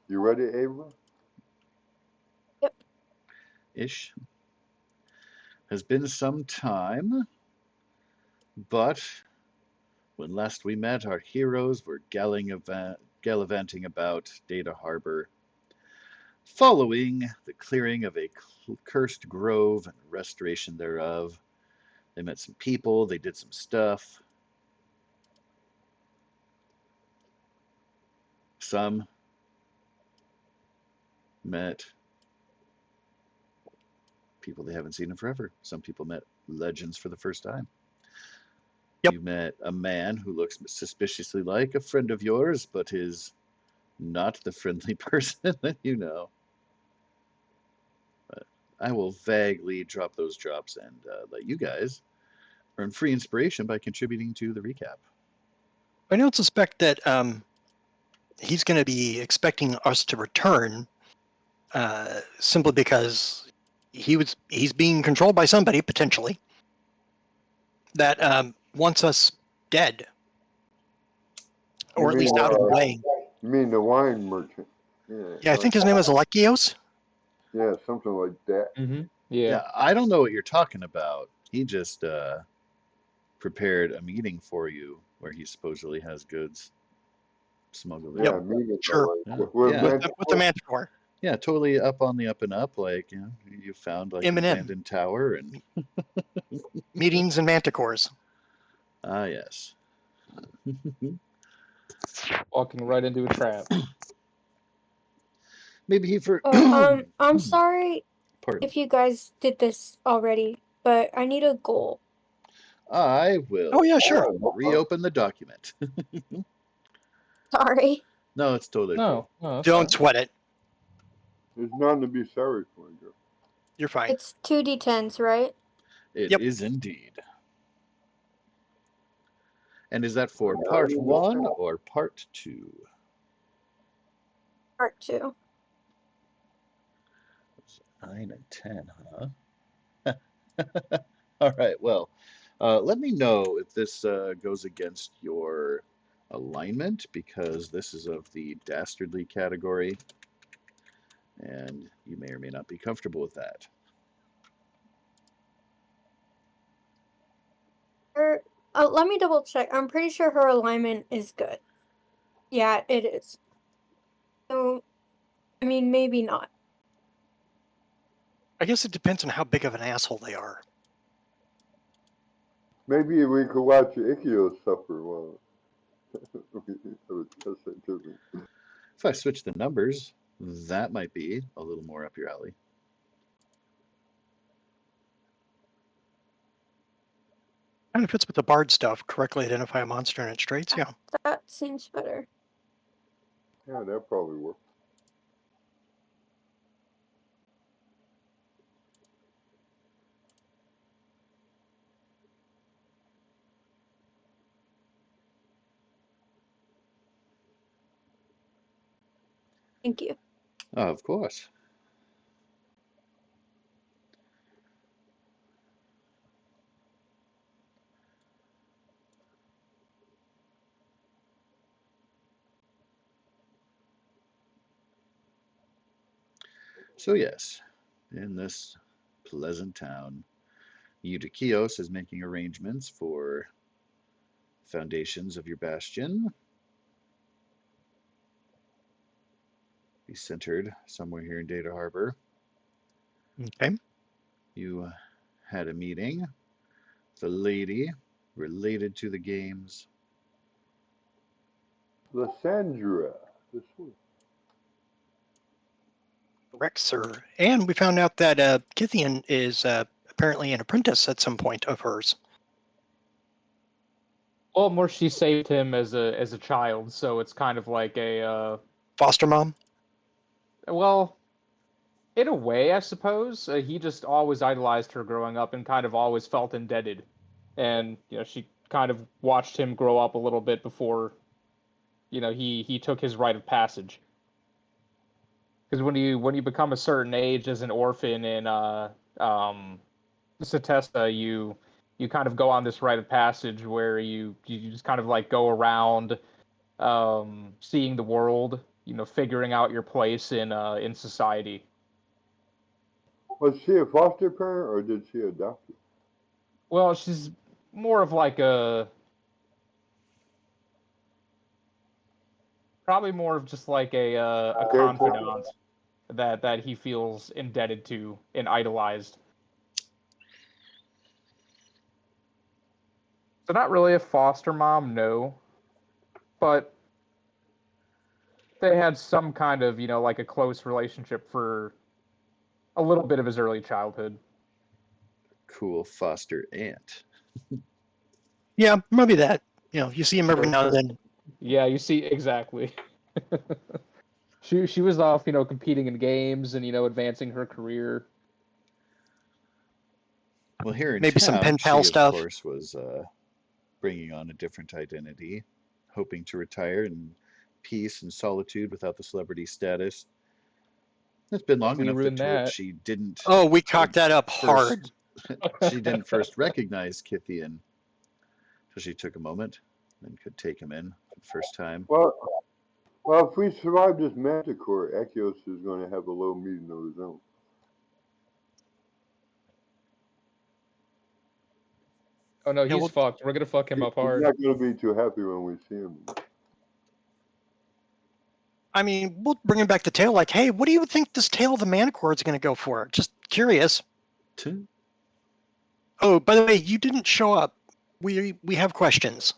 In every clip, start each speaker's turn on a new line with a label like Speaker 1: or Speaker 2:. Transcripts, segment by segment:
Speaker 1: You ready, Ava?
Speaker 2: Yep.
Speaker 3: Ish. Has been some time, but when last we met, our heroes were gallivanting about Data Harbor, following the clearing of a cursed grove and restoration thereof. They met some people, they did some stuff. Some met people they haven't seen in forever. Some people met legends for the first time.
Speaker 4: Yep.
Speaker 3: You met a man who looks suspiciously like a friend of yours, but is not the friendly person that you know. But I will vaguely drop those drops and let you guys earn free inspiration by contributing to the recap.
Speaker 4: I don't suspect that he's going to be expecting us to return simply because he's being controlled by somebody, potentially, that wants us dead. Or at least out of the way.
Speaker 1: You mean the wine merchant?
Speaker 4: Yeah, I think his name is Alekios.
Speaker 1: Yeah, something like that.
Speaker 5: Mm-hmm. Yeah.
Speaker 3: I don't know what you're talking about. He just prepared a meeting for you where he supposedly has goods smuggled in.
Speaker 1: Yeah, meaning
Speaker 4: Sure.
Speaker 1: With
Speaker 3: Yeah.
Speaker 4: With the Manticore.
Speaker 3: Yeah, totally up on the up and up. Like, you found like an
Speaker 4: M&M.
Speaker 3: abandoned tower and
Speaker 4: Meetings and Manticores.
Speaker 3: ah, yes.
Speaker 5: Walking right into a trap.
Speaker 3: Maybe he for.
Speaker 2: I'm sorry
Speaker 3: Pardon.
Speaker 2: if you guys did this already, but I need a goal.
Speaker 3: I will.
Speaker 4: Oh yeah, sure.
Speaker 3: Reopen the document.
Speaker 2: Sorry.
Speaker 3: No, it's totally cool.
Speaker 5: No, that's
Speaker 4: Don't
Speaker 5: fine.
Speaker 4: sweat it.
Speaker 1: There's nothing to be sorry for, girl.
Speaker 4: You're fine.
Speaker 2: It's 2d10s, right?
Speaker 3: It is
Speaker 4: Yep.
Speaker 3: indeed. And is that for part 1 or part 2?
Speaker 2: Part 2.
Speaker 3: 9 and 10, huh? All right, well, let me know if this goes against your alignment, because this is of the dastardly category, and you may or may not be comfortable with that.
Speaker 2: Let me double check. I'm pretty sure her alignment is good. Yeah, it is. So, I mean, maybe not.
Speaker 4: I guess it depends on how big of an asshole they are.
Speaker 1: Maybe we could watch Ikios suffer while
Speaker 3: If I switch the numbers, that might be a little more up your alley.
Speaker 4: Kind of fits with the bard stuff. Correctly identify a monster and its traits. Yeah.
Speaker 2: That seems better.
Speaker 1: Yeah, that probably works.
Speaker 2: Thank you.
Speaker 3: Of course. So yes, in this pleasant town, Eutychios is making arrangements for foundations of your bastion. Be centered somewhere here in Data Harbor.
Speaker 4: Okay.
Speaker 3: You had a meeting with a lady related to the games.
Speaker 1: Lysandra. This one.
Speaker 4: Correct, sir. And we found out that Kithian is apparently an apprentice at some point of hers.
Speaker 5: Well, more she saved him as a child, so it's kind of like a
Speaker 4: Foster mom?
Speaker 5: well, in a way, I suppose. He just always idolized her growing up and kind of always felt indebted. And, she kind of watched him grow up a little bit before, he took his rite of passage. Because when you become a certain age as an orphan in Setesta, you kind of go on this rite of passage where you just kind of like go around seeing the world figuring out your place in society.
Speaker 1: Was she a foster parent or did she adopt her?
Speaker 5: Well, she's more of like probably more of just like a
Speaker 1: Caretaker?
Speaker 5: confidant that he feels indebted to and idolized. So not really a foster mom, no, but they had some kind of, like a close relationship for a little bit of his early childhood.
Speaker 3: Cool foster aunt.
Speaker 4: Yeah, maybe that. You see him every now and then.
Speaker 5: Yeah, you see, exactly. She was off, competing in games and, advancing her career.
Speaker 3: Well, here in
Speaker 4: Maybe some
Speaker 3: town,
Speaker 4: pen pal
Speaker 3: she, of
Speaker 4: stuff.
Speaker 3: course, was bringing on a different identity, hoping to retire in peace and solitude without the celebrity status. It's been long
Speaker 5: We
Speaker 3: enough
Speaker 5: ruined
Speaker 3: that
Speaker 5: that.
Speaker 3: she didn't
Speaker 4: Oh, we cocked that up hard.
Speaker 3: she didn't first recognize Kithian until she took a moment and could take him in for the first time.
Speaker 1: Well, if we survive this manticore, Echios is going to have a little meeting of his own.
Speaker 5: Oh no,
Speaker 4: Yeah,
Speaker 5: he's
Speaker 4: well,
Speaker 5: fucked. We're gonna fuck him up
Speaker 1: He's
Speaker 5: hard.
Speaker 1: not going to be too happy when we see him.
Speaker 4: I mean, we'll bring him back the tail. Like, hey, what do you think this tail of the Manicore is going to go for? Just curious. Oh, by the way, you didn't show up. We have questions.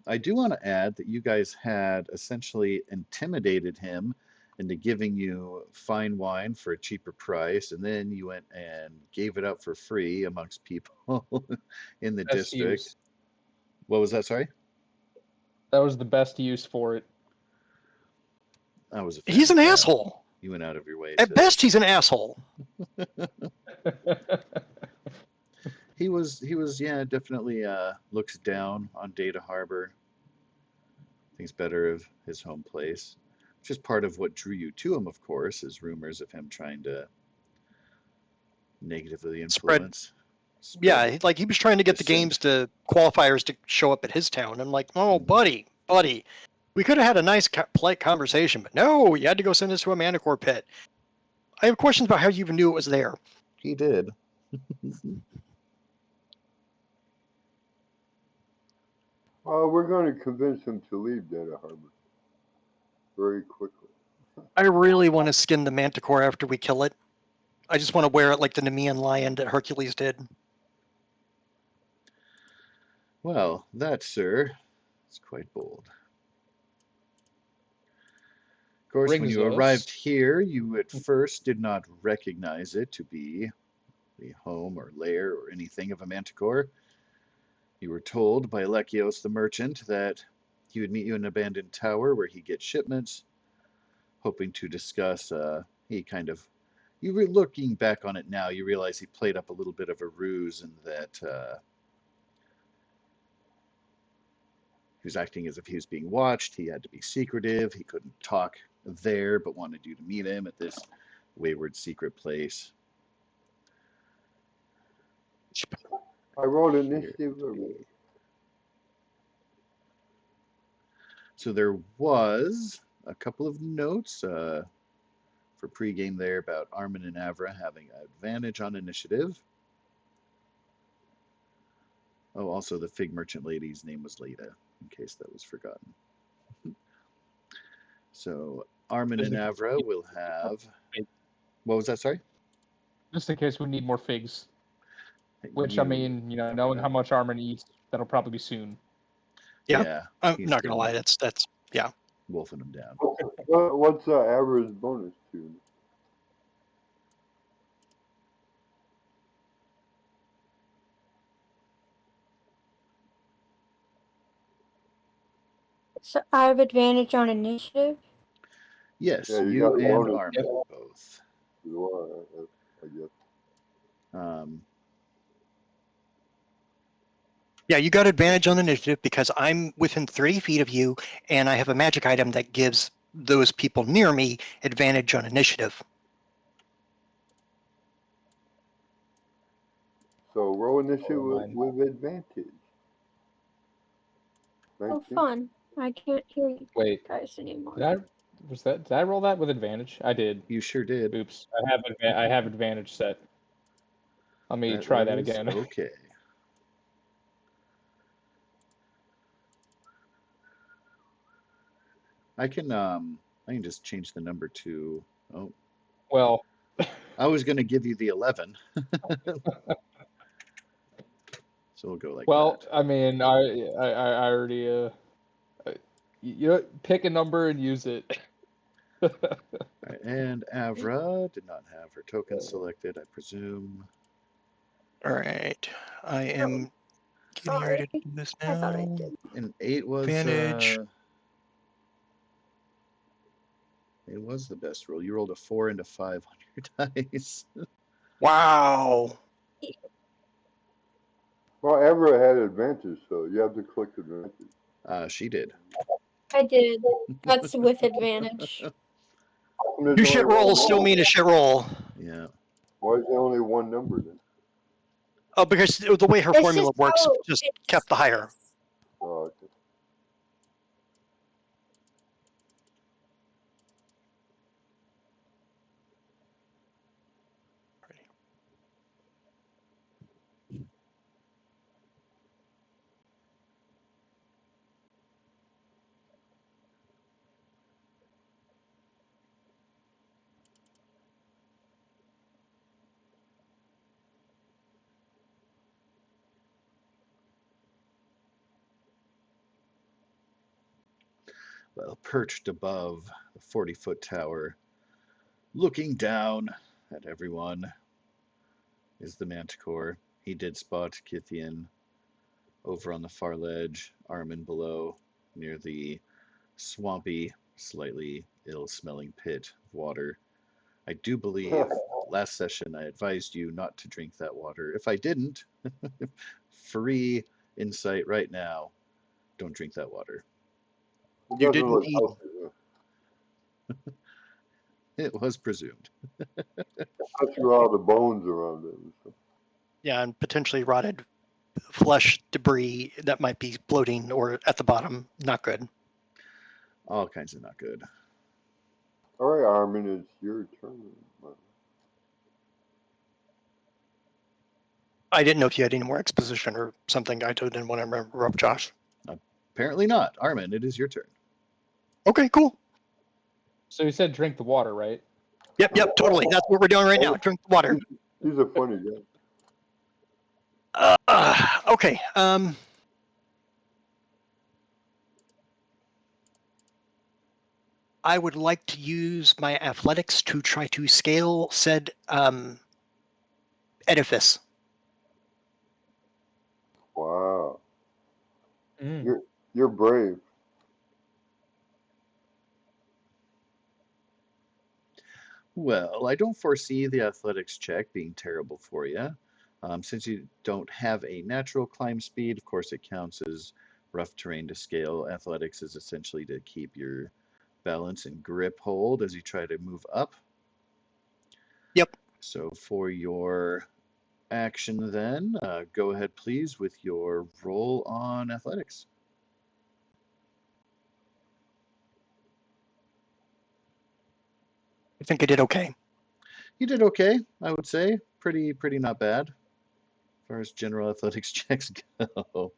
Speaker 3: I do want to add that you guys had essentially intimidated him into giving you fine wine for a cheaper price, and then you went and gave it up for free amongst people in the
Speaker 5: Best
Speaker 3: district.
Speaker 5: use.
Speaker 3: What was that? Sorry?
Speaker 5: That was the best use for it.
Speaker 3: I was a fan
Speaker 4: He's
Speaker 3: of
Speaker 4: an
Speaker 3: that.
Speaker 4: asshole.
Speaker 3: You went out of your way
Speaker 4: At
Speaker 3: to.
Speaker 4: best, he's an asshole.
Speaker 3: He was, yeah, definitely looks down on Data Harbor. Thinks better of his home place, which is part of what drew you to him, of course, is rumors of him trying to negatively influence.
Speaker 4: Yeah, he was trying to get the
Speaker 3: dissent.
Speaker 4: games to qualifiers to show up at his town. I'm like, oh, buddy, we could have had a nice, polite conversation, but no, you had to go send us to a Manicore pit. I have questions about how you even knew it was there.
Speaker 3: He did.
Speaker 1: We're going to convince him to leave Data Harbor very quickly.
Speaker 4: I really want to skin the Manticore after we kill it. I just want to wear it like the Nemean lion that Hercules did.
Speaker 3: Well, that, sir, is quite bold. Of course, when
Speaker 5: Brings
Speaker 3: you
Speaker 5: us-
Speaker 3: arrived here, you at first did not recognize it to be the home or lair or anything of a manticore. You were told by Alechios the merchant that he would meet you in an abandoned tower where he gets shipments, hoping to discuss, you were looking back on it now, you realize he played up a little bit of a ruse and that he was acting as if he was being watched. He had to be secretive. He couldn't talk there, but wanted you to meet him at this wayward secret place.
Speaker 1: I rolled initiative.
Speaker 3: So there was a couple of notes for pregame there about Armin and Avra having advantage on initiative. Oh, also the fig merchant lady's name was Leda, in case that was forgotten. So Armin and Avra will have. What was that? Sorry.
Speaker 5: Just in case we need more figs. Which, I mean, knowing how much Armin eats, that'll probably be soon.
Speaker 4: Yeah. I'm not going to lie. That's yeah.
Speaker 3: Wolfing them down.
Speaker 1: What's Avra's bonus to?
Speaker 2: So I have advantage on initiative.
Speaker 3: Yes,
Speaker 1: Yeah,
Speaker 3: you
Speaker 1: got
Speaker 3: and
Speaker 1: bonus.
Speaker 3: Armin both.
Speaker 1: I guess.
Speaker 4: Yeah, you got advantage on initiative because I'm within 30 feet of you, and I have a magic item that gives those people near me advantage on initiative.
Speaker 1: So roll initiative with advantage.
Speaker 2: Oh,
Speaker 1: 19?
Speaker 2: fun. I can't hear you
Speaker 5: Wait,
Speaker 2: guys anymore.
Speaker 5: did I roll that with advantage? I did.
Speaker 3: You sure did.
Speaker 5: Oops, I have advantage set. Let me try that
Speaker 3: is
Speaker 5: again.
Speaker 3: Okay. I can just change the number to. Oh,
Speaker 5: Well,
Speaker 3: I was going to give you the 11. So we'll go like
Speaker 5: well,
Speaker 3: that.
Speaker 5: I mean, I already you know, pick a number and use it.
Speaker 3: All right, and Avra did not have her token selected, I presume.
Speaker 4: All right. I am getting ready to do this
Speaker 2: I thought I
Speaker 4: now.
Speaker 2: did.
Speaker 3: And 8 was
Speaker 4: Advantage.
Speaker 3: it was the best roll. You rolled a 4 and a 5 on your dice.
Speaker 4: Wow.
Speaker 1: Well, Evra had advantage, so you have to click advantage.
Speaker 3: She did.
Speaker 2: I did. That's with advantage.
Speaker 1: How come there's
Speaker 4: Two
Speaker 1: only
Speaker 4: shit
Speaker 1: one
Speaker 4: rolls still
Speaker 1: number?
Speaker 4: mean a shit roll.
Speaker 3: Yeah.
Speaker 1: Why is there only one number then?
Speaker 4: Oh, because the way her
Speaker 2: It's
Speaker 4: formula
Speaker 2: just
Speaker 4: works
Speaker 2: how
Speaker 4: just
Speaker 2: it's-
Speaker 4: kept the higher.
Speaker 1: Oh, okay.
Speaker 3: Well, perched above the 40-foot tower, looking down at everyone, is the Manticore. He did spot Kithian over on the far ledge, Armin below, near the swampy, slightly ill-smelling pit of water. I do believe last session I advised you not to drink that water. If I didn't, free insight right now, don't drink that water.
Speaker 1: It
Speaker 4: You
Speaker 1: doesn't
Speaker 4: did
Speaker 1: look
Speaker 4: indeed.
Speaker 1: healthy.
Speaker 3: It was presumed.
Speaker 1: Cut through all the bones around it. And stuff.
Speaker 4: Yeah, and potentially rotted flesh debris that might be floating or at the bottom. Not good.
Speaker 3: All kinds of not good.
Speaker 1: All right, Armin, it's your turn.
Speaker 4: I didn't know if you had any more exposition or something. I didn't want to interrupt Josh.
Speaker 3: Apparently not. Armin, it is your turn.
Speaker 4: Okay, cool.
Speaker 5: So you said drink the water, right?
Speaker 4: Yep, totally. That's what we're doing right now. Drink the water.
Speaker 1: He's a funny guy.
Speaker 4: Okay. I would like to use my athletics to try to scale said edifice.
Speaker 1: Wow.
Speaker 5: Mm.
Speaker 1: You're brave.
Speaker 3: Well, I don't foresee the athletics check being terrible for you. Since you don't have a natural climb speed, of course, it counts as rough terrain to scale. Athletics is essentially to keep your balance and grip hold as you try to move up.
Speaker 4: Yep.
Speaker 3: So for your action then, go ahead please with your roll on athletics.
Speaker 4: I think I did okay.
Speaker 3: You did okay, I would say. Pretty not bad as far as general athletics checks go.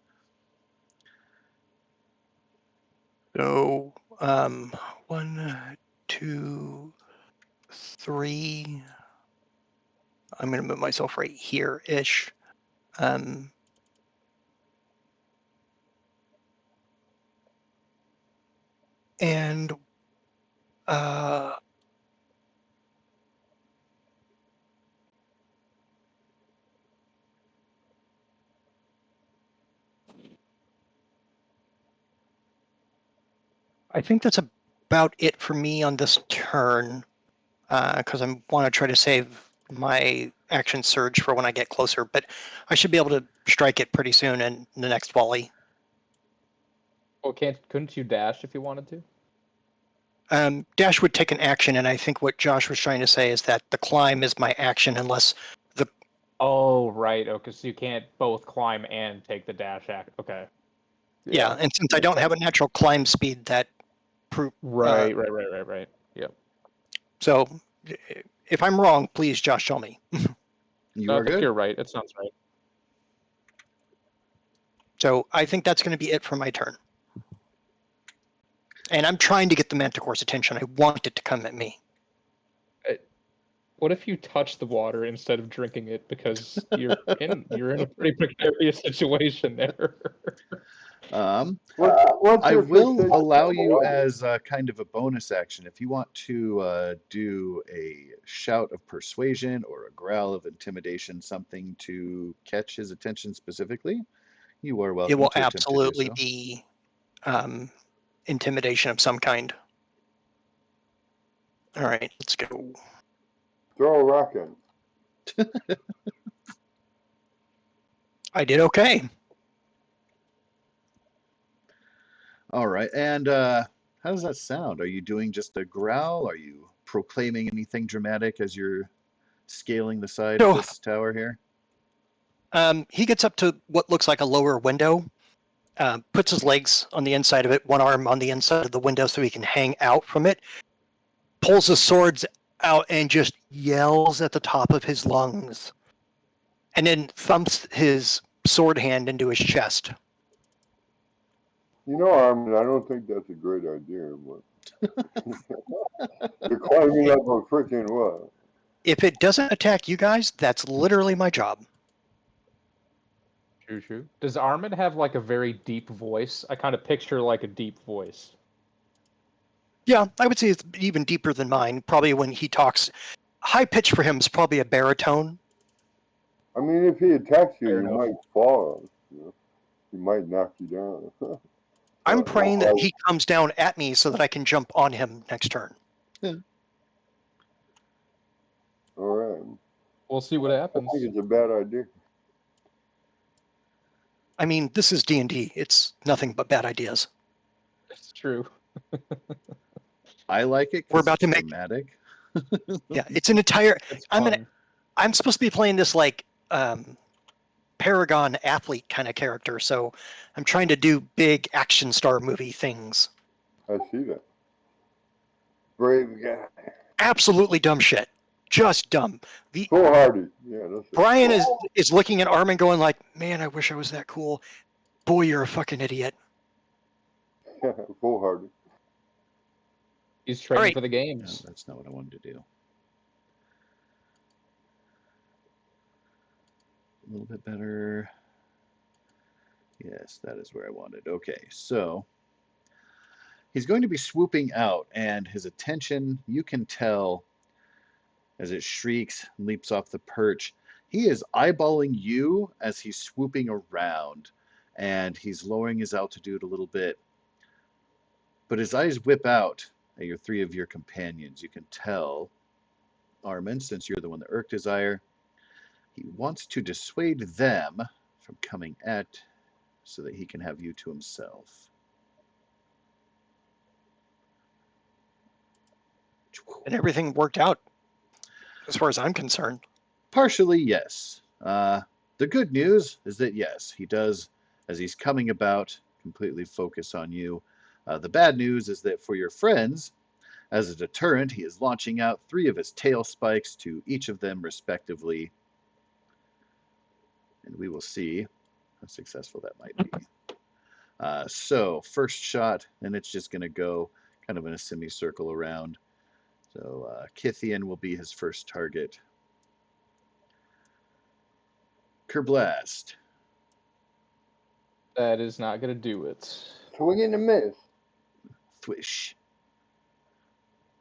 Speaker 4: So 1, 2, 3. I'm going to move myself right here-ish. And I think that's about it for me on this turn, because I want to try to save my action surge for when I get closer, but I should be able to strike it pretty soon in the next volley.
Speaker 5: Well, couldn't you dash if you wanted to?
Speaker 4: Dash would take an action, and I think what Josh was trying to say is that the climb is my action unless the...
Speaker 5: Oh, right. Okay, so you can't both climb and take the dash act. Okay.
Speaker 4: Yeah, and since I don't have a natural climb speed, that
Speaker 5: Right. Yep.
Speaker 4: So if I'm wrong, please, Josh, show me.
Speaker 3: You
Speaker 5: I
Speaker 3: are
Speaker 5: think
Speaker 3: good.
Speaker 5: you're right. It sounds right.
Speaker 4: So I think that's going to be it for my turn. And I'm trying to get the Manticore's attention. I want it to come at me.
Speaker 5: What if you touch the water instead of drinking it because you're in a pretty precarious situation there?
Speaker 1: What's
Speaker 3: I
Speaker 1: your
Speaker 3: will
Speaker 1: fixation
Speaker 3: allow
Speaker 1: on the
Speaker 3: you
Speaker 1: water?
Speaker 3: as a kind of a bonus action if you want to do a shout of persuasion or a growl of intimidation, something to catch his attention specifically. You are
Speaker 4: It
Speaker 3: welcome
Speaker 4: will
Speaker 3: to attempt to do
Speaker 4: absolutely
Speaker 3: so.
Speaker 4: be intimidation of some kind. All right, let's go.
Speaker 1: Throw a rock in.
Speaker 4: I did okay.
Speaker 3: All right, and how does that sound? Are you doing just a growl? Are you proclaiming anything dramatic as you're scaling the side of
Speaker 4: So
Speaker 3: this tower here?
Speaker 4: he gets up to what looks like a lower window, puts his legs on the inside of it, one arm on the inside of the window so he can hang out from it, pulls his swords out and just yells at the top of his lungs, and then thumps his sword hand into his chest.
Speaker 1: You know, Armin, I don't think that's a great idea. But you're climbing up a freaking what?
Speaker 4: If it doesn't attack you guys, that's literally my job.
Speaker 5: True. Does Armin have like a very deep voice? I kind of picture like a deep voice.
Speaker 4: Yeah, I would say it's even deeper than mine. Probably when he talks, high pitch for him is probably a baritone.
Speaker 1: I mean, if he attacks you,
Speaker 5: Fair
Speaker 1: you
Speaker 5: enough.
Speaker 1: might fall. You know? He might knock you down.
Speaker 4: I'm
Speaker 1: But
Speaker 4: praying that he comes down at me so that I can jump on him next turn.
Speaker 1: all right.
Speaker 5: We'll see what
Speaker 1: I
Speaker 5: happens.
Speaker 1: think it's a bad idea.
Speaker 4: I mean, this is D&D. It's nothing but bad ideas.
Speaker 5: It's true.
Speaker 3: I like it
Speaker 4: We're
Speaker 3: because
Speaker 4: about
Speaker 3: it's
Speaker 4: to make
Speaker 3: dramatic.
Speaker 4: yeah. It's an entire.
Speaker 5: It's
Speaker 4: I'm
Speaker 5: fun.
Speaker 4: supposed to be playing this like Paragon athlete kind of character, so I'm trying to do big action star movie things.
Speaker 1: I see that. Brave guy.
Speaker 4: Absolutely dumb shit. Just dumb. The
Speaker 1: Foolhardy. Yeah, that's it.
Speaker 4: Brian is looking at Armin going like, man, I wish I was that cool. Boy, you're a fucking idiot.
Speaker 1: Foolhardy.
Speaker 5: He's training
Speaker 4: right.
Speaker 5: for the
Speaker 3: No,
Speaker 5: games.
Speaker 3: that's not what I wanted to do. A little bit better. Yes, that is where I wanted. Okay, so he's going to be swooping out, and his attention, you can tell as it shrieks and leaps off the perch. He is eyeballing you as he's swooping around, and he's lowering his altitude a little bit. But his eyes whip out at your three of your companions. You can tell, Armin, since you're the one that irked his ire, he wants to dissuade them from coming at so that he can have you to himself.
Speaker 4: And everything worked out as far as I'm concerned.
Speaker 3: Partially, yes. The good news is that, yes, he does, as he's coming about, completely focus on you. The bad news is that for your friends, as a deterrent, he is launching out 3 of his tail spikes to each of them respectively. And we will see how successful that might be. So, first shot, and it's just going to go kind of in a semicircle around. So, Kithian will be his first target. Kerblast.
Speaker 5: That is not going to do it.
Speaker 1: Swing and a miss.
Speaker 3: Thwish.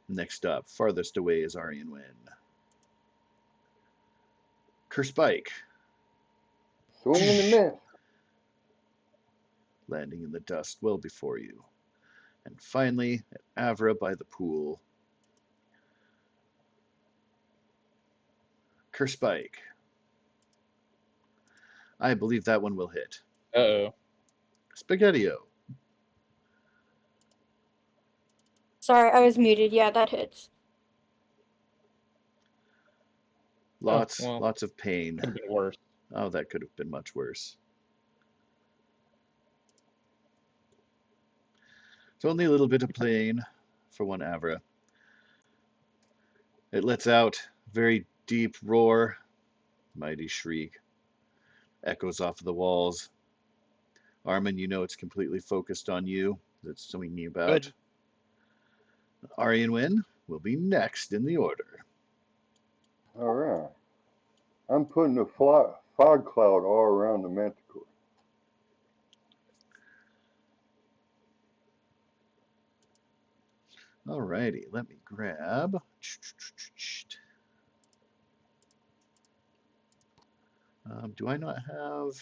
Speaker 3: Next up, farthest away is Aryan Win. Kerspike.
Speaker 1: Swing and a miss.
Speaker 3: Landing in the dust well before you. And finally, at Avra by the pool. Kerspike. I believe that one will hit.
Speaker 5: Uh-oh.
Speaker 3: Spaghetti-O.
Speaker 2: Sorry, I was muted. Yeah, that hits.
Speaker 3: Lots
Speaker 5: well.
Speaker 3: of pain.
Speaker 5: Could have been worse.
Speaker 3: Oh, that could have been much worse. It's only a little bit of plane for one Avra. It lets out a very deep roar, mighty shriek, echoes off of the walls. Armin, you know it's completely focused on you. That's swinging about.
Speaker 4: Good.
Speaker 3: Arianwin will be next in the order.
Speaker 1: All right. I'm putting a fog cloud all around the manticore.
Speaker 3: Alrighty, let me grab. Do I not have?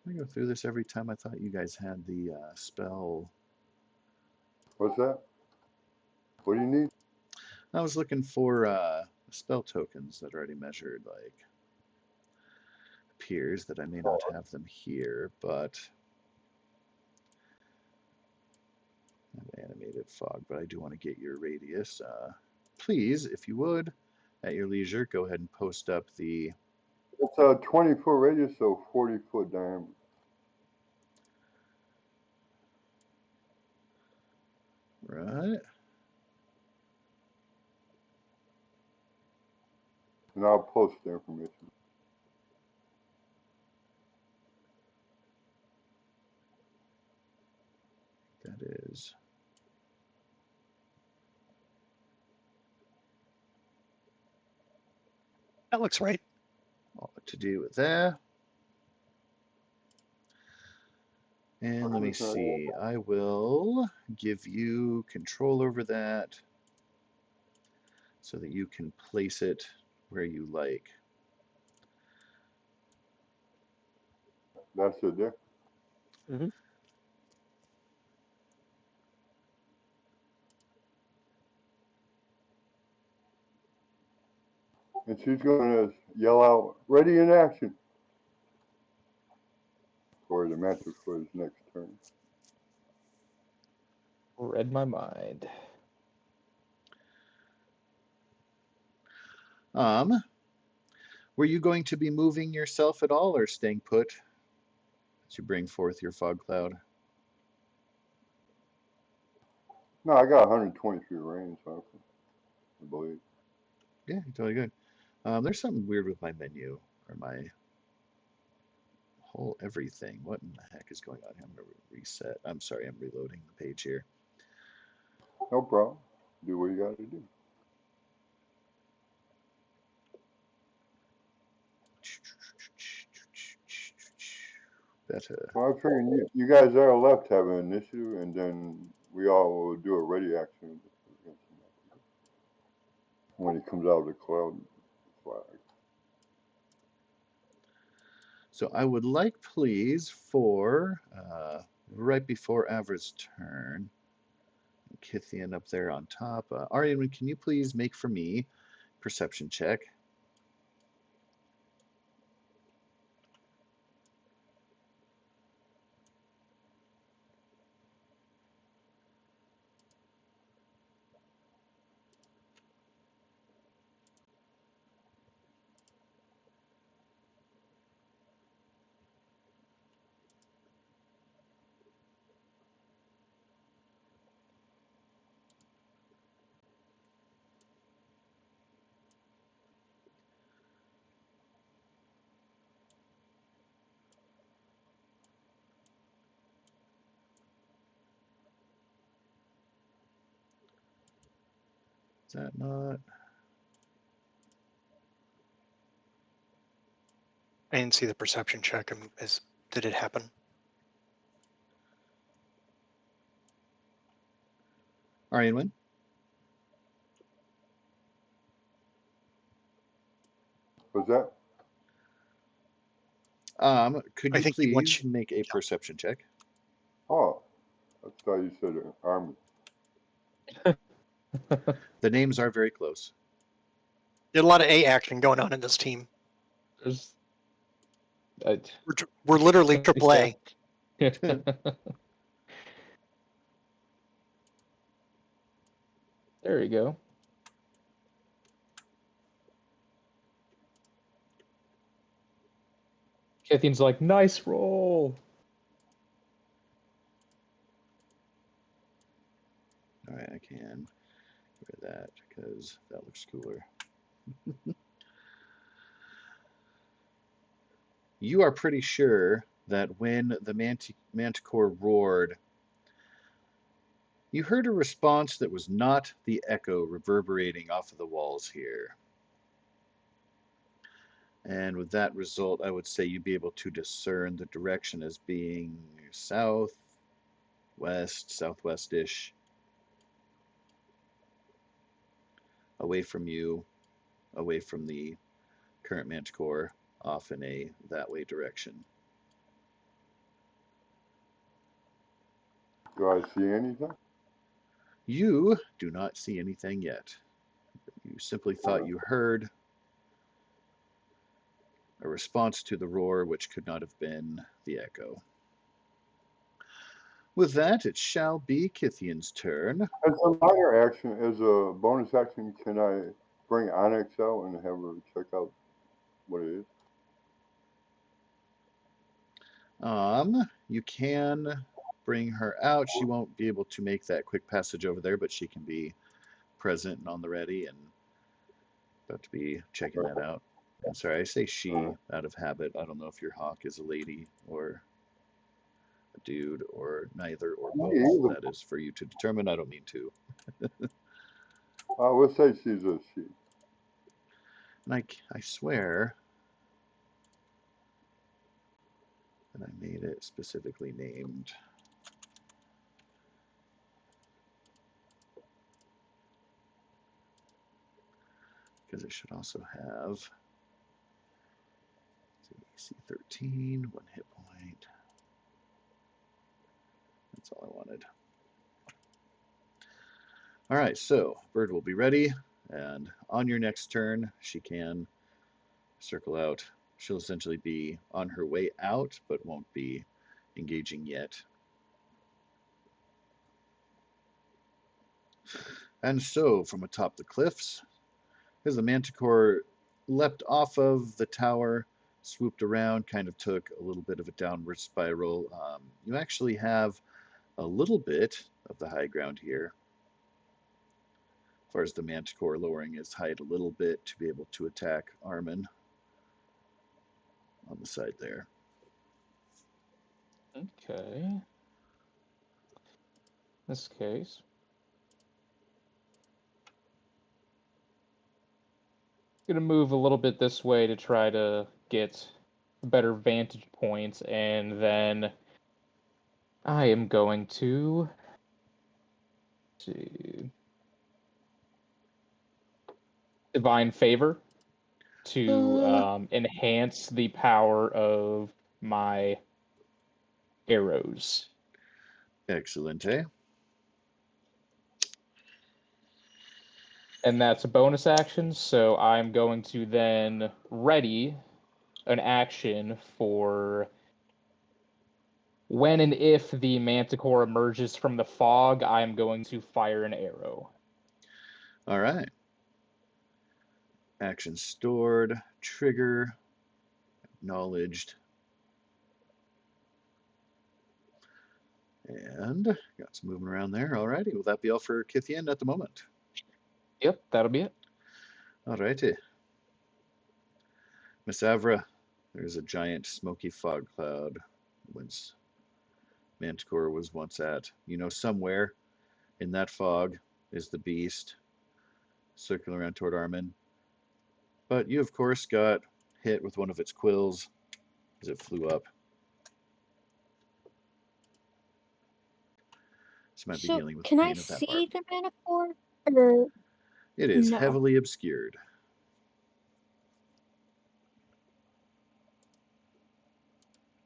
Speaker 3: I go through this every time. I thought you guys had the spell.
Speaker 1: What's that? What do you need?
Speaker 3: I was looking for spell tokens that are already measured, like appears that I may not have them here, but I have animated fog, but I do want to get your radius. Please, if you would, at your leisure, go ahead and post up the.
Speaker 1: It's a 20-foot radius, so 40-foot diameter.
Speaker 3: Right.
Speaker 1: And I'll post the information.
Speaker 3: That is.
Speaker 4: That looks right.
Speaker 3: All to do with that. And let me see. I will give you control over that so that you can place it where you like.
Speaker 1: That's it there.
Speaker 4: Mhm.
Speaker 1: And she's going to yell out, "Ready in action!" for the manticore's next turn.
Speaker 5: Read my mind.
Speaker 3: Were you going to be moving yourself at all or staying put as you bring forth your fog cloud?
Speaker 1: No, I got 120 feet range, so I believe.
Speaker 3: Yeah, you're totally good. There's something weird with my menu or my whole everything. What in the heck is going on here? I'm going to reset. I'm sorry, I'm reloading the page here.
Speaker 1: No problem. Do what you got to do.
Speaker 3: Better.
Speaker 1: Well, I figured you guys are left have an issue, and then we all will do a ready action when he comes out of the cloud flag.
Speaker 3: So I would like, please, for right before Avra's turn, Kithian up there on top. Arian, can you please make for me perception check? Is that not?
Speaker 4: I didn't see the perception check. Did it happen?
Speaker 3: Arian?
Speaker 1: Was that?
Speaker 3: Could
Speaker 4: I
Speaker 3: you
Speaker 4: think he wants
Speaker 3: please
Speaker 4: you.
Speaker 3: make a perception check?
Speaker 1: Oh, I thought you said army.
Speaker 3: The names are very close.
Speaker 4: There's a lot of A action going on in this team.
Speaker 5: There's.
Speaker 4: We're literally AAA.
Speaker 5: There you go. Kithian's like, nice roll.
Speaker 3: All right, I can get rid of that because that looks cooler. You are pretty sure that when the manticore roared, you heard a response that was not the echo reverberating off of the walls here. And with that result, I would say you'd be able to discern the direction as being south, west, southwest-ish, away from you, away from the current manticore, off in a that way direction.
Speaker 1: Do I see anything?
Speaker 3: You do not see anything yet. You simply thought you heard a response to the roar, which could not have been the echo. With that, it shall be Kithian's turn.
Speaker 1: As a minor action, as a bonus action, can I bring Onyx out and have her check out what it is?
Speaker 3: You can bring her out. She won't be able to make that quick passage over there, but she can be present and on the ready and about to be checking that out. And sorry, I say she out of habit. I don't know if your hawk is a lady or a dude or neither or both. That is for you to determine. I don't mean to.
Speaker 1: We'll say she's a she.
Speaker 3: And I swear that I made it specifically named. Because it should also have AC 13, 1 hit point. That's all I wanted. All right, so Bird will be ready, and on your next turn, she can circle out. She'll essentially be on her way out, but won't be engaging yet. And so, from atop the cliffs, as the manticore leapt off of the tower, swooped around, kind of took a little bit of a downward spiral, you actually have a little bit of the high ground here. As far as the manticore lowering his height a little bit to be able to attack Armin on the side there.
Speaker 5: Okay. In this case, gonna move a little bit this way to try to get a better vantage point, and then I am going to see Divine Favor to enhance the power of my arrows.
Speaker 3: Excellent, eh?
Speaker 5: And that's a bonus action, so I'm going to then ready an action for when and if the manticore emerges from the fog, I am going to fire an arrow.
Speaker 3: All right. Action stored, trigger, acknowledged. And got some movement around there. Alrighty, will that be all for Kithian at the moment?
Speaker 5: Yep, that'll be it.
Speaker 3: Alrighty. Miss Avra, there's a giant smoky fog cloud whence Manticore was once at. You know, somewhere in that fog is the beast circling around toward Armin. But you, of course, got hit with one of its quills as it flew up. So you might be dealing with the
Speaker 2: can I
Speaker 3: pain of that
Speaker 2: see
Speaker 3: part.
Speaker 2: the manticore? Or
Speaker 3: It is
Speaker 2: no?
Speaker 3: heavily obscured.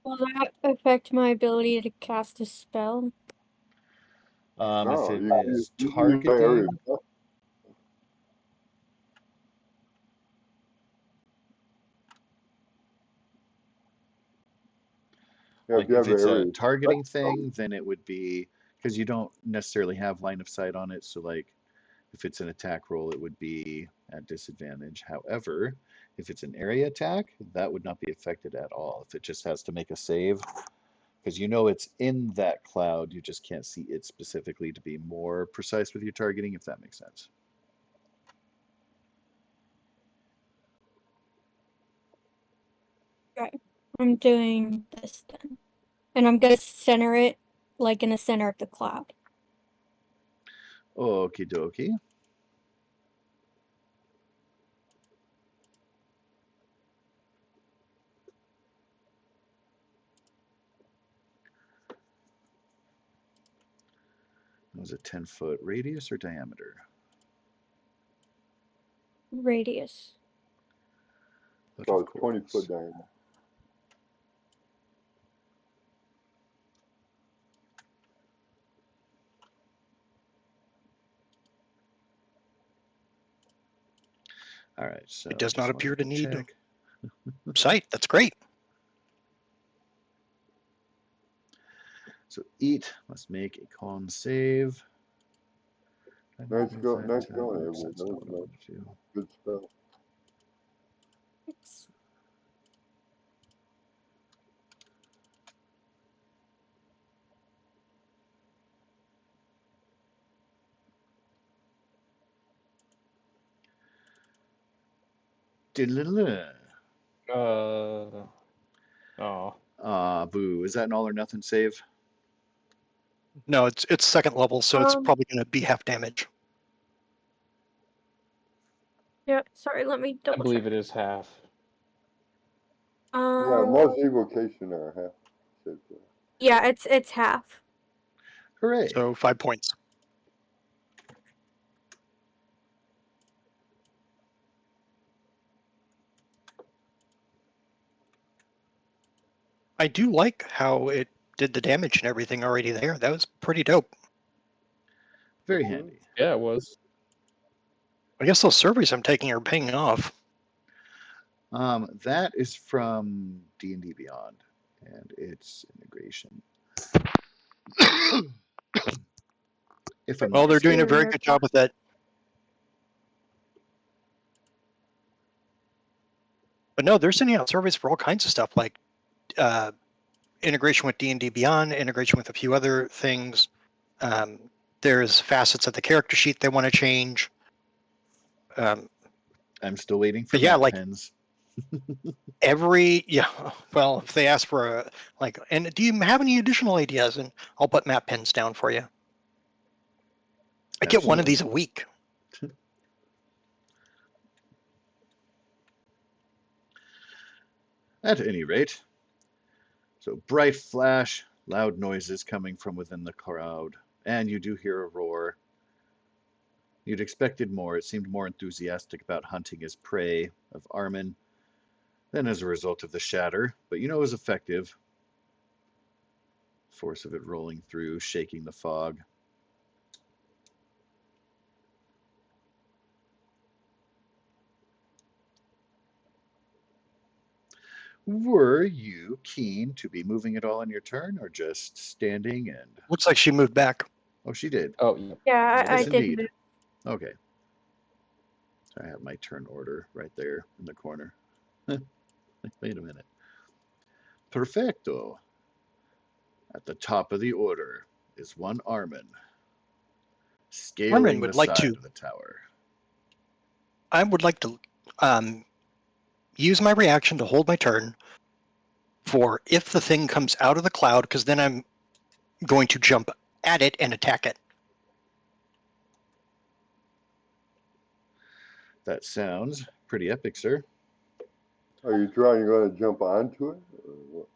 Speaker 2: Will that affect my ability to cast a spell?
Speaker 3: If it
Speaker 1: you
Speaker 3: is
Speaker 1: use the area.
Speaker 3: targeting,
Speaker 1: Yeah,
Speaker 3: like
Speaker 1: if you
Speaker 3: if
Speaker 1: have an
Speaker 3: it's a
Speaker 1: area.
Speaker 3: targeting thing, then it would be because you don't necessarily have line of sight on it. So like if it's an attack roll, it would be at disadvantage. However, if it's an area attack, that would not be affected at all. If it just has to make a save Because you know it's in that cloud, you just can't see it specifically to be more precise with your targeting, if that makes sense.
Speaker 2: Okay. I'm doing this then. And I'm gonna center it like in the center of the cloud.
Speaker 3: Okie dokie. Was it 10-foot radius or diameter?
Speaker 2: Radius.
Speaker 3: But
Speaker 1: So
Speaker 3: of
Speaker 1: it's 20
Speaker 3: course.
Speaker 1: foot diameter.
Speaker 3: All right, so
Speaker 4: It does not
Speaker 3: just
Speaker 4: appear
Speaker 3: wanted
Speaker 4: to need
Speaker 3: check.
Speaker 4: sight. That's great.
Speaker 3: So eat must make a con save.
Speaker 1: Nice going, Abel.
Speaker 3: 10%,
Speaker 1: That was nice. Good spell.
Speaker 2: It's
Speaker 5: Oh.
Speaker 3: Boo. Is that an all or nothing save?
Speaker 4: No, it's second level, so it's
Speaker 2: Um,
Speaker 4: probably going to be half damage.
Speaker 2: yeah, sorry, let me
Speaker 5: I
Speaker 2: double
Speaker 5: believe
Speaker 2: check.
Speaker 5: it is half.
Speaker 1: Yeah, most evocation are half. Safe there.
Speaker 2: Yeah, it's half.
Speaker 3: Hooray.
Speaker 4: So 5 points. I do like how it did the damage and everything already there. That was pretty dope.
Speaker 3: Very
Speaker 1: Mhm.
Speaker 3: handy.
Speaker 5: Yeah, it was.
Speaker 4: I guess those surveys I'm taking are paying off.
Speaker 3: That is from D&D Beyond, and its integration. If I'm
Speaker 4: Well,
Speaker 3: not
Speaker 4: they're doing a
Speaker 3: mistaken.
Speaker 4: very good job with that. But no, they're sending out surveys for all kinds of stuff, like integration with D&D Beyond, integration with a few other things. There's facets of the character sheet they want to change.
Speaker 3: I'm still waiting for
Speaker 4: But yeah,
Speaker 3: map
Speaker 4: like
Speaker 3: pens.
Speaker 4: well, if they ask for and do you have any additional ideas? And I'll put map pens down for you. I get one of
Speaker 3: Absolutely.
Speaker 4: these a week.
Speaker 3: At any rate, so bright flash, loud noises coming from within the crowd, and you do hear a roar. You'd expected more. It seemed more enthusiastic about hunting his prey of Armin than as a result of the shatter, but you know it was effective. Force of it rolling through, shaking the fog. Were you keen to be moving at all on your turn, or just standing and...
Speaker 4: Looks like she moved back.
Speaker 3: Oh, she did.
Speaker 5: Oh, yeah.
Speaker 2: Yeah, I
Speaker 3: Yes,
Speaker 2: did
Speaker 3: indeed.
Speaker 2: move.
Speaker 3: Okay. I have my turn order right there in the corner. Wait a minute. Perfecto. At the top of the order is one Armin, scaling the
Speaker 4: would like
Speaker 3: side
Speaker 4: to.
Speaker 3: of the tower.
Speaker 4: I would like to use my reaction to hold my turn for if the thing comes out of the cloud, because then I'm going to jump at it and attack it.
Speaker 3: That sounds pretty epic, sir.
Speaker 1: Are you going to jump onto it? Or what?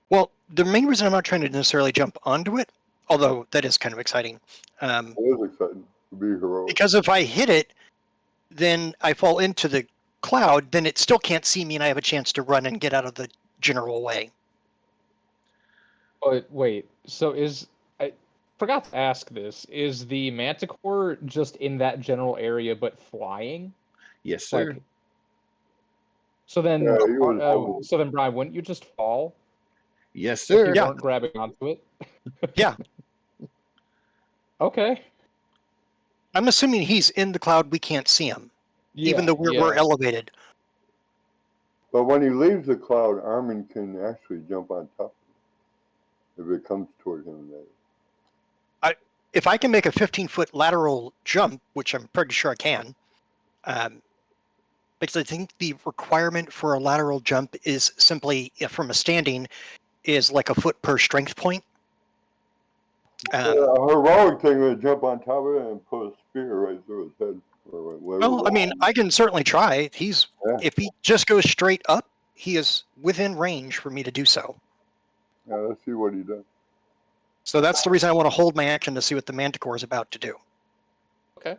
Speaker 4: Well, the main reason I'm not trying to necessarily jump onto it, although that is kind of exciting,
Speaker 1: It is exciting to be heroic.
Speaker 4: because if I hit it, then I fall into the cloud, then it still can't see me and I have a chance to run and get out of the general way.
Speaker 5: But wait, so I forgot to ask this. Is the Manticore just in that general area but flying?
Speaker 3: Yes, sir.
Speaker 5: Like, so then,
Speaker 1: Yeah, he was hovering.
Speaker 5: so then, Brian, wouldn't you just fall
Speaker 3: Yes,
Speaker 5: if you
Speaker 3: sir.
Speaker 4: Yeah.
Speaker 5: weren't grabbing onto it?
Speaker 4: Yeah.
Speaker 5: Okay.
Speaker 4: I'm assuming he's in the cloud, we can't see him, even
Speaker 5: Yeah,
Speaker 4: though we're
Speaker 5: yeah.
Speaker 4: elevated.
Speaker 1: But when he leaves the cloud, Armin can actually jump on top of it if it comes toward him.
Speaker 4: If I can make a 15-foot lateral jump, which I'm pretty sure I can, because I think the requirement for a lateral jump is simply, from a standing, is like a foot per strength point.
Speaker 1: A heroic thing would jump on top of it and put a spear right through his head. Or whatever.
Speaker 4: Well, I mean, I can certainly try. If he just goes straight up, he is within range for me to do so.
Speaker 1: Yeah, let's see what he does.
Speaker 4: So that's the reason I want to hold my action to see what the Manticore is about to do.
Speaker 5: Okay.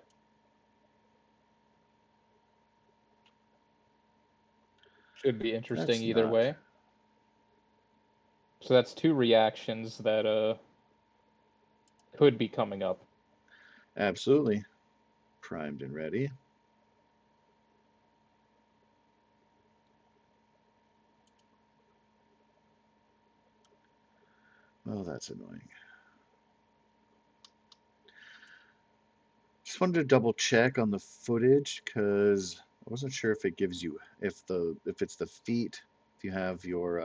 Speaker 5: Should be interesting either way. So that's 2 reactions that could be coming up.
Speaker 3: Absolutely. Primed and ready. Oh, that's annoying. Just wanted to double check on the footage because I wasn't sure if it gives you if it's the feet, if you have your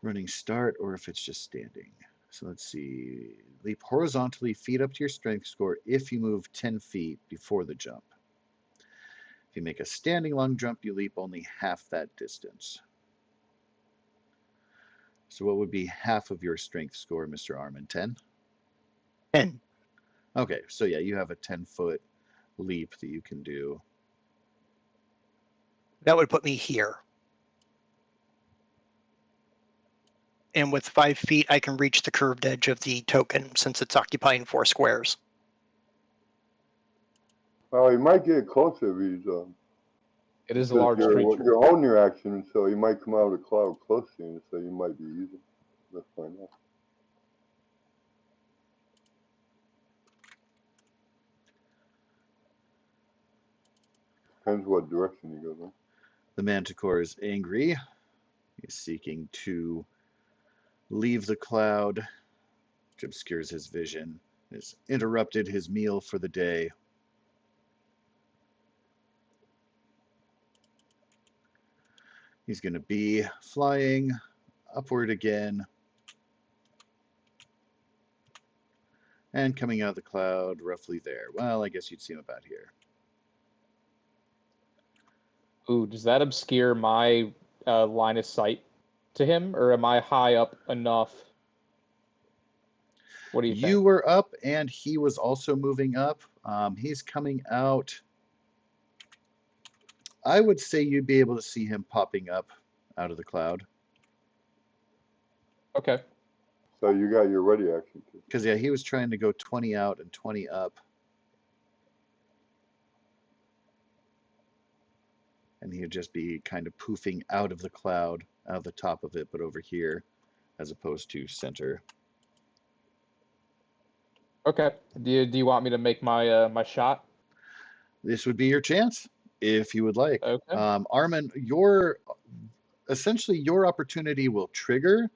Speaker 3: running start, or if it's just standing. So let's see. Leap horizontally, feet up to your strength score if you move 10 feet before the jump. If you make a standing long jump, you leap only half that distance. So what would be half of your strength score, Mr. Armin? 10?
Speaker 4: 10.
Speaker 3: Okay, so yeah, you have a 10-foot leap that you can do.
Speaker 4: That would put me here. And with 5 feet, I can reach the curved edge of the token since it's occupying 4 squares.
Speaker 1: Well, he might get closer if he's.
Speaker 5: It is a large creature.
Speaker 1: You own your action, so he might come out of the cloud close to you, so you might be easy. Let's find out. Depends what direction he goes in.
Speaker 3: The Manticore is angry. He's seeking to leave the cloud, which obscures his vision. Has interrupted his meal for the day. He's going to be flying upward again and coming out of the cloud roughly there. Well, I guess you'd see him about here.
Speaker 5: Ooh, does that obscure my line of sight to him, or am I high up enough? What do you think?
Speaker 3: You were up, and he was also moving up. He's coming out. I would say you'd be able to see him popping up out of the cloud.
Speaker 5: Okay.
Speaker 1: So you got your ready action too.
Speaker 3: Because yeah, he was trying to go 20 out and 20 up. And he would just be kind of poofing out of the cloud, out of the top of it, but over here, as opposed to center.
Speaker 5: Okay. Do you want me to make my my shot?
Speaker 3: This would be your chance, if you would like.
Speaker 5: Okay.
Speaker 3: Armin, essentially your opportunity will trigger.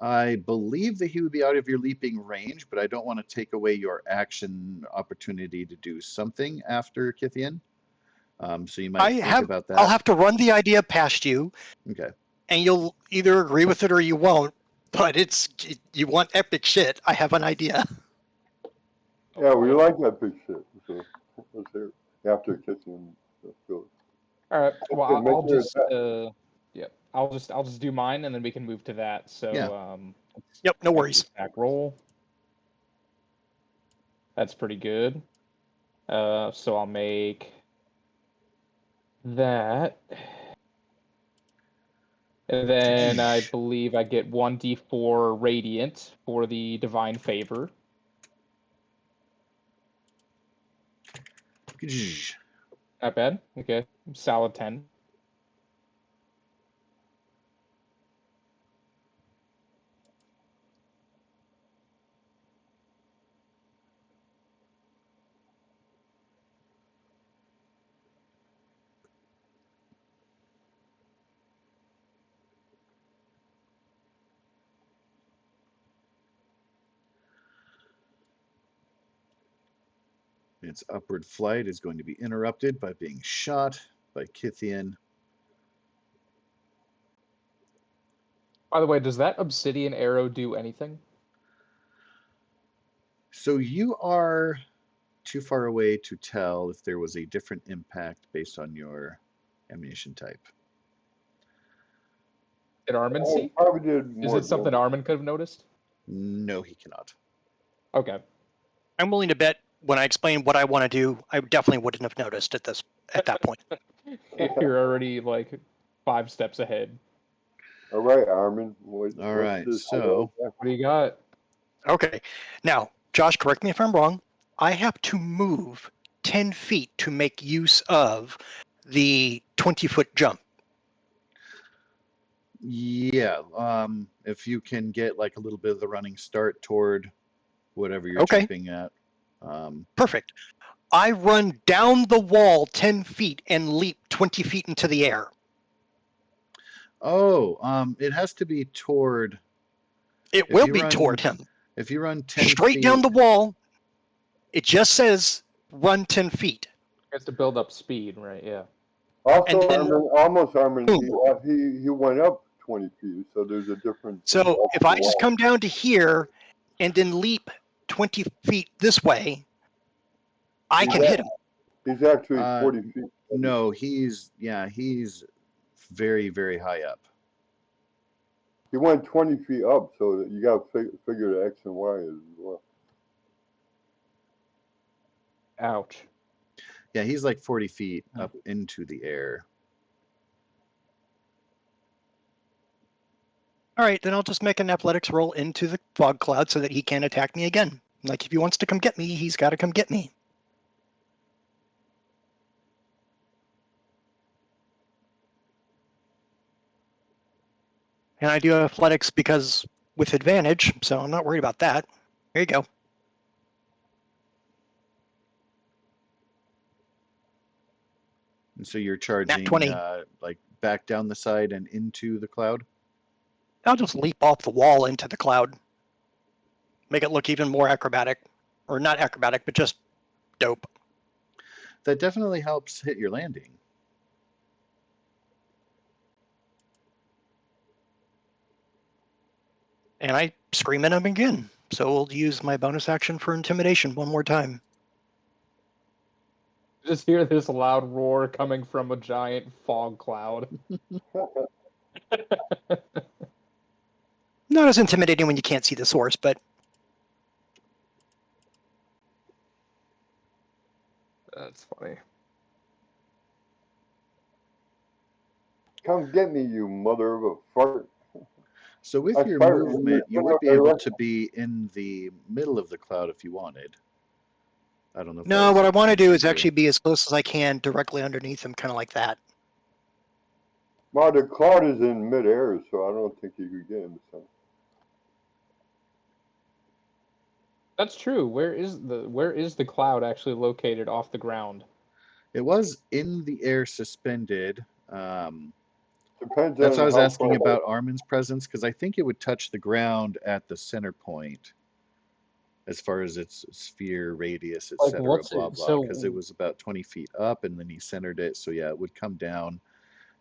Speaker 3: I believe that he would be out of your leaping range, but I don't want to take away your action opportunity to do something after Kithian. So you might think about that.
Speaker 4: I'll have to run the idea past you.
Speaker 3: Okay.
Speaker 4: And you'll either agree with it or you won't. But you want epic shit. I have an idea.
Speaker 1: Yeah, we like that big shit. So let's hear it. After kissing Philip.
Speaker 5: All right. Well,
Speaker 1: Okay,
Speaker 5: I'll just yeah, I'll just do mine, and then we can move to that. So
Speaker 3: Yeah.
Speaker 4: Yep, no worries.
Speaker 5: Back roll. That's pretty good. So I'll make that. And then I believe I get 1d4 radiant for the divine favor. Not bad. Okay. Solid 10.
Speaker 3: Its upward flight is going to be interrupted by being shot by Kithian.
Speaker 5: By the way, does that obsidian arrow do anything?
Speaker 3: So you are too far away to tell if there was a different impact based on your ammunition type.
Speaker 5: Did Armin see?
Speaker 1: Probably did
Speaker 5: Is
Speaker 1: more
Speaker 5: it something
Speaker 1: damage.
Speaker 5: Armin could have noticed?
Speaker 3: No, he cannot.
Speaker 5: Okay.
Speaker 4: I'm willing to bet when I explain what I want to do, I definitely wouldn't have noticed at that point.
Speaker 5: You're already like 5 steps ahead.
Speaker 1: All right, Armin. What's
Speaker 3: right,
Speaker 1: this
Speaker 3: so-
Speaker 5: What do you got?
Speaker 4: Okay. Now, Josh, correct me if I'm wrong. I have to move 10 feet to make use of the 20-foot jump.
Speaker 3: Yeah, if you can get like a little bit of the running start toward whatever you're
Speaker 4: Okay.
Speaker 3: jumping at.
Speaker 4: Perfect. I run down the wall 10 feet and leap 20 feet into the air.
Speaker 3: It has to be toward.
Speaker 4: It
Speaker 3: If
Speaker 4: will
Speaker 3: you
Speaker 4: be
Speaker 3: run-
Speaker 4: toward him.
Speaker 3: If you run 10
Speaker 4: Straight
Speaker 3: feet,
Speaker 4: down the wall. It just says run 10 feet.
Speaker 5: Has to build up speed, right? Yeah.
Speaker 1: Also,
Speaker 4: And then-
Speaker 1: Armin, he went up 20 feet, so there's a difference.
Speaker 4: So if I just come down to here and then leap 20 feet this way, I can hit him.
Speaker 1: He's actually
Speaker 3: Uh,
Speaker 1: 40 feet.
Speaker 3: no, he's very, very high up.
Speaker 1: He went 20 feet up, so that you got to figure the X and Y as well.
Speaker 5: Ouch.
Speaker 3: Yeah, he's like 40 feet up into the air.
Speaker 4: All right, then I'll just make an athletics roll into the fog cloud so that he can't attack me again. Like if he wants to come get me, he's got to come get me. And I do athletics because with advantage, so I'm not worried about that. There you go.
Speaker 3: And so you're charging
Speaker 4: 20.
Speaker 3: like back down the side and into the cloud?
Speaker 4: I'll just leap off the wall into the cloud. Make it look even more acrobatic. Or not acrobatic, but just dope.
Speaker 3: That definitely helps hit your landing.
Speaker 4: And I scream at him again. So we'll use my bonus action for intimidation one more time.
Speaker 5: Just hear this loud roar coming from a giant fog cloud.
Speaker 4: Not as intimidating when you can't see the source, but
Speaker 5: That's funny.
Speaker 1: Come get me, you mother of a fart.
Speaker 3: So with
Speaker 1: I
Speaker 3: your
Speaker 1: fired
Speaker 3: movement, you would be able to be in the middle of the cloud if you wanted. I don't know if that
Speaker 4: no,
Speaker 3: was
Speaker 4: what I
Speaker 3: an
Speaker 4: want to
Speaker 3: option
Speaker 4: do
Speaker 3: for
Speaker 4: is
Speaker 3: you.
Speaker 4: actually be as close as I can directly underneath him, kind of like that.
Speaker 1: Well, the cloud is in midair, so I don't think you could get in the center.
Speaker 5: That's true. Where is the cloud actually located off the ground?
Speaker 3: It was in the air suspended.
Speaker 1: Depends
Speaker 3: That's
Speaker 1: on
Speaker 3: why I was
Speaker 1: how
Speaker 3: asking
Speaker 1: far-
Speaker 3: about Armin's presence, because I think it would touch the ground at the center point as far as its sphere radius,
Speaker 5: Like,
Speaker 3: etc.
Speaker 5: what's
Speaker 3: Blah
Speaker 5: it-
Speaker 3: blah.
Speaker 5: so-
Speaker 3: Because it was about 20 feet up, and then he centered it, so yeah, it would come down.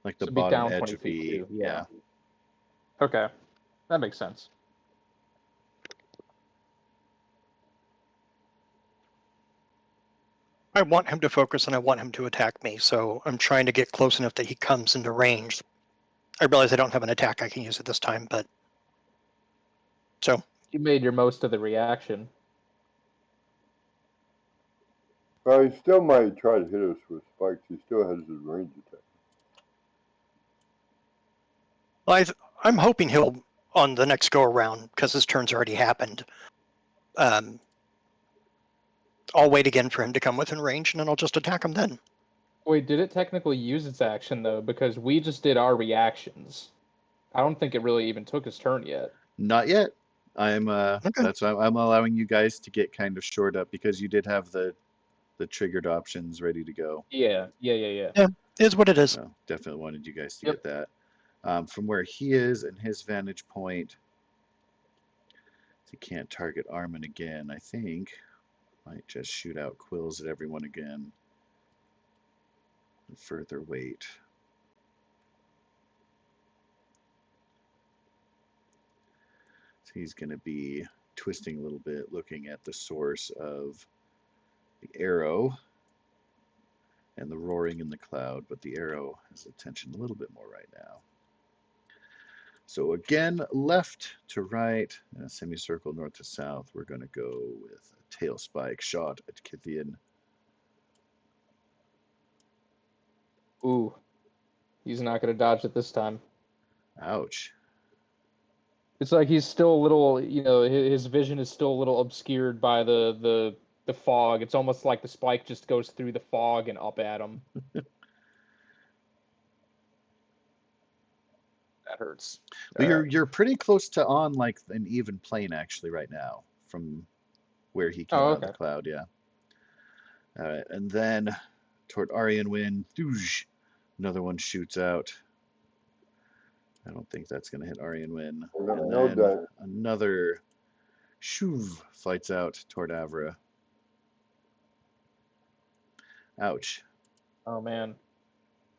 Speaker 3: Like the
Speaker 5: So it'd be
Speaker 3: bottom
Speaker 5: down
Speaker 3: edge
Speaker 5: 20
Speaker 3: would
Speaker 5: feet
Speaker 3: be
Speaker 5: too, yeah. Okay, that makes sense.
Speaker 4: I want him to focus and I want him to attack me, so I'm trying to get close enough that he comes into range. I realize I don't have an attack I can use at this time, but... So,
Speaker 5: You made your most of the reaction.
Speaker 1: Well, he still might try to hit us with spikes. He still has his range attack.
Speaker 4: I'm hoping he'll, on the next go-around, because his turn's already happened, I'll wait again for him to come within range, and then I'll just attack him then.
Speaker 5: Wait, did it technically use its action though? Because we just did our reactions. I don't think it really even took his turn yet.
Speaker 3: Not yet. I'm
Speaker 4: Okay.
Speaker 3: That's why I'm allowing you guys to get kind of short up because you did have the triggered options ready to go.
Speaker 5: Yeah.
Speaker 4: It is what it is.
Speaker 3: So definitely wanted you guys to
Speaker 5: Yep.
Speaker 3: get that. From where he is and his vantage point, he can't target Armin again, I think. Might just shoot out quills at everyone again. and further wait. So he's going to be twisting a little bit, looking at the source of the arrow and the roaring in the cloud, but the arrow has attention a little bit more right now. So again, left to right, in a semicircle north to south, we're going to go with a tail spike shot at Kithian.
Speaker 5: Ooh, he's not going to dodge it this time.
Speaker 3: Ouch.
Speaker 5: It's like he's still a little, his vision is still a little obscured by the fog. It's almost like the spike just goes through the fog and up at him. That hurts.
Speaker 3: Well, you're pretty close to on like an even plane actually right now from where he came out of the cloud, yeah. All right, and then toward Aryan Wind, another one shoots out. I don't think that's going to hit Aryan Wind. And then another shuv flights out toward Avra. Ouch.
Speaker 5: Oh man.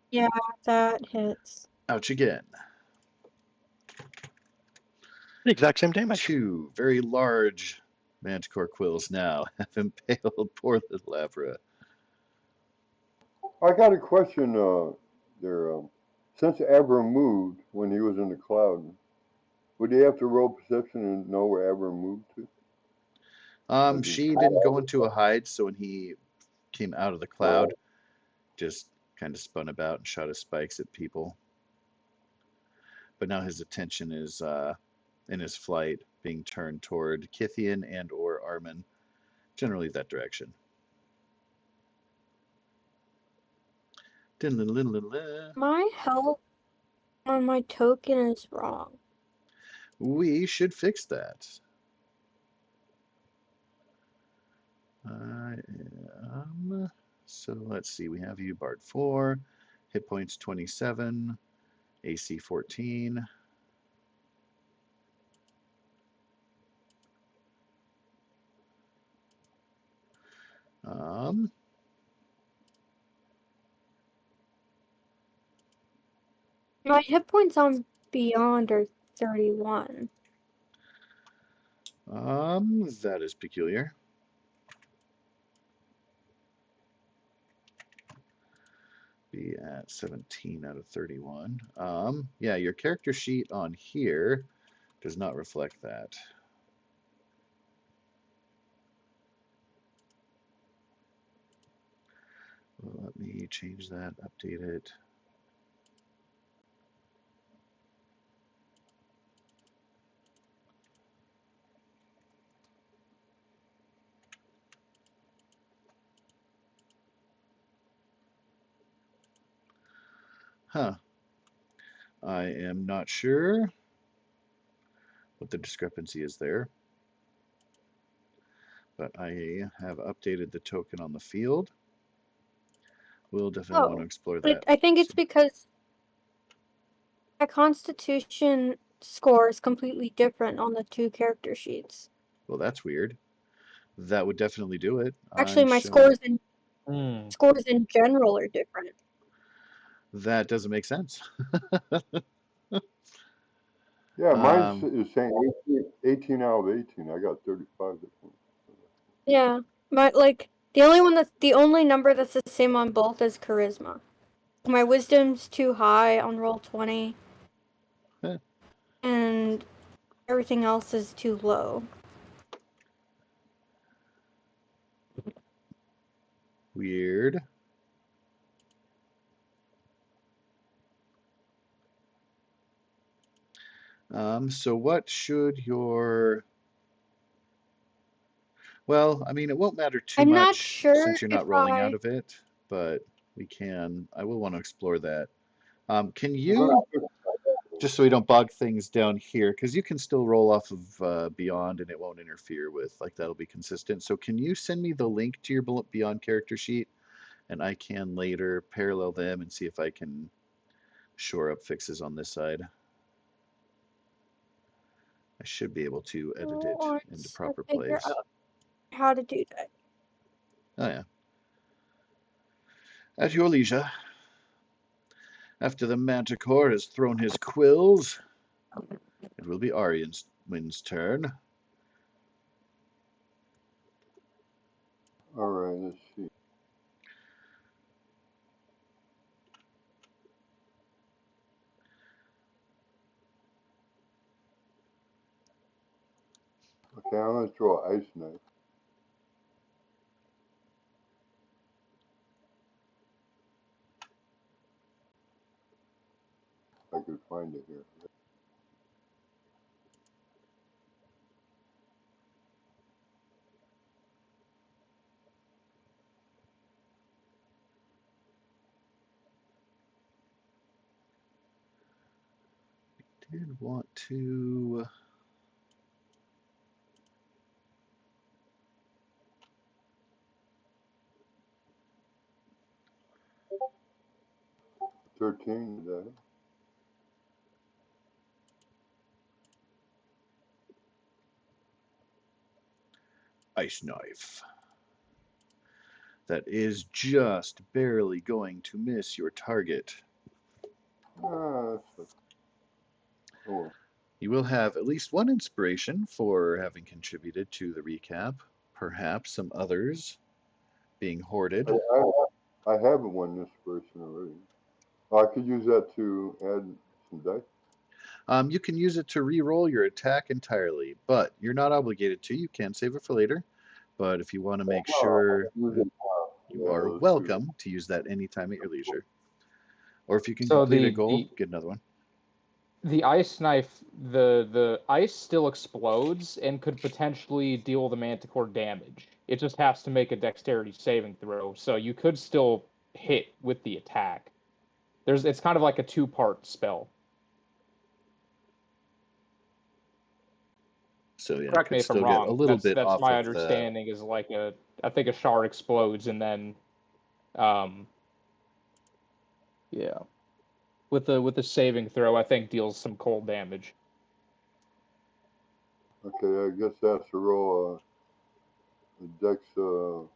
Speaker 2: Yeah, that hits.
Speaker 3: Ouch again.
Speaker 4: The exact same damage.
Speaker 3: 2 very large manticore quills now have impaled poor little Avra.
Speaker 1: I got a question there. Since Abram moved when he was in the cloud, would he have to roll perception and know where Abram moved to?
Speaker 3: She didn't go into a hide, so when he came out of the cloud, just kind of spun about and shot his spikes at people. But now his attention is in his flight being turned toward Kithian and or Armin, generally that direction.
Speaker 2: My health on my token is wrong.
Speaker 3: We should fix that. So let's see, we have you Bard 4, hit points 27, AC 14.
Speaker 2: My hit points on Beyond are 31.
Speaker 3: That is peculiar. Be at 17 out of 31. Yeah, your character sheet on here does not reflect that. Well, let me change that, update it. Huh. I am not sure what the discrepancy is there, but I have updated the token on the field. We'll definitely want to explore that.
Speaker 2: I think it's because my Constitution score is completely different on the 2 character sheets.
Speaker 3: Well, that's weird. That would definitely do it.
Speaker 2: Actually, my scores in general are different.
Speaker 3: That doesn't make sense.
Speaker 1: Yeah, mine is saying 18 out of 18. I got 35 different.
Speaker 2: Yeah, but like the only number that's the same on both is charisma. My wisdom's too high on Roll20, and everything else is too low.
Speaker 3: Weird. So what should your... Well, I mean, it won't matter too much
Speaker 2: not sure
Speaker 3: since you're not rolling out of it, but we can... I will want to explore that. Can you, just so we don't bog things down here, because you can still roll off of Beyond and it won't interfere with, like, that'll be consistent. So can you send me the link to your Beyond character sheet? And I can later parallel them and see if I can shore up fixes on this side. I should be able to edit it into proper place.
Speaker 2: How to do that?
Speaker 3: Oh yeah. At your leisure. After the manticore has thrown his quills, it will be Aryen's turn.
Speaker 1: All right, let's see. Okay, I'm going to throw an ice knife. If I could find it here.
Speaker 3: Did want to...
Speaker 1: 13, is that it?
Speaker 3: ice knife. That is just barely going to miss your target.
Speaker 1: That's oh,
Speaker 3: You will have at least one inspiration for having contributed to the recap. Perhaps some others being hoarded.
Speaker 1: I have one inspiration already. Oh, I could use that to add some dice.
Speaker 3: You can use it to re-roll your attack entirely, but you're not obligated to. You can save it for later. But if you want to make sure,
Speaker 1: Use it,
Speaker 3: you
Speaker 1: yeah,
Speaker 3: are
Speaker 1: those two.
Speaker 3: welcome to use that anytime at your leisure. Or if you can
Speaker 5: So
Speaker 3: complete a goal, get another one.
Speaker 5: the ice knife, the ice still explodes and could potentially deal the manticore damage. It just has to make a dexterity saving throw, so you could still hit with the attack. It's kind of like a two-part spell.
Speaker 3: So yeah,
Speaker 5: Correct
Speaker 3: could
Speaker 5: me if I'm
Speaker 3: still get a
Speaker 5: wrong.
Speaker 3: little bit
Speaker 5: That's
Speaker 3: off
Speaker 5: my
Speaker 3: of the...
Speaker 5: understanding. Is like I think a shard explodes and then, yeah, with the saving throw, I think deals some cold damage.
Speaker 1: Okay, I guess that's to roll a dex 14.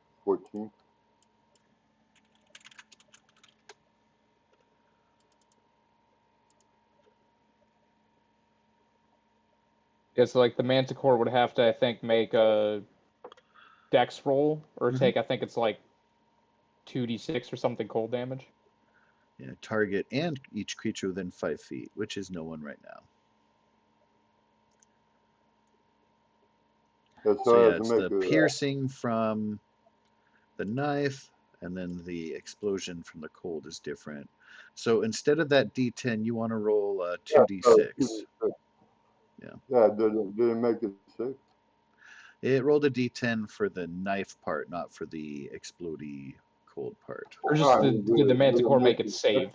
Speaker 5: It's like the manticore would have to, I think, make a dex roll or take. I think it's like 2d6 or something cold damage.
Speaker 3: Yeah, target and each creature within 5 feet, which is no one right now. So yeah, it's the piercing from the knife, and then the explosion from the cold is different. So instead of that D10, you want to roll 2d6. Yeah.
Speaker 1: Yeah, did it make it safe?
Speaker 3: It rolled a D10 for the knife part, not for the explodey cold part.
Speaker 5: Or just did the manticore make it save?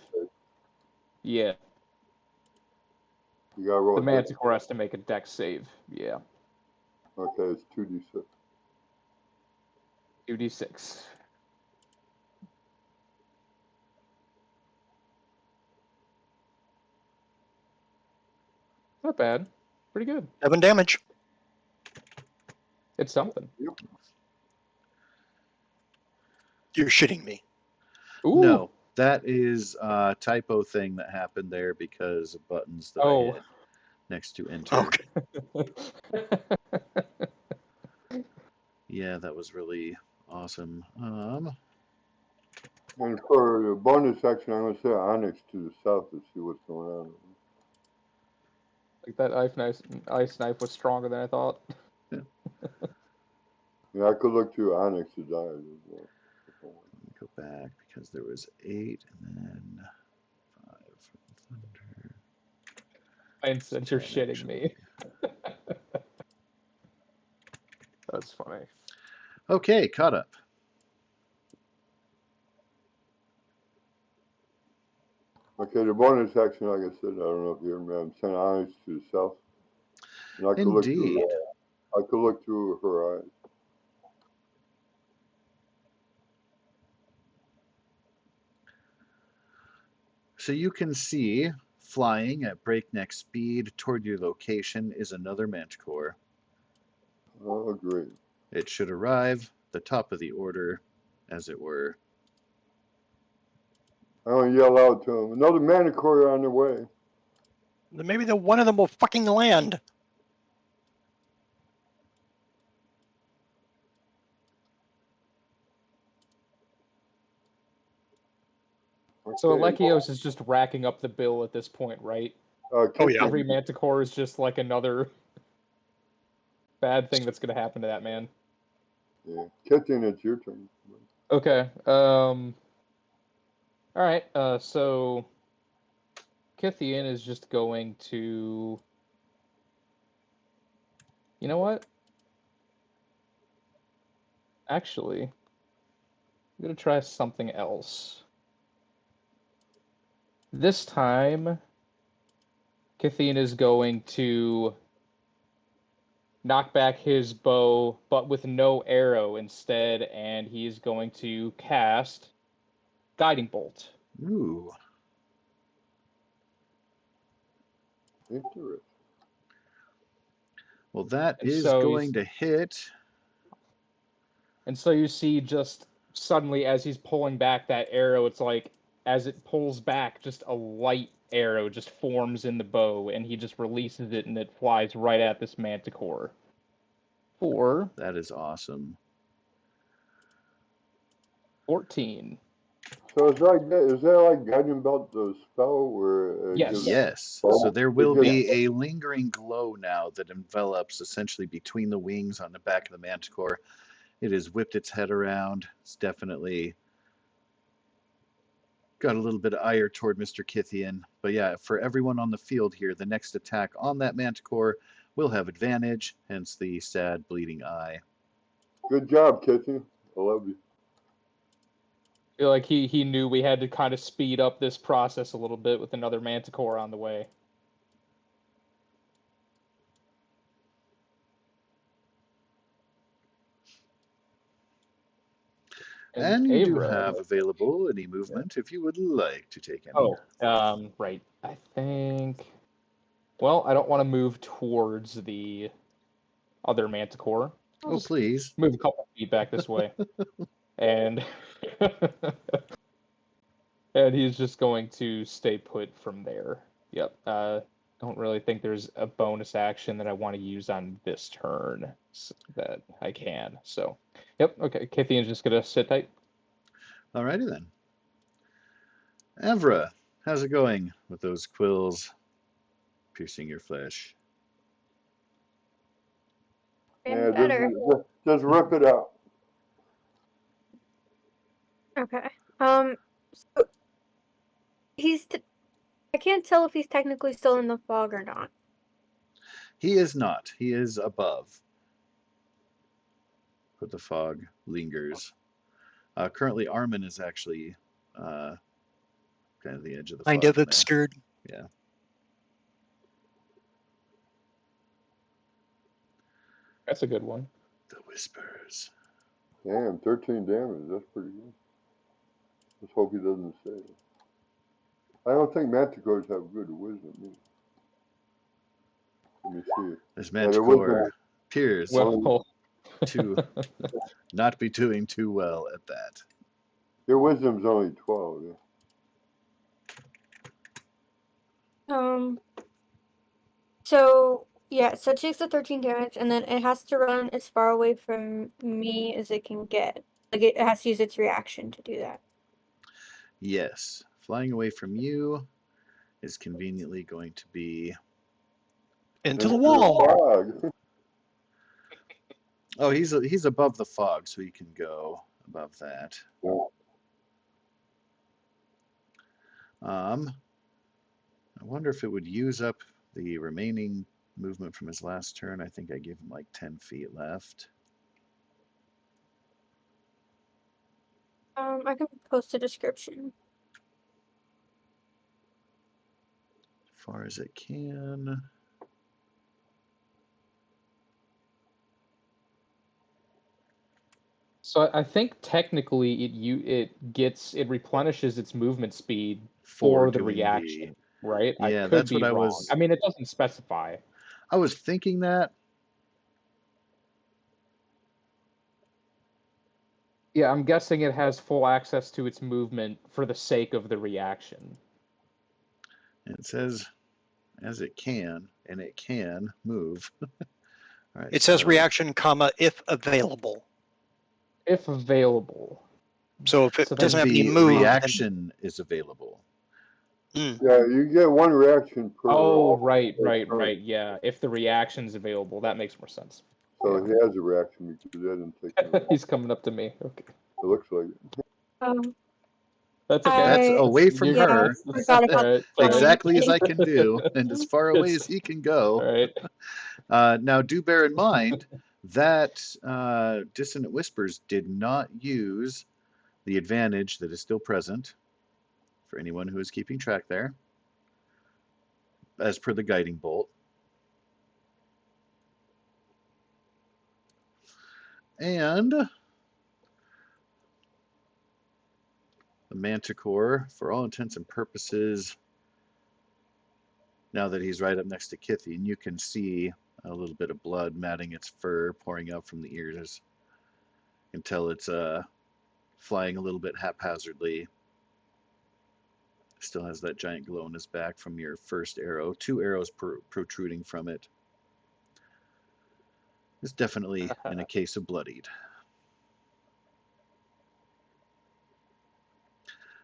Speaker 5: Yeah.
Speaker 1: You gotta roll
Speaker 5: The
Speaker 1: a
Speaker 5: manticore has to make a dex save. Yeah.
Speaker 1: Okay, it's 2d6.
Speaker 5: 2d6. Not bad. Pretty good.
Speaker 4: 7 damage.
Speaker 5: It's something.
Speaker 1: Yep.
Speaker 4: You're shitting me.
Speaker 5: Ooh.
Speaker 3: No, that is a typo thing that happened there because of buttons that I hit next to enter.
Speaker 4: Okay.
Speaker 3: Yeah, that was really awesome.
Speaker 1: And for the bonus action, I'm going to say Onyx to the south to see what's going on.
Speaker 5: Like that ice knife was stronger than I thought.
Speaker 3: Yeah.
Speaker 1: Yeah, I could look to Onyx's eyes as well.
Speaker 3: Let me go back because there was 8 and then 5 from Thunder.
Speaker 5: And since you're
Speaker 3: 10
Speaker 5: shitting
Speaker 3: actually.
Speaker 5: me. That's funny.
Speaker 3: Okay, caught up.
Speaker 1: Okay, the bonus action, like I said, I don't know if you hear me, I'm sending Onyx to the south. And I could
Speaker 3: Indeed.
Speaker 1: look through her eyes.
Speaker 3: So you can see, flying at breakneck speed toward your location is another manticore.
Speaker 1: Oh, great.
Speaker 3: It should arrive the top of the order, as it were.
Speaker 1: I don't yell out to him. Another Manticore on the way.
Speaker 4: Then maybe one of them will fucking land.
Speaker 5: So
Speaker 1: Okay.
Speaker 5: Alekios is just racking up the bill at this point, right?
Speaker 4: Oh, yeah.
Speaker 5: Every Manticore is just like another bad thing that's going to happen to that man.
Speaker 1: Yeah. Kitchen, it's your turn.
Speaker 5: Okay. All right. So Kithian is just going to. You know what? Actually, I'm gonna try something else. This time, Kithian is going to knock back his bow, but with no arrow instead, and he's going to cast Guiding Bolt.
Speaker 3: Ooh.
Speaker 1: Interesting.
Speaker 3: Well, that
Speaker 5: And
Speaker 3: is
Speaker 5: so
Speaker 3: going to hit.
Speaker 5: And so you see just suddenly as he's pulling back that arrow, it's like as it pulls back, just a light arrow just forms in the bow, and he just releases it, and it flies right at this manticore. For
Speaker 3: That is awesome.
Speaker 5: 14.
Speaker 1: So is that like guiding belt the spell where
Speaker 5: Yes.
Speaker 1: gives
Speaker 3: Yes.
Speaker 1: Oh,
Speaker 3: So there
Speaker 1: it
Speaker 3: will
Speaker 1: gives-
Speaker 3: be a lingering glow now that envelops essentially between the wings on the back of the manticore. It has whipped its head around. It's definitely got a little bit of ire toward Mr. Kithian. But yeah, for everyone on the field here, the next attack on that manticore will have advantage, hence the sad bleeding eye.
Speaker 1: Good job, Kitchen. I love you.
Speaker 5: I feel like he knew we had to kind of speed up this process a little bit with another manticore on the way.
Speaker 3: And you do
Speaker 5: Avra.
Speaker 3: have available any movement if you would like to take any.
Speaker 5: Oh, right. I think. Well, I don't want to move towards the other manticore. I'll
Speaker 3: Oh,
Speaker 5: just
Speaker 3: please.
Speaker 5: move a couple feet back this way. And and he's just going to stay put from there. Yep. Don't really think there's a bonus action that I want to use on this turn that I can. So, yep. Okay. Kithian's just gonna sit tight.
Speaker 3: Alrighty then. Evra, how's it going with those quills piercing your flesh?
Speaker 2: And
Speaker 1: Yeah,
Speaker 2: better.
Speaker 1: just rip it out.
Speaker 2: Okay. So I can't tell if he's technically still in the fog or not.
Speaker 3: He is not. He is above. But the fog lingers. Currently, Armin is actually kind of the edge of the
Speaker 4: Kind
Speaker 3: fog.
Speaker 4: of obscured.
Speaker 3: Yeah.
Speaker 5: That's a good one.
Speaker 3: The whispers.
Speaker 1: Damn, 13 damage. That's pretty good. Let's hope he doesn't say. I don't think manticores have good wisdom either. Let me see.
Speaker 3: This
Speaker 1: Yeah, their wisdom
Speaker 3: manticore appears
Speaker 5: Well,
Speaker 3: to not be doing too well at that.
Speaker 1: Their wisdom's only 12. Yeah.
Speaker 2: So yeah, so it takes the 13 damage, and then it has to run as far away from me as it can get. Like it has to use its reaction to do that.
Speaker 3: Yes. Flying away from you is conveniently going to be.
Speaker 4: Into the wall.
Speaker 1: Fog.
Speaker 3: Oh, he's above the fog, so he can go above that. I wonder if it would use up the remaining movement from his last turn. I think I gave him like 10 feet left.
Speaker 2: I can post a description.
Speaker 3: As far as it can.
Speaker 5: so I think technically it replenishes its movement speed for the
Speaker 3: doing
Speaker 5: reaction, right? I
Speaker 3: Yeah,
Speaker 5: could
Speaker 3: that's
Speaker 5: be
Speaker 3: what I
Speaker 5: wrong.
Speaker 3: was.
Speaker 5: I mean, it doesn't specify.
Speaker 3: I was thinking that.
Speaker 5: Yeah, I'm guessing it has full access to its movement for the sake of the reaction.
Speaker 3: And it says as it can, and it can move. All right,
Speaker 4: It says
Speaker 3: so
Speaker 4: reaction, comma, if available.
Speaker 5: If available.
Speaker 4: So if it
Speaker 5: So
Speaker 4: doesn't
Speaker 3: if
Speaker 4: have any
Speaker 3: the
Speaker 4: move,
Speaker 3: reaction is available.
Speaker 4: then
Speaker 1: Yeah, you get one reaction per.
Speaker 5: Oh, right. Yeah, if the reaction's available, that makes more sense.
Speaker 1: So
Speaker 5: Yeah.
Speaker 1: he has a reaction because I didn't take the reaction.
Speaker 5: He's coming up to me. Okay.
Speaker 1: It looks like it.
Speaker 5: That's okay.
Speaker 3: That's
Speaker 2: I
Speaker 3: away from
Speaker 2: yeah,
Speaker 3: her.
Speaker 2: forgot about
Speaker 5: Alright,
Speaker 3: Exactly as
Speaker 2: fine.
Speaker 3: I can do, and as far away
Speaker 5: It's-
Speaker 3: as he can go.
Speaker 5: Alright.
Speaker 3: Now, do bear in mind that Dissonant Whispers did not use the advantage that is still present for anyone who is keeping track there, as per the guiding bolt. And the Manticore, for all intents and purposes, now that he's right up next to Kithian, you can see a little bit of blood matting its fur, pouring out from the ears until it's flying a little bit haphazardly. Still has that giant glow in his back from your first arrow. 2 arrows protruding from it. It's definitely in a case of bloodied.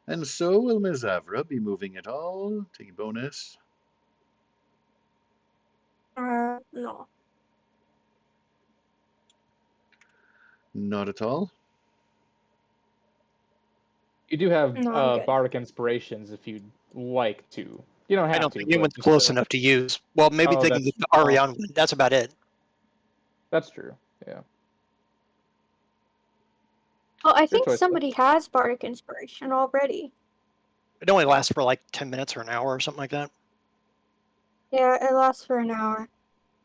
Speaker 3: And so will Ms. Avra be moving at all? Taking bonus?
Speaker 2: No.
Speaker 3: Not at all.
Speaker 5: You do have
Speaker 2: No, I'm good.
Speaker 5: Bardic Inspirations if you'd like to. You don't have
Speaker 4: I don't
Speaker 5: to.
Speaker 4: think
Speaker 5: but
Speaker 4: anyone's
Speaker 5: just
Speaker 4: close
Speaker 5: to-
Speaker 4: enough to use. Well, maybe
Speaker 5: Oh,
Speaker 4: they can
Speaker 5: that's-
Speaker 4: get the Arion one. That's about it.
Speaker 5: That's true. Yeah.
Speaker 2: Well, I
Speaker 5: Good
Speaker 2: think
Speaker 5: choice, though.
Speaker 2: somebody has Bardic Inspiration already.
Speaker 4: It only lasts for like 10 minutes or an hour or something like that.
Speaker 2: Yeah, it lasts for an hour.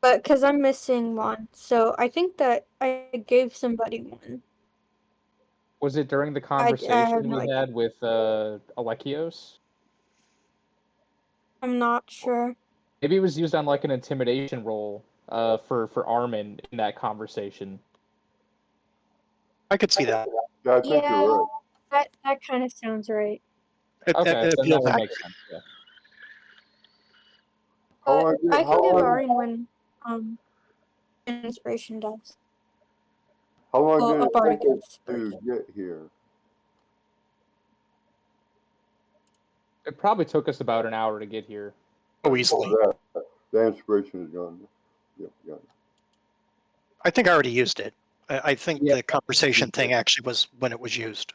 Speaker 2: But because I'm missing one, so I think that I gave somebody one.
Speaker 5: Was it during the
Speaker 2: have
Speaker 5: conversation
Speaker 2: no
Speaker 5: we
Speaker 2: idea.
Speaker 5: had with Alekios?
Speaker 2: I'm not sure.
Speaker 5: Maybe it was used on like an intimidation roll for Armin in that conversation.
Speaker 4: I could see that.
Speaker 1: Yeah, I think
Speaker 2: Yeah,
Speaker 1: you're right.
Speaker 2: that kind of sounds right.
Speaker 5: Okay, then that
Speaker 4: feels
Speaker 5: would
Speaker 4: accurate.
Speaker 5: make sense. Yeah.
Speaker 1: How
Speaker 2: But
Speaker 1: long?
Speaker 2: I
Speaker 1: How
Speaker 2: can give
Speaker 1: long?
Speaker 2: Arian when Inspiration does.
Speaker 1: How long
Speaker 2: Well,
Speaker 1: did
Speaker 2: a
Speaker 1: it
Speaker 2: Bardic
Speaker 1: take us to
Speaker 2: Inspiration.
Speaker 1: get here?
Speaker 5: It probably took us about an hour to get here.
Speaker 4: Oh, easily.
Speaker 1: The inspiration is gone. Yep, got it.
Speaker 4: I think I already used it. I think
Speaker 5: Yeah.
Speaker 4: the conversation thing actually was when it was used.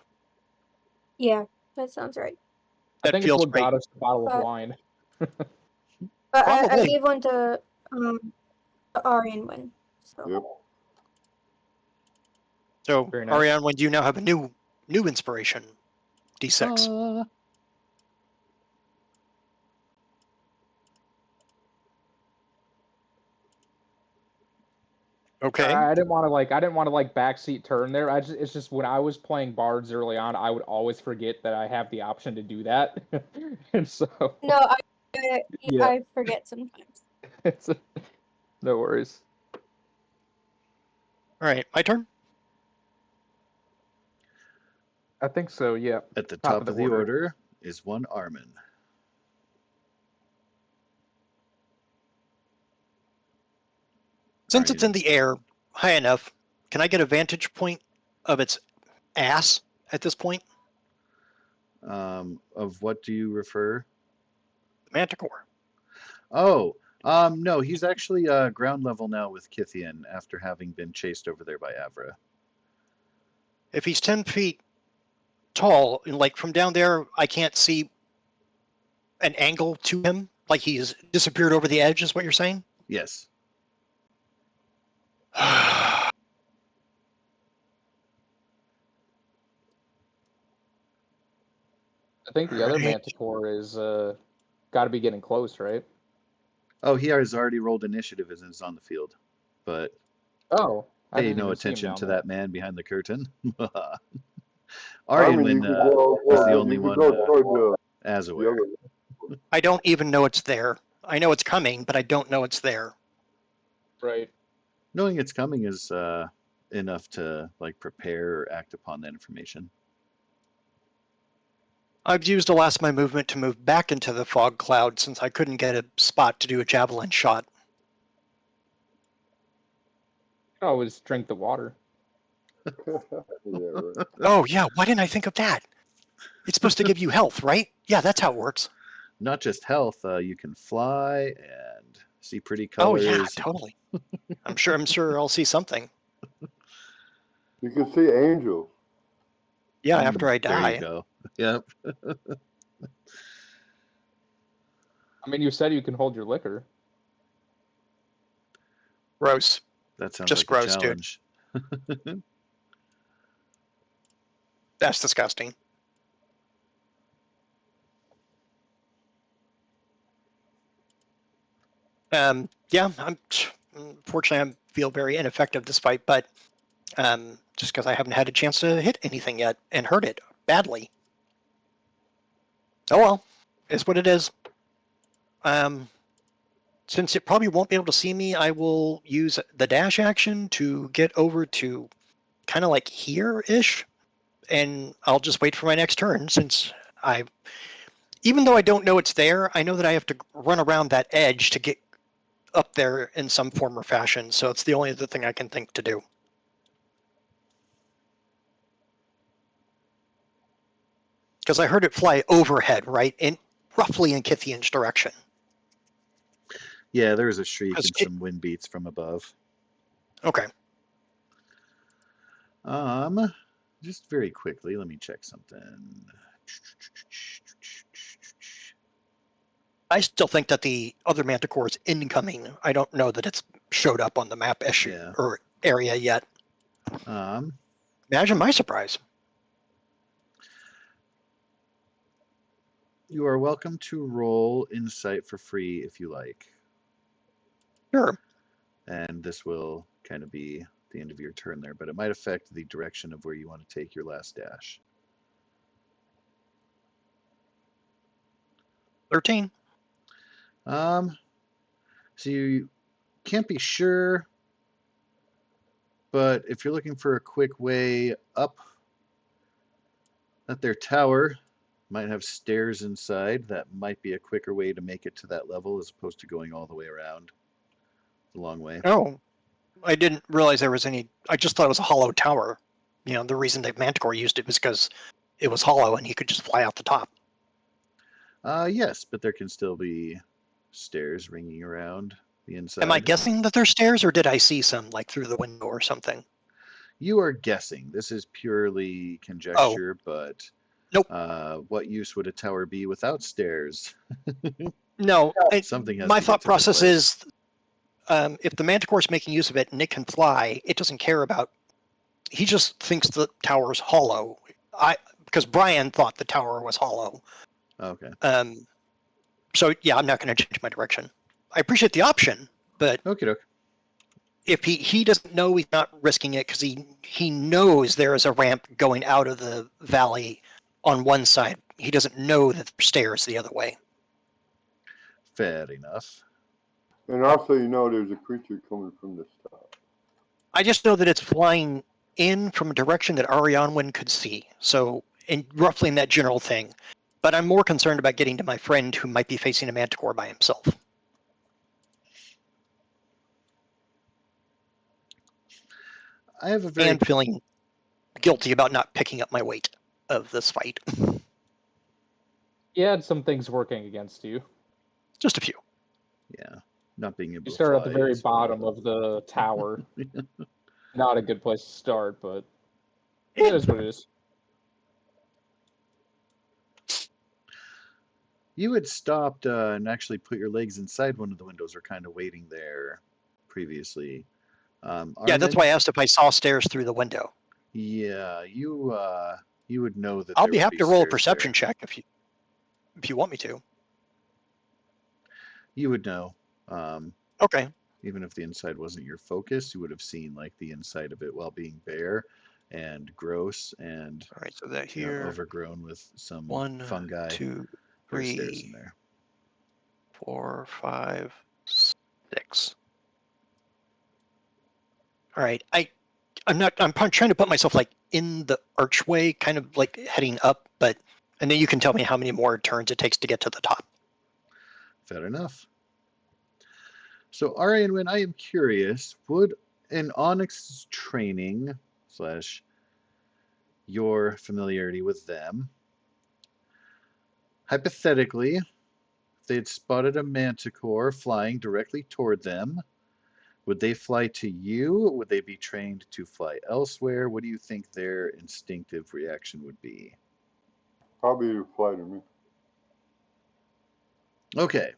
Speaker 2: Yeah, that sounds right.
Speaker 5: I
Speaker 4: That
Speaker 5: think it's
Speaker 4: feels
Speaker 5: what
Speaker 4: right.
Speaker 5: got us the bottle of
Speaker 2: But-
Speaker 5: wine.
Speaker 2: But I
Speaker 4: Probably.
Speaker 2: gave one to Arian one. So
Speaker 1: Yep.
Speaker 4: So,
Speaker 5: Very nice.
Speaker 4: Ariane, when do you now have a new inspiration? D6. Okay.
Speaker 5: I didn't want to like backseat turn there. It's just when I was playing bards early on, I would always forget that I have the option to do that, and so
Speaker 2: no,
Speaker 5: Yeah.
Speaker 2: I forget sometimes.
Speaker 5: it's no worries.
Speaker 4: All right. My turn.
Speaker 5: I think so. Yeah.
Speaker 3: At the top of the order is one Armin.
Speaker 4: Since it's in the air high enough, can I get a vantage point of its ass at this point?
Speaker 3: Of what do you refer?
Speaker 4: Manticore.
Speaker 3: Oh, no, he's actually ground level now with Kithian after having been chased over there by Avra.
Speaker 4: If he's 10 feet tall, and like from down there, I can't see an angle to him, like he's disappeared over the edge, is what you're saying?
Speaker 3: Yes.
Speaker 5: I think the other
Speaker 4: Right.
Speaker 5: Manticore is got to be getting close, right?
Speaker 3: Oh, he has already rolled initiative and is on the field, but
Speaker 5: Oh, I
Speaker 3: pay
Speaker 5: didn't
Speaker 3: no
Speaker 5: even see him
Speaker 3: attention
Speaker 5: down
Speaker 3: to
Speaker 5: there.
Speaker 3: that man behind the curtain.
Speaker 1: Armin, you
Speaker 3: Armin
Speaker 1: could go.
Speaker 3: is the only
Speaker 1: you could
Speaker 3: one
Speaker 1: go toward
Speaker 3: as
Speaker 1: the
Speaker 3: aware.
Speaker 1: other.
Speaker 4: I don't even know it's there. I know it's coming, but I don't know it's there.
Speaker 5: Right.
Speaker 3: Knowing it's coming is enough to like prepare or act upon that information.
Speaker 4: I've used the last of my movement to move back into the fog cloud since I couldn't get a spot to do a javelin shot.
Speaker 5: Always drink the water.
Speaker 1: Yeah, right.
Speaker 4: Oh yeah, why didn't I think of that? It's supposed to give you health, right? Yeah, that's how it works.
Speaker 3: Not just health, you can fly and see pretty
Speaker 4: Oh
Speaker 3: colors.
Speaker 4: yeah, totally. I'm sure I'll see something.
Speaker 1: You can see angels.
Speaker 4: Yeah, after I
Speaker 3: There you
Speaker 4: die.
Speaker 3: go. Yep.
Speaker 5: I mean, you said you can hold your liquor.
Speaker 4: Gross.
Speaker 3: That sounds
Speaker 4: Just
Speaker 3: like a
Speaker 4: gross, dude.
Speaker 3: challenge.
Speaker 4: That's disgusting. Yeah, unfortunately I feel very ineffective this fight, but just because I haven't had a chance to hit anything yet and hurt it badly. Oh well, is what it is. Since it probably won't be able to see me, I will use the dash action to get over to kind of like here-ish, and I'll just wait for my next turn since even though I don't know it's there, I know that I have to run around that edge to get up there in some form or fashion, so it's the only other thing I can think to do. Because I heard it fly overhead, right? Roughly in Kithian's direction.
Speaker 3: Yeah, there was a shriek
Speaker 4: 'Cause
Speaker 3: and some wind beats from above.
Speaker 4: Okay.
Speaker 3: Just very quickly, let me check something.
Speaker 4: I still think that the other Manticore is incoming. I don't know that it's showed up on the map issue
Speaker 3: Yeah.
Speaker 4: or area yet. Imagine my surprise.
Speaker 3: You are welcome to roll insight for free if you like.
Speaker 4: Sure.
Speaker 3: And this will kind of be the end of your turn there, but it might affect the direction of where you want to take your last dash.
Speaker 4: 13.
Speaker 3: So you can't be sure, but if you're looking for a quick way up at their tower, might have stairs inside. That might be a quicker way to make it to that level as opposed to going all the way around. It's a long way.
Speaker 4: Oh, I didn't realize there was any. I just thought it was a hollow tower. You know, the reason that Manticore used it was because it was hollow and he could just fly out the top.
Speaker 3: Yes, but there can still be stairs ringing around the inside.
Speaker 4: Am I guessing that there's stairs, or did I see some like through the window or something?
Speaker 3: You are guessing. This is purely conjecture, but
Speaker 4: Nope.
Speaker 3: What use would a tower be without stairs?
Speaker 4: No.
Speaker 3: Something has
Speaker 4: My
Speaker 3: to get
Speaker 4: thought
Speaker 3: to the
Speaker 4: process
Speaker 3: place.
Speaker 4: is, if the Manticore is making use of it and it can fly, it doesn't care about. He just thinks the tower's hollow. Because Brian thought the tower was hollow.
Speaker 3: Okay.
Speaker 4: So yeah, I'm not going to change my direction. I appreciate the option, but
Speaker 3: Okie doke.
Speaker 4: if he doesn't know, he's not risking it because he knows there is a ramp going out of the valley on one side. He doesn't know that there's stairs the other way.
Speaker 3: Fair enough.
Speaker 1: And also, you know, there's a creature coming from the top.
Speaker 4: I just know that it's flying in from a direction that Arianwen could see. So, roughly in that general thing. But I'm more concerned about getting to my friend who might be facing a Manticore by himself.
Speaker 3: I have a very
Speaker 4: And feeling guilty about not picking up my weight of this fight.
Speaker 5: You had some things working against you.
Speaker 4: Just a few.
Speaker 3: not being able
Speaker 5: You
Speaker 3: to
Speaker 5: start at
Speaker 3: fly
Speaker 5: the very
Speaker 3: is
Speaker 5: bottom of the tower. Not a good place to start, but it is what it is.
Speaker 3: You had stopped and actually put your legs inside one of the windows, or kind of waiting there previously.
Speaker 4: Yeah, that's
Speaker 3: Armin,
Speaker 4: why I asked if I saw stairs through the window.
Speaker 3: Yeah, you would know that
Speaker 4: I'll
Speaker 3: there
Speaker 4: be
Speaker 3: would
Speaker 4: happy
Speaker 3: be
Speaker 4: to roll a
Speaker 3: stairs
Speaker 4: perception
Speaker 3: there.
Speaker 4: check if you want me to.
Speaker 3: You would know. Um,
Speaker 4: Okay.
Speaker 3: even if the inside wasn't your focus, you would have seen like the inside of it while being bare and gross and
Speaker 4: All right, so that here.
Speaker 3: overgrown with some
Speaker 4: 1,
Speaker 3: fungi.
Speaker 4: 2,
Speaker 3: There are stairs
Speaker 4: 3,
Speaker 3: in there.
Speaker 4: 4, 5, 6. All right, I I'm trying to put myself like in the archway, kind of like heading up, and then you can tell me how many more turns it takes to get to the top.
Speaker 3: Fair enough. So, Arian, when I am curious, would an Onyx training slash your familiarity with them, hypothetically, if they had spotted a manticore flying directly toward them, would they fly to you? Would they be trained to fly elsewhere? What do you think their instinctive reaction would be?
Speaker 1: Probably to fly to me.
Speaker 3: Okay,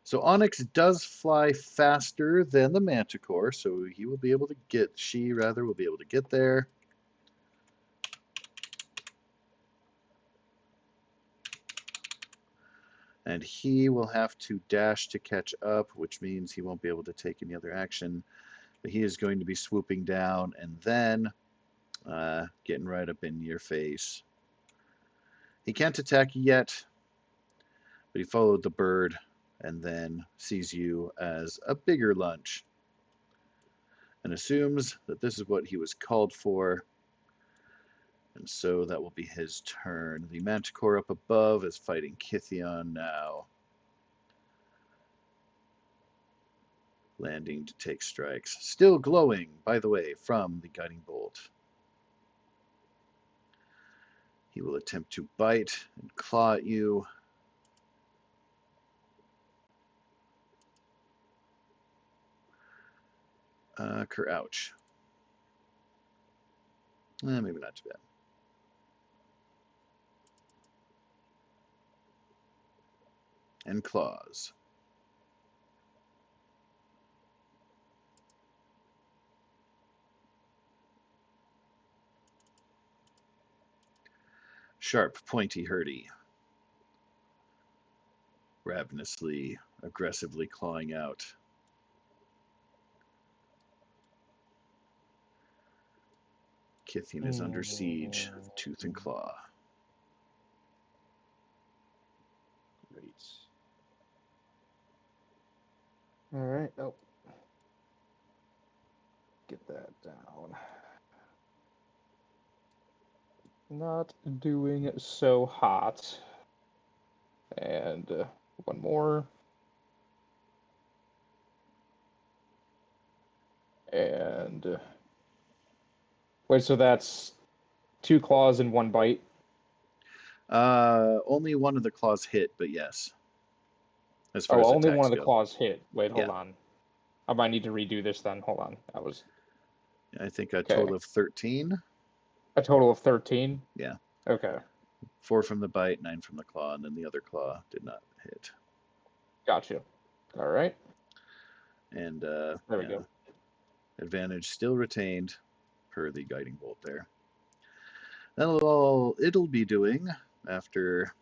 Speaker 3: so Onyx does fly faster than the manticore, so he will be able to get, she rather will be able to get there. And he will have to dash to catch up, which means he won't be able to take any other action. But he is going to be swooping down and then getting right up in your face. He can't attack yet, but he followed the bird and then sees you as a bigger lunch and assumes that this is what he was called for. And so that will be his turn. The manticore up above is fighting Kithion now. Landing to take strikes. Still glowing, by the way, from the guiding bolt. He will attempt to bite and claw at you. Ouch. Maybe not too bad. And claws. Sharp, pointy, hurdy. Ravenously, aggressively clawing out. Kithion is under siege of tooth and claw.
Speaker 5: Great. All right. Oh. Get that down. Not doing so hot. And one more. And wait, so that's 2 claws and 1 bite?
Speaker 3: Only one of the claws hit, but yes. As far
Speaker 5: Oh,
Speaker 3: as
Speaker 5: only one
Speaker 3: attacks
Speaker 5: of the
Speaker 3: go.
Speaker 5: claws hit. Wait, hold
Speaker 3: Yeah.
Speaker 5: on. I might need to redo this then. Hold on. That was
Speaker 3: I think a
Speaker 5: okay.
Speaker 3: total of 13.
Speaker 5: A total of 13?
Speaker 3: Yeah.
Speaker 5: Okay.
Speaker 3: 4 from the bite, 9 from the claw, and then the other claw did not hit.
Speaker 5: Gotcha. All right.
Speaker 3: And
Speaker 5: There we go.
Speaker 3: advantage still retained per the guiding bolt there. That's all it'll be doing after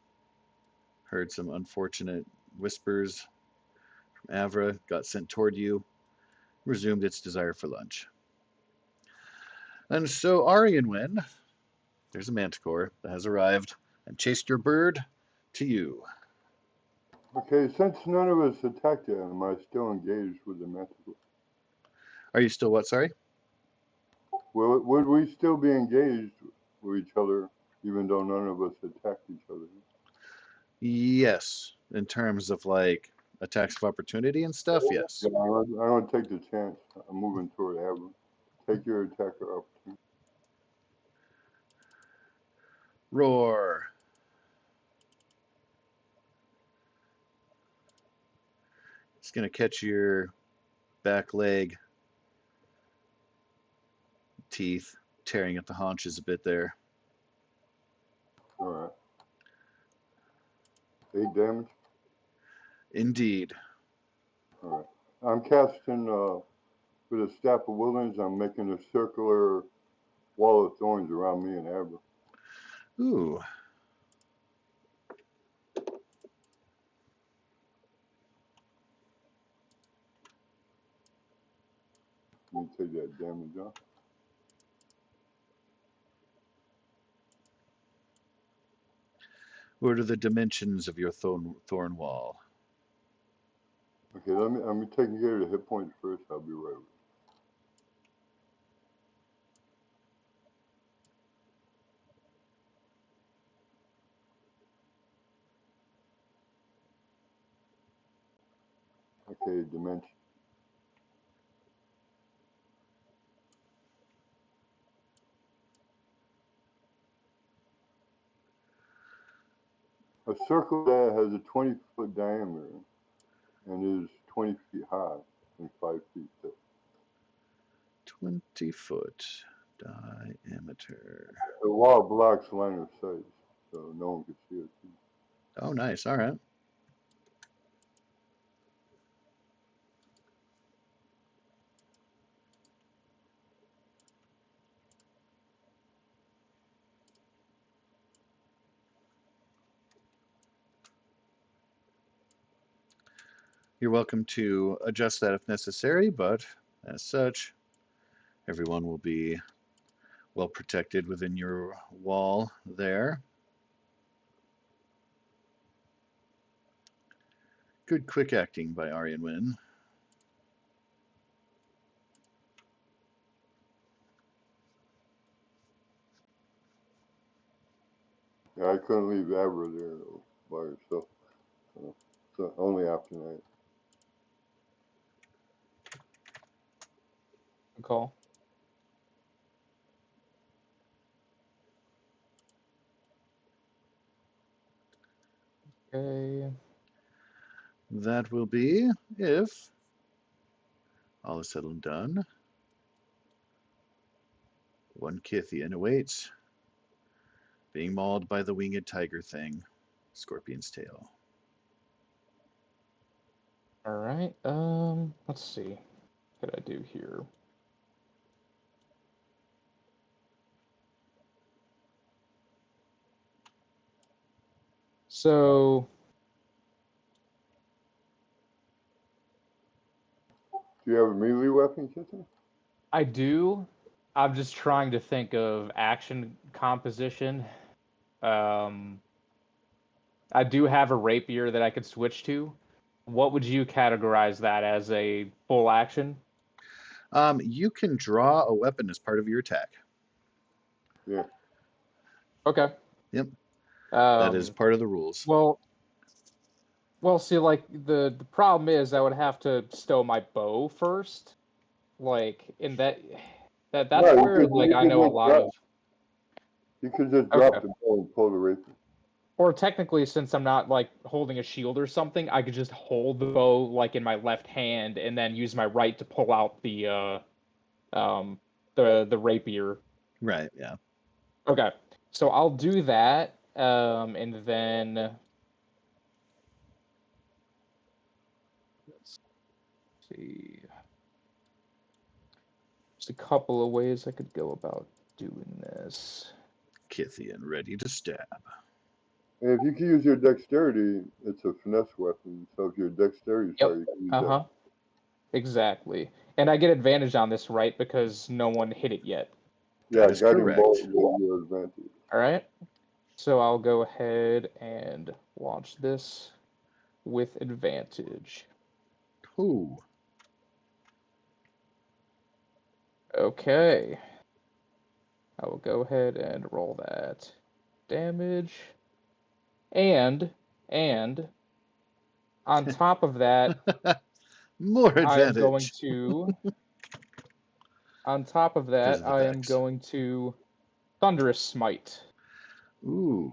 Speaker 3: heard some unfortunate whispers from Avra, got sent toward you, resumed its desire for lunch. And so Arianwen, there's a manticore that has arrived and chased your bird to you.
Speaker 1: Okay, since none of us attacked it, am I still engaged with the manticore?
Speaker 3: Are you still what, sorry?
Speaker 1: Would we still be engaged with each other, even though none of us attacked each other?
Speaker 3: Yes. In terms of like attacks of opportunity and stuff, yes.
Speaker 1: Yeah, I don't take the chance. I'm moving toward Abra. Take your attacker opportunity.
Speaker 3: Roar. It's going to catch your back leg, teeth, tearing at the haunches a bit there.
Speaker 1: All right. 8 damage.
Speaker 3: Indeed.
Speaker 1: All right. I'm casting with a staff of woodlands. I'm making a circular wall of thorns around me and Abra.
Speaker 3: Ooh.
Speaker 1: Let me take that damage off.
Speaker 3: What are the dimensions of your thorn wall?
Speaker 1: Okay, let me take care of the hit points first. I'll be right with Okay, dimension. A circle that has a 20-foot diameter and is 20 feet high and 5 feet thick.
Speaker 3: 20-foot diameter.
Speaker 1: The wall blocks line of sight, so no one can see it.
Speaker 3: Oh, nice. All right. You're welcome to adjust that if necessary, but as such, everyone will be well protected within your wall there. Good quick acting by Aryan Wynn.
Speaker 1: Yeah, I couldn't leave Abra there by herself. So only after night.
Speaker 5: Good call. Okay.
Speaker 3: That will be, if all is said and done, one Kithian awaits, being mauled by the winged tiger thing, Scorpion's tail.
Speaker 5: All right. Let's see. What could I do here? So
Speaker 1: Do you have a melee weapon, Kitchen?
Speaker 5: I do. I'm just trying to think of action composition. Um, I do have a rapier that I could switch to. What would you categorize that as, a full action?
Speaker 3: You can draw a weapon as part of your attack.
Speaker 1: Yeah.
Speaker 5: Okay.
Speaker 3: Yep, that is part of the rules.
Speaker 5: Well, see, like the problem is I would have to stow my bow first. Like in that's
Speaker 1: No,
Speaker 5: where like I know a lot of.
Speaker 1: You could just drop
Speaker 5: Okay.
Speaker 1: the bow and pull the rapier.
Speaker 5: Or technically, since I'm not like holding a shield or something, I could just hold the bow like in my left hand and then use my right to pull out the rapier.
Speaker 3: Right, yeah.
Speaker 5: Okay. So I'll do that. And then let's see. There's a couple of ways I could go about doing this.
Speaker 3: Kithian ready to stab.
Speaker 1: And if you can use your dexterity, it's a finesse weapon. So if your dexterity is high, you can use that.
Speaker 5: Exactly. And I get advantage on this, right? Because no one hit it yet.
Speaker 1: Yeah,
Speaker 3: That is
Speaker 1: guiding
Speaker 3: correct.
Speaker 1: bolt will give you advantage.
Speaker 5: All right. So I'll go ahead and launch this with advantage.
Speaker 3: Ooh.
Speaker 5: Okay. I will go ahead and roll that damage. And on top of that,
Speaker 3: More
Speaker 5: I am going
Speaker 3: advantage.
Speaker 5: to on top of
Speaker 3: Because
Speaker 5: that,
Speaker 3: of the
Speaker 5: I am
Speaker 3: dex.
Speaker 5: going to Thunderous Smite.
Speaker 3: Ooh.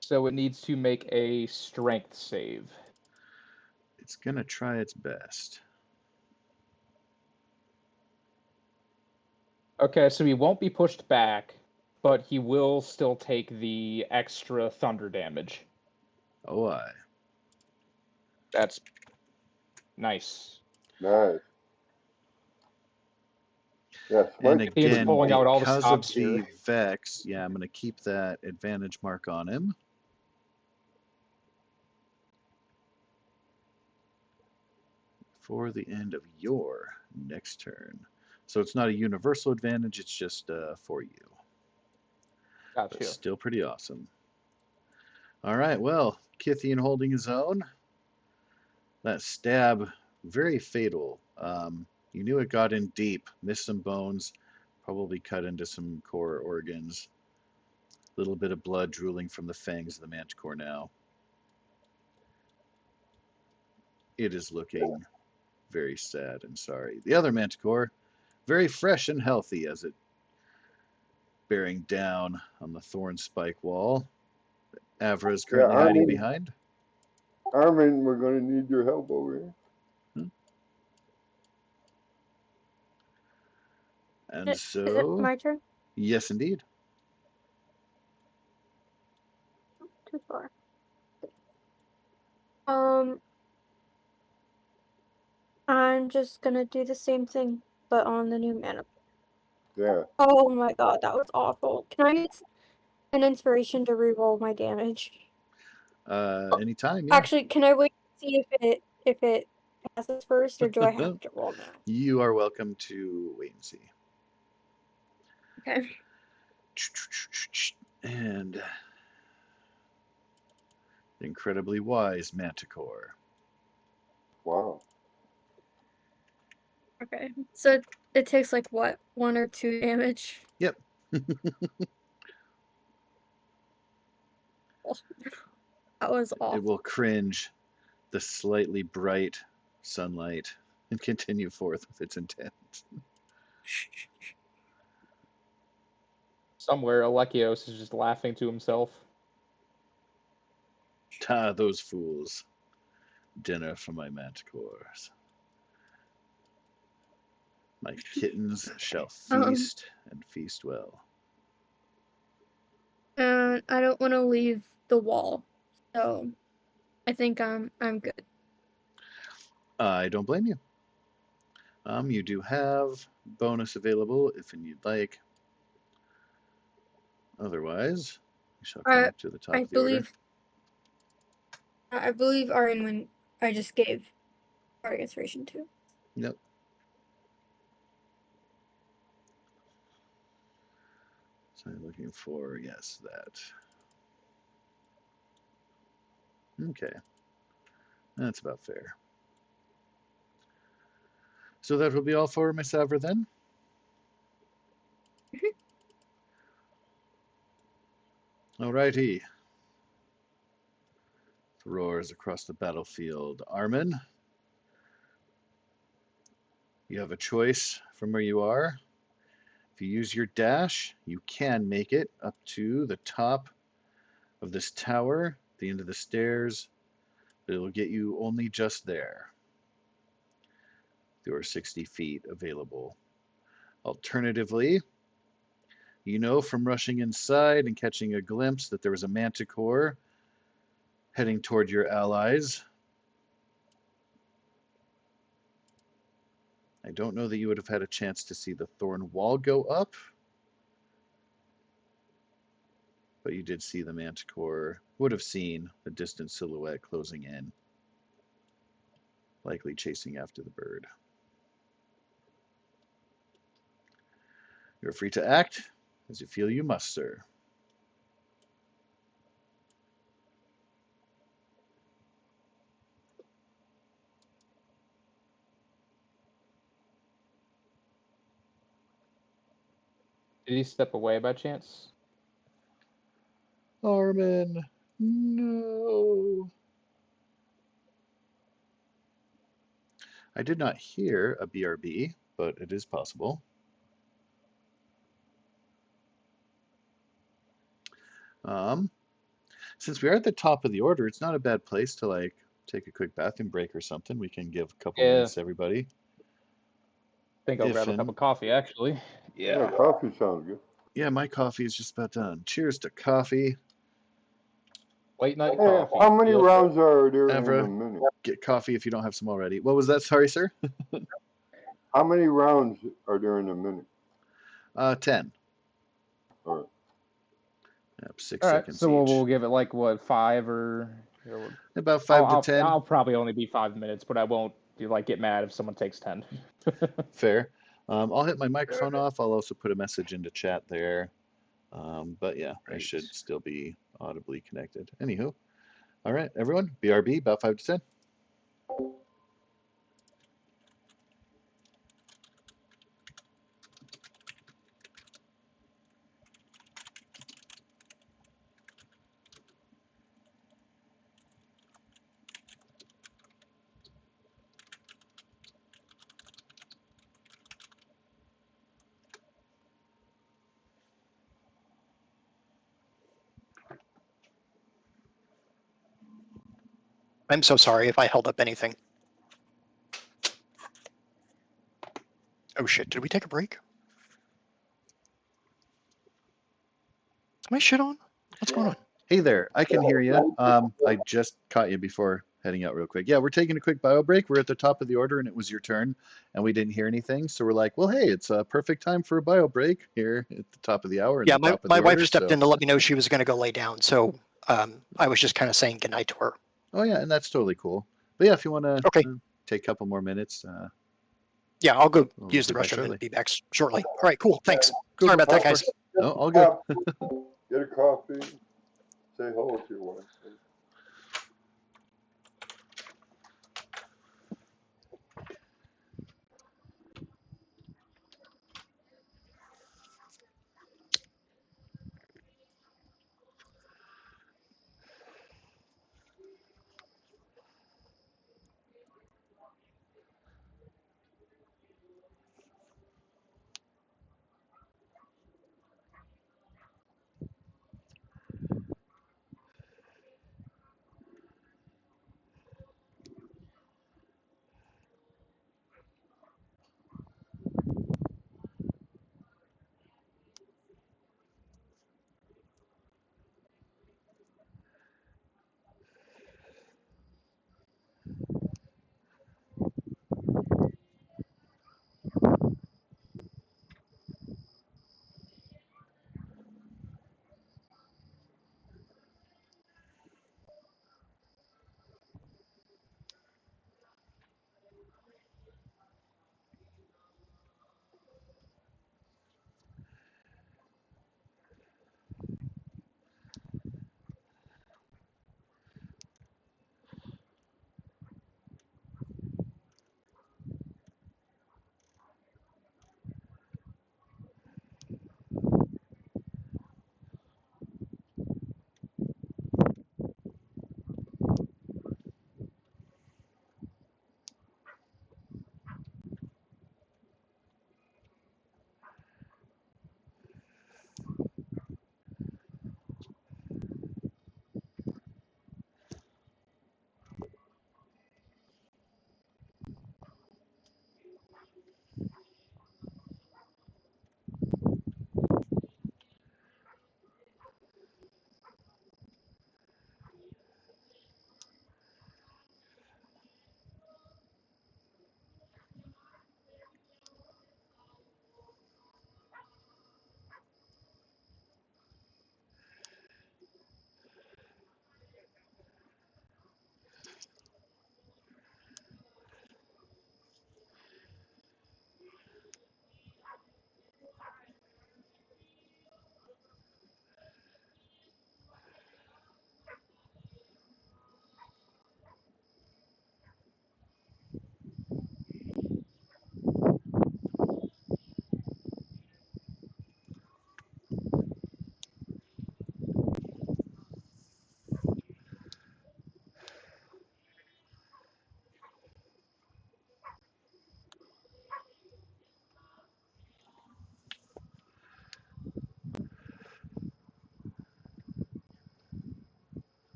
Speaker 5: So it needs to make a strength save.
Speaker 3: It's going to try its best.
Speaker 5: Okay, so he won't be pushed back, but he will still take the extra thunder damage.
Speaker 3: Oh, I.
Speaker 5: That's nice.
Speaker 1: Nice. Yeah,
Speaker 3: And
Speaker 1: Smite's
Speaker 5: Ian's
Speaker 3: again,
Speaker 5: pulling out all the
Speaker 3: because of
Speaker 5: stops
Speaker 3: the
Speaker 5: here.
Speaker 3: Vex, yeah, I'm going to keep that advantage mark on him. For the end of your next turn. So it's not a universal advantage, it's just for you. But
Speaker 5: Gotcha.
Speaker 3: still pretty awesome. All right, well, Kithian holding his own. That stab, very fatal. You knew it got in deep, missed some bones, probably cut into some core organs. A little bit of blood drooling from the fangs of the manticore now. it is looking very sad and sorry. The other manticore, very fresh and healthy as it bearing down on the thorn spike wall. Avra is currently hiding behind.
Speaker 1: Armin, we're going to need your help over here.
Speaker 3: And
Speaker 2: Is it
Speaker 3: so,
Speaker 2: my turn?
Speaker 3: yes, indeed.
Speaker 2: Too far. I'm just gonna do the same thing, but on the new mana.
Speaker 1: Yeah.
Speaker 2: Oh my god, that was awful. Can I use an inspiration to reroll my damage?
Speaker 3: Anytime, yeah.
Speaker 2: Actually, can I wait to see if it passes first, or do I have to roll now?
Speaker 3: You are welcome to wait and see.
Speaker 2: Okay.
Speaker 3: And incredibly wise manticore.
Speaker 1: Wow.
Speaker 2: Okay. So it takes like what, 1 or 2 damage?
Speaker 3: Yep.
Speaker 2: That was awful.
Speaker 3: It will cringe the slightly bright sunlight and continue forth with its intent.
Speaker 5: Somewhere, Alekios is just laughing to himself.
Speaker 3: Ah, those fools. Dinner for my manticores. My kittens shall feast and feast well.
Speaker 2: And I don't want to leave the wall, so I think I'm good.
Speaker 3: I don't blame you. You do have bonus available if you'd like. Otherwise, we shall come up to the top of the order.
Speaker 2: I believe Arwen I just gave our inspiration to.
Speaker 3: Yep. So I'm looking for, yes, that. Okay. That's about fair. So that will be all for Miss Avra then? Alrighty. Roars across the battlefield. Armin, you have a choice from where you are. If you use your dash, you can make it up to the top of this tower, the end of the stairs, but it will get you only just there. There are 60 feet available. Alternatively, you know from rushing inside and catching a glimpse that there was a manticore heading toward your allies. I don't know that you would have had a chance to see the thorn wall go up, but you did see the manticore, would have seen a distant silhouette closing in, likely chasing after the bird. You're free to act as you feel you must, sir.
Speaker 5: Did he step away by chance?
Speaker 3: Armin, no. I did not hear a BRB, but it is possible. Since we are at the top of the order, it's not a bad place to like take a quick bathroom break or something. We can give a couple minutes to everybody.
Speaker 5: I think I'll grab a cup of coffee, actually.
Speaker 1: Yeah, coffee sounds good.
Speaker 3: Yeah, my coffee is just about done. Cheers to coffee.
Speaker 5: Late night
Speaker 1: Hey,
Speaker 5: coffee.
Speaker 1: how many rounds are there
Speaker 3: Avra,
Speaker 1: in a minute?
Speaker 3: get coffee if you don't have some already. What was that? Sorry, sir.
Speaker 1: How many rounds are there in a minute?
Speaker 3: 10.
Speaker 1: All right.
Speaker 3: Yep, 6
Speaker 5: All right,
Speaker 3: seconds
Speaker 5: so
Speaker 3: each.
Speaker 5: we'll give it like what, 5 or
Speaker 3: about 5 to 10.
Speaker 5: I'll probably only be 5 minutes, but I won't like get mad if someone takes 10.
Speaker 3: Fair. I'll hit my microphone off. I'll also put a message into chat there. But yeah, I should still be audibly connected. Anywho, all right, everyone, BRB, about 5 to 10.
Speaker 4: I'm so sorry if I held up anything. Oh shit, did we take a break? Is my shit on? What's going on?
Speaker 3: Hey there, I can hear you. I just caught you before heading out real quick. Yeah, we're taking a quick bio break. We're at the top of the order and it was your turn and we didn't hear anything. So we're like, well, hey, it's a perfect time for a bio break here at the top of the hour and
Speaker 4: Yeah,
Speaker 3: the top of
Speaker 4: my
Speaker 3: the
Speaker 4: wife
Speaker 3: order.
Speaker 4: stepped
Speaker 3: So,
Speaker 4: in to let me know she was going to go lay down. So I was just kind of saying goodnight to her.
Speaker 3: oh yeah, and that's totally cool. But yeah, if you want to
Speaker 4: Okay.
Speaker 3: take a couple more minutes,
Speaker 4: Yeah, I'll go
Speaker 3: we'll
Speaker 4: use
Speaker 3: be
Speaker 4: the
Speaker 3: back
Speaker 4: restroom and
Speaker 3: shortly.
Speaker 4: be back shortly. All right, cool. Thanks.
Speaker 3: Cool.
Speaker 4: Sorry about that,
Speaker 3: Of
Speaker 4: guys.
Speaker 3: course. No, all good.
Speaker 1: Get a coffee. Say hello to your wife.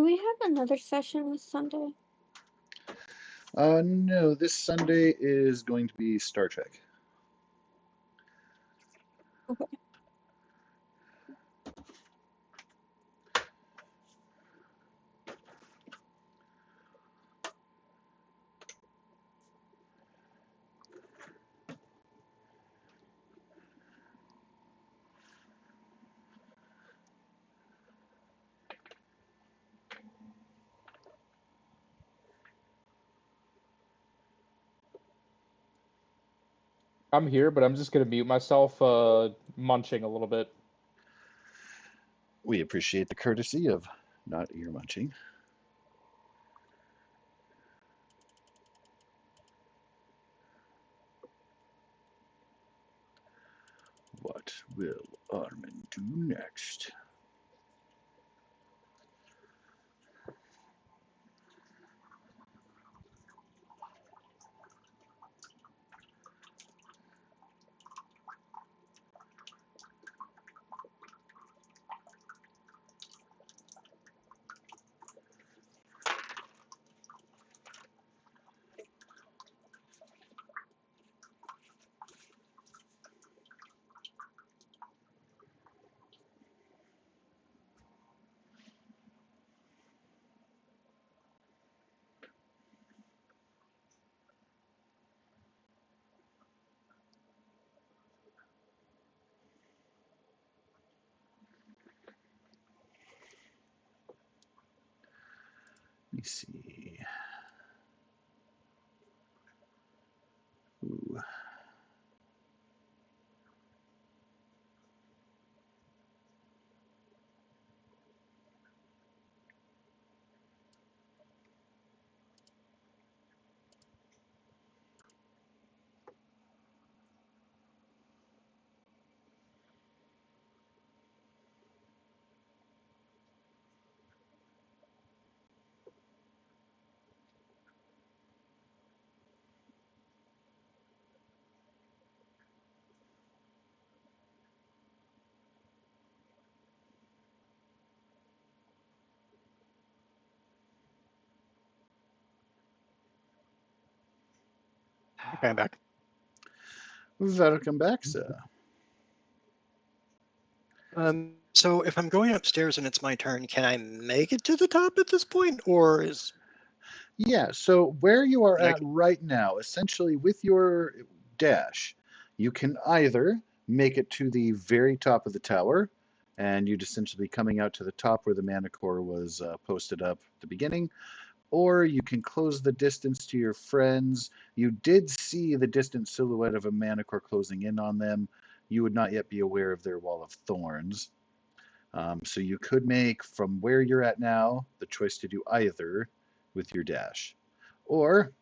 Speaker 2: we have another session this Sunday?
Speaker 3: No, this Sunday is going to be Star Trek.
Speaker 2: Okay.
Speaker 5: I'm here, but I'm just gonna mute myself, munching a little bit.
Speaker 3: We appreciate the courtesy of not ear munching. What will Armin do next? Let me see. Ooh.
Speaker 4: Okay, I'm back.
Speaker 3: Welcome back, sir.
Speaker 4: So if I'm going upstairs and it's my turn, can I make it to the top at this point, or is
Speaker 3: Yeah, so where you are
Speaker 4: like
Speaker 3: at right now, essentially with your dash, you can either make it to the very top of the tower, and you'd essentially be coming out to the top where the mana core was posted up at the beginning, or you can close the distance to your friends. You did see the distant silhouette of a mana core closing in on them. You would not yet be aware of their wall of thorns. So you could make, from where you're at now, the choice to do either with your dash. Or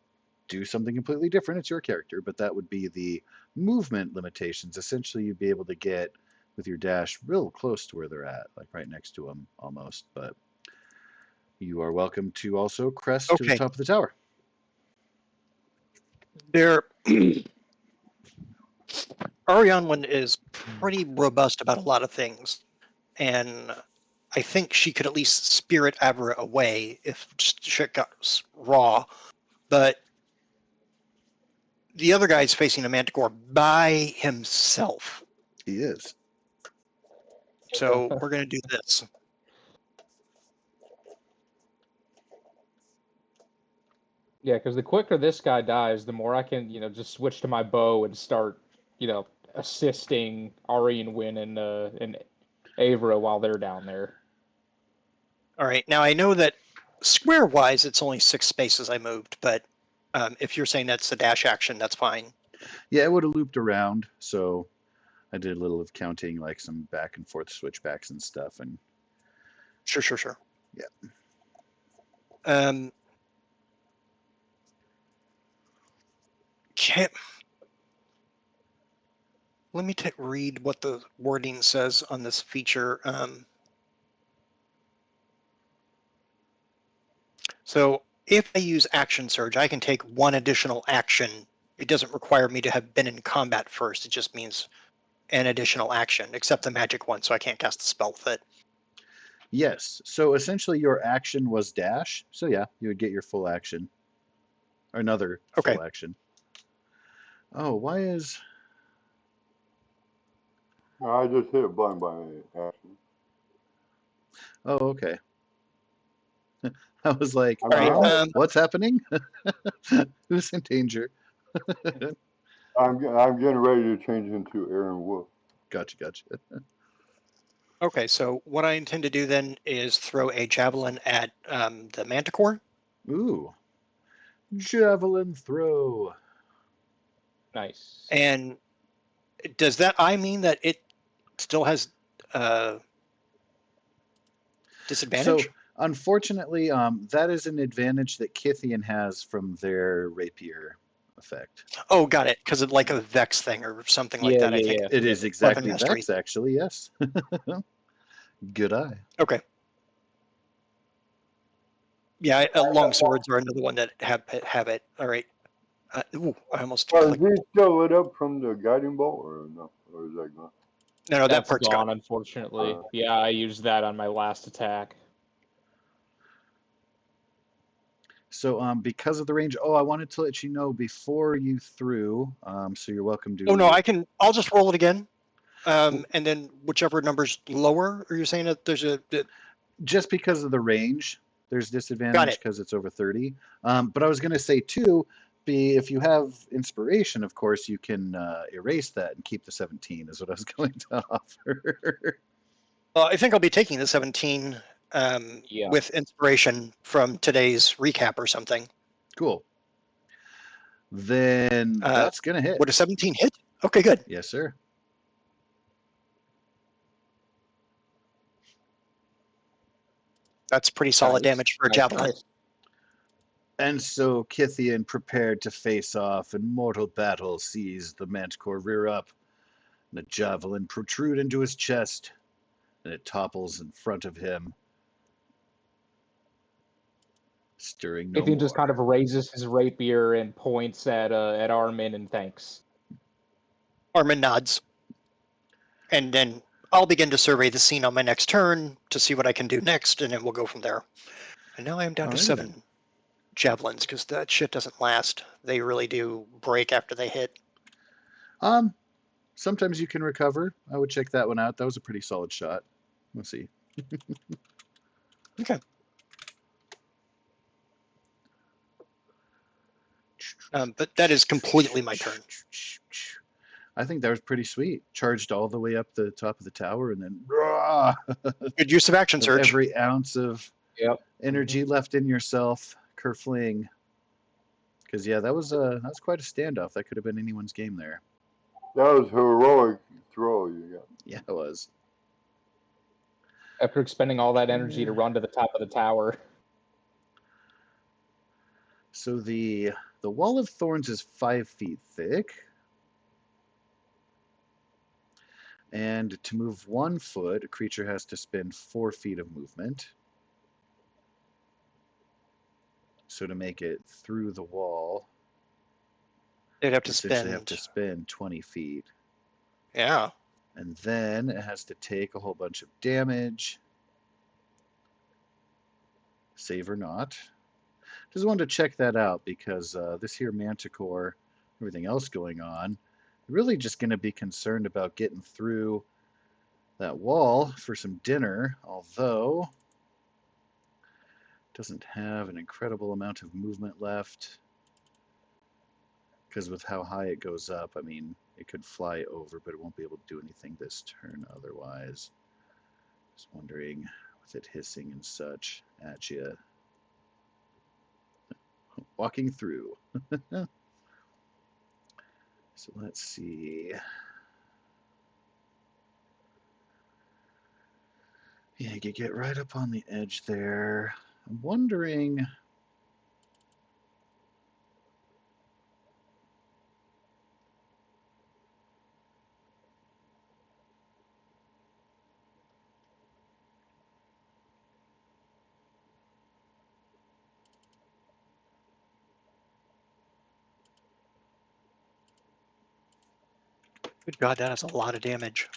Speaker 3: do something completely different. It's your character, but that would be the movement limitations. Essentially, you'd be able to get with your dash real close to where they're at, like right next to them almost. But you are welcome to also crest to the
Speaker 4: okay?
Speaker 3: top of the tower.
Speaker 4: There, Ariane one is pretty robust about a lot of things, and I think she could at least spirit Avra away if shit got raw. But the other guy's facing a Manticore by himself,
Speaker 3: He is.
Speaker 4: so we're gonna do this.
Speaker 5: Yeah, because the quicker this guy dies, the more I can, just switch to my bow and start, assisting Ari and Win and Avra while they're down there.
Speaker 4: All right, now I know that square-wise it's only 6 spaces I moved, but if you're saying that's the dash action, that's fine.
Speaker 3: Yeah, it would have looped around, so I did a little of counting, like some back and forth switchbacks and stuff, and
Speaker 4: Sure.
Speaker 3: yeah.
Speaker 4: Can't. Let me read what the wording says on this feature. So if I use action surge, I can take one additional action. It doesn't require me to have been in combat first. It just means an additional action, except the magic one, so I can't cast the spell with it.
Speaker 3: Yes. So essentially, your action was dash. So yeah, you would get your full action, or another
Speaker 4: Okay.
Speaker 3: full action. Oh, why is?
Speaker 1: I just hit a button by action.
Speaker 3: Oh, okay. I was like,
Speaker 1: I'm
Speaker 4: All right.
Speaker 1: getting,
Speaker 3: what's happening? Who's in danger?
Speaker 1: I'm getting ready to change into Aaron Wolf.
Speaker 3: Gotcha, gotcha.
Speaker 4: Okay. So what I intend to do then is throw a javelin at the manticore.
Speaker 3: Ooh, javelin throw.
Speaker 5: Nice.
Speaker 4: And does that mean that it still has disadvantage?
Speaker 3: So unfortunately, that is an advantage that Kithian has from their rapier effect.
Speaker 4: Oh, got it. Because of like a vex thing or something like
Speaker 5: Yeah,
Speaker 4: that. I think
Speaker 5: yeah.
Speaker 3: It
Speaker 5: Yeah.
Speaker 3: is
Speaker 4: weapon
Speaker 3: exactly
Speaker 4: mastery.
Speaker 3: Vex, actually. Yes. Good eye.
Speaker 4: Okay. Yeah, long swords are another one that have it. All right. Ooh, I almost
Speaker 1: Well, is
Speaker 4: clicked.
Speaker 1: he still lit up from the guiding bolt or no? Or is that gone?
Speaker 4: No, that
Speaker 5: That's
Speaker 4: part's
Speaker 5: gone,
Speaker 4: gone.
Speaker 5: unfortunately. Yeah, I used that on my last attack.
Speaker 3: So, because of the range, I wanted to let you know before you threw. So you're welcome
Speaker 4: Oh no,
Speaker 3: to.
Speaker 4: I'll just roll it again. And then whichever number's lower. Are you saying that there's a?
Speaker 3: Just because of the range, there's
Speaker 4: Got
Speaker 3: disadvantage
Speaker 4: it.
Speaker 3: because it's over 30. But I was going to say too, if you have inspiration, of course, you can erase that and keep the 17. Is what I was going to offer.
Speaker 4: I think I'll be taking the 17
Speaker 5: Yeah.
Speaker 4: with inspiration from today's recap or something.
Speaker 3: Cool. Then that's gonna hit.
Speaker 4: Would a 17 hit? Okay, good.
Speaker 3: Yes, sir.
Speaker 4: That's pretty solid
Speaker 5: Nice.
Speaker 4: damage for a
Speaker 5: Nice,
Speaker 4: javelin.
Speaker 5: nice.
Speaker 3: And so Kithian, prepared to face off in mortal battle, sees the manticore rear up, and a javelin protrude into his chest, and it topples in front of him, stirring no
Speaker 5: Ithian just
Speaker 3: more.
Speaker 5: kind of raises his rapier and points at Armin and thanks.
Speaker 4: Armin nods. And then I'll begin to survey the scene on my next turn to see what I can do next, and then we'll go from there. And now I am down to
Speaker 3: Alrighty
Speaker 4: 7
Speaker 3: then.
Speaker 4: javelins, because that shit doesn't last. They really do break after they hit.
Speaker 3: Sometimes you can recover. I would check that one out. That was a pretty solid shot. Let's see.
Speaker 4: Okay. But that is completely my turn.
Speaker 3: I think that was pretty sweet. Charged all the way up the top of the tower, and then
Speaker 4: Good use of action
Speaker 3: with
Speaker 4: surge.
Speaker 3: every ounce of
Speaker 5: Yep.
Speaker 3: energy left in yourself, kerfling. Because yeah, that was quite a standoff. That could have been anyone's game there.
Speaker 1: That was heroic throw you got.
Speaker 3: Yeah, it was.
Speaker 5: After expending all that energy to run to the top of the tower.
Speaker 3: So the wall of thorns is 5 feet thick, and to move 1 foot, a creature has to spend 4 feet of movement. So to make it through the wall,
Speaker 4: They'd have to
Speaker 3: essentially
Speaker 4: spend.
Speaker 3: have to spend 20 feet.
Speaker 4: Yeah.
Speaker 3: And then it has to take a whole bunch of damage. Save or not. Just wanted to check that out because this here manticore, everything else going on, really just going to be concerned about getting through that wall for some dinner, although doesn't have an incredible amount of movement left. Because with how high it goes up, I mean, it could fly over, but it won't be able to do anything this turn otherwise. Just wondering, with it hissing and such at you. Walking through. So let's see. Yeah, you could get right up on the edge there. I'm wondering.
Speaker 4: Good God, that is a lot of damage.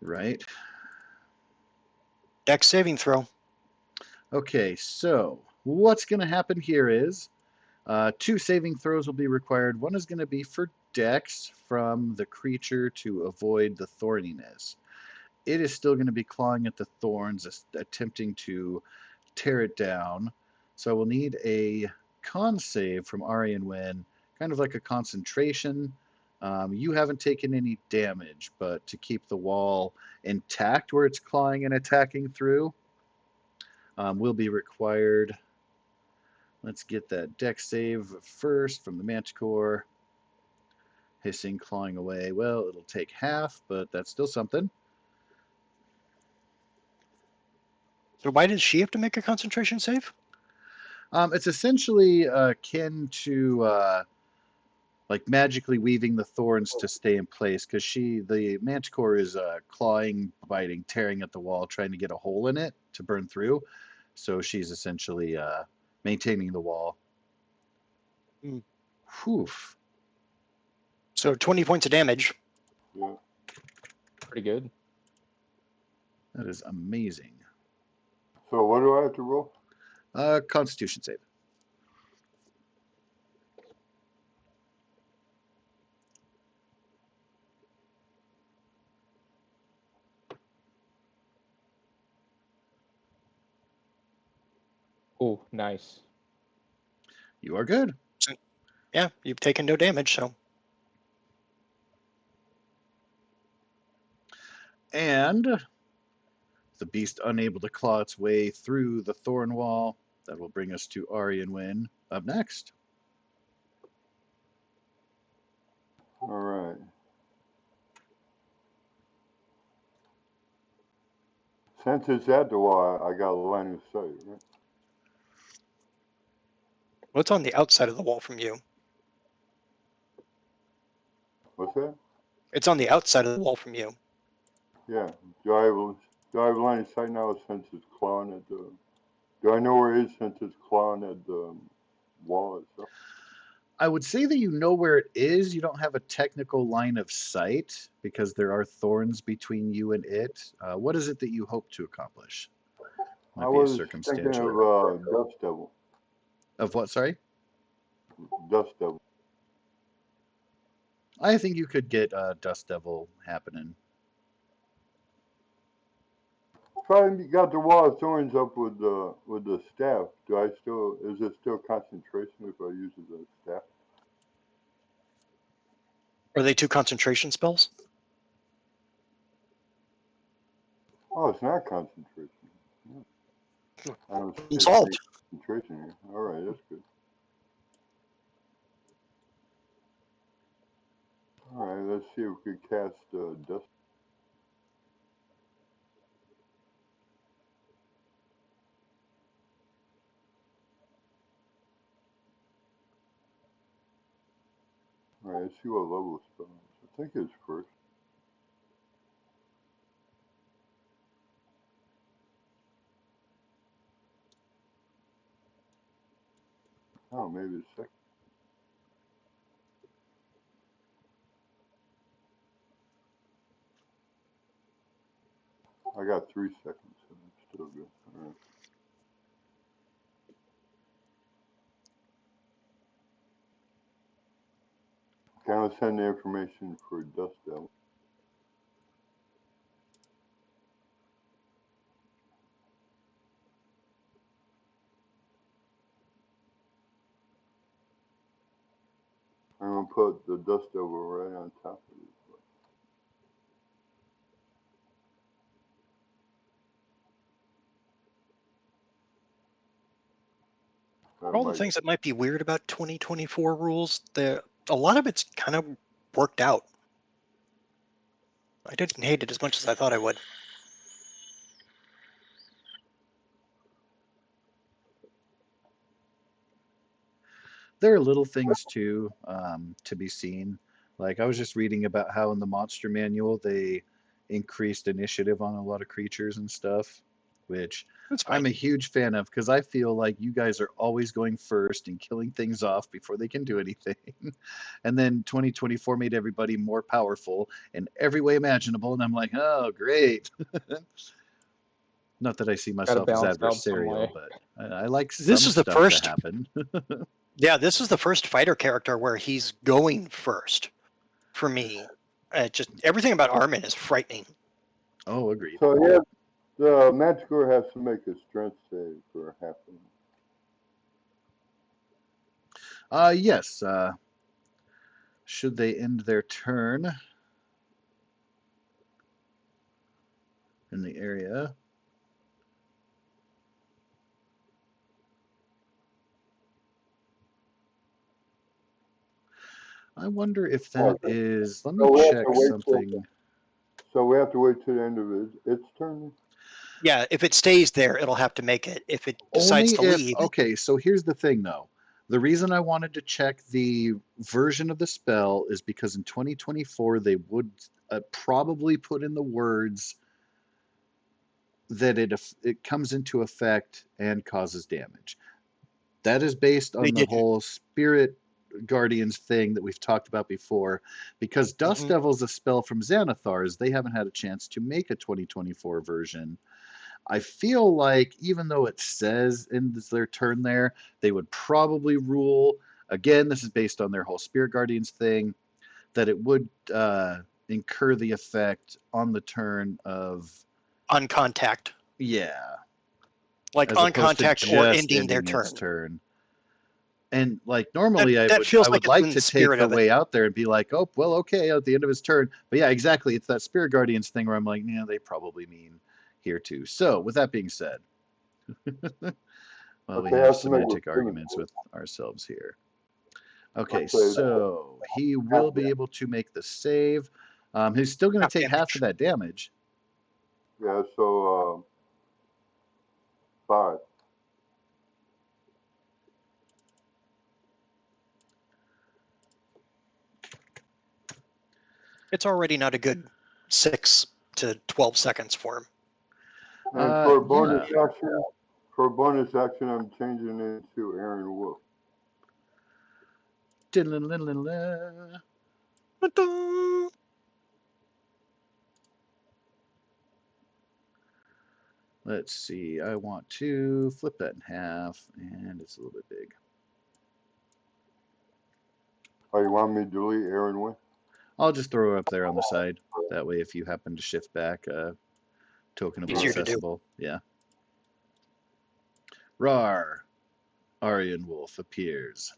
Speaker 3: Right.
Speaker 4: Dex saving throw.
Speaker 3: Okay, so what's going to happen here is 2 saving throws will be required. One is going to be for Dex from the creature to avoid the thorniness. It is still going to be clawing at the thorns, attempting to tear it down. So we'll need a con save from Ari and Wynn, kind of like a concentration. You haven't taken any damage, but to keep the wall intact where it's clawing and attacking through, will be required. Let's get that dex save first from the Manticore. Hissing, clawing away. Well, it'll take half, but that's still something.
Speaker 4: So why does she have to make a concentration save?
Speaker 3: It's essentially akin to like magically weaving the thorns to stay in place, because the Manticore is clawing, biting, tearing at the wall, trying to get a hole in it to burn through. So she's essentially maintaining the wall.
Speaker 4: Mm.
Speaker 3: Whew.
Speaker 4: So 20 points of damage.
Speaker 1: Yeah.
Speaker 5: Pretty good.
Speaker 3: That is amazing.
Speaker 1: So what do I have to roll?
Speaker 3: Constitution save.
Speaker 5: Oh, nice.
Speaker 3: You are good.
Speaker 4: Yeah, you've taken no damage, so.
Speaker 3: And the beast unable to claw its way through the thorn wall. That will bring us to Ari and Wynn up next.
Speaker 1: All right. Since it's at the wall, I got a line of sight, right?
Speaker 4: What's on the outside of the wall from you?
Speaker 1: What's that?
Speaker 4: It's on the outside of the wall from you.
Speaker 1: Yeah. Do I have line of sight now since it's clawing at the? Do I know where it is since it's clawing at the wall itself?
Speaker 3: I would say that you know where it is. You don't have a technical line of sight because there are thorns between you and it. What is it that you hope to accomplish?
Speaker 1: I
Speaker 3: Might be a
Speaker 1: was thinking
Speaker 3: circumstantial.
Speaker 1: of Dust Devil.
Speaker 3: Of what, sorry?
Speaker 1: Dust Devil.
Speaker 3: I think you could get Dust Devil happening.
Speaker 1: If I got the wall of thorns up with the staff, is it still concentration if I use it as staff?
Speaker 4: Are they 2 concentration spells?
Speaker 1: Oh, it's not concentration. I don't see it
Speaker 4: Solved.
Speaker 1: being concentration here. All right, that's good. All right, let's see if we could cast Dust. All right, let's see what level spell it is. I think it's first. Oh, maybe it's second. I got 3 seconds, so it's still good. All right. Okay, I'll send the information for Dust Devil. I'm gonna put the Dust Devil right on top of it.
Speaker 4: For all the things that might be weird about 2024 rules, a lot of it's kind of worked out. I didn't hate it as much as I thought I would.
Speaker 3: There are little things too to be seen. Like I was just reading about how in the monster manual they increased initiative on a lot of creatures and stuff, which
Speaker 4: That's fine.
Speaker 3: I'm a huge fan of because I feel like you guys are always going first and killing things off before they can do anything. And then 2024 made everybody more powerful in every way imaginable, and I'm like, oh, great. Not that I see
Speaker 5: Gotta
Speaker 3: myself as
Speaker 5: balance it out some
Speaker 3: adversarial,
Speaker 5: way.
Speaker 3: but I like some
Speaker 4: This is the
Speaker 3: stuff
Speaker 4: first-
Speaker 3: to happen.
Speaker 4: Yeah, this is the first fighter character where he's going first for me. Just everything about Armin is frightening.
Speaker 3: Oh, agreed.
Speaker 1: So yeah, the Manticore has to make a strength save for happening.
Speaker 3: Yes. Should they end their turn in the area? I wonder if that
Speaker 1: Okay.
Speaker 3: is. Let
Speaker 1: So
Speaker 3: me
Speaker 1: we have
Speaker 3: check
Speaker 1: to wait
Speaker 3: something.
Speaker 1: So we have to wait till the end of its turn.
Speaker 4: Yeah, if it stays there, it'll have to make it. If it decides
Speaker 3: Only
Speaker 4: to
Speaker 3: if.
Speaker 4: leave,
Speaker 3: Okay, so here's the thing, though. The reason I wanted to check the version of the spell is because in 2024 they would probably put in the words that it comes into effect and causes damage. That is based
Speaker 4: they
Speaker 3: on the
Speaker 4: did.
Speaker 3: whole spirit guardians thing that we've talked about before. Because Dust
Speaker 4: Mhm.
Speaker 3: Devil's a spell from Xanathar's, they haven't had a chance to make a 2024 version. I feel like even though it says in their turn there, they would probably rule. Again, this is based on their whole spirit guardians thing, that it would incur the effect on the turn of
Speaker 4: On contact,
Speaker 3: yeah,
Speaker 4: like
Speaker 3: as
Speaker 4: on
Speaker 3: opposed to
Speaker 4: contact or
Speaker 3: just
Speaker 4: ending their
Speaker 3: ending its
Speaker 4: turn.
Speaker 3: turn. And like normally
Speaker 4: That feels
Speaker 3: I
Speaker 4: like
Speaker 3: would
Speaker 4: it's
Speaker 3: like
Speaker 4: in
Speaker 3: to
Speaker 4: the
Speaker 3: take
Speaker 4: spirit
Speaker 3: the
Speaker 4: of it.
Speaker 3: way out there and be like, oh well, okay, at the end of his turn. But yeah, exactly. It's that spirit guardians thing where I'm like, yeah, they probably mean here too. So with that being said, well, we
Speaker 1: Okay, I
Speaker 3: have
Speaker 1: have to make
Speaker 3: semantic
Speaker 1: a
Speaker 3: arguments with ourselves here. Okay,
Speaker 1: Okay.
Speaker 3: so he will be able to make the save. He's still going to
Speaker 4: Half
Speaker 3: take half of
Speaker 4: damage.
Speaker 3: that damage.
Speaker 1: Yeah, so 5.
Speaker 4: It's already not a good 6 to 12 seconds for him.
Speaker 1: And for a bonus
Speaker 3: Yeah.
Speaker 1: action, I'm changing it to Aaron Wolf.
Speaker 3: Let's see. I want to flip that in half, and it's a little bit big.
Speaker 1: Oh, you want me to delete Aaron Wolf?
Speaker 3: I'll just throw it up there on the side. That way, if you happen to shift back, token will be
Speaker 4: Easier to do.
Speaker 3: accessible. Yeah. Rar. Aryan Wolf appears.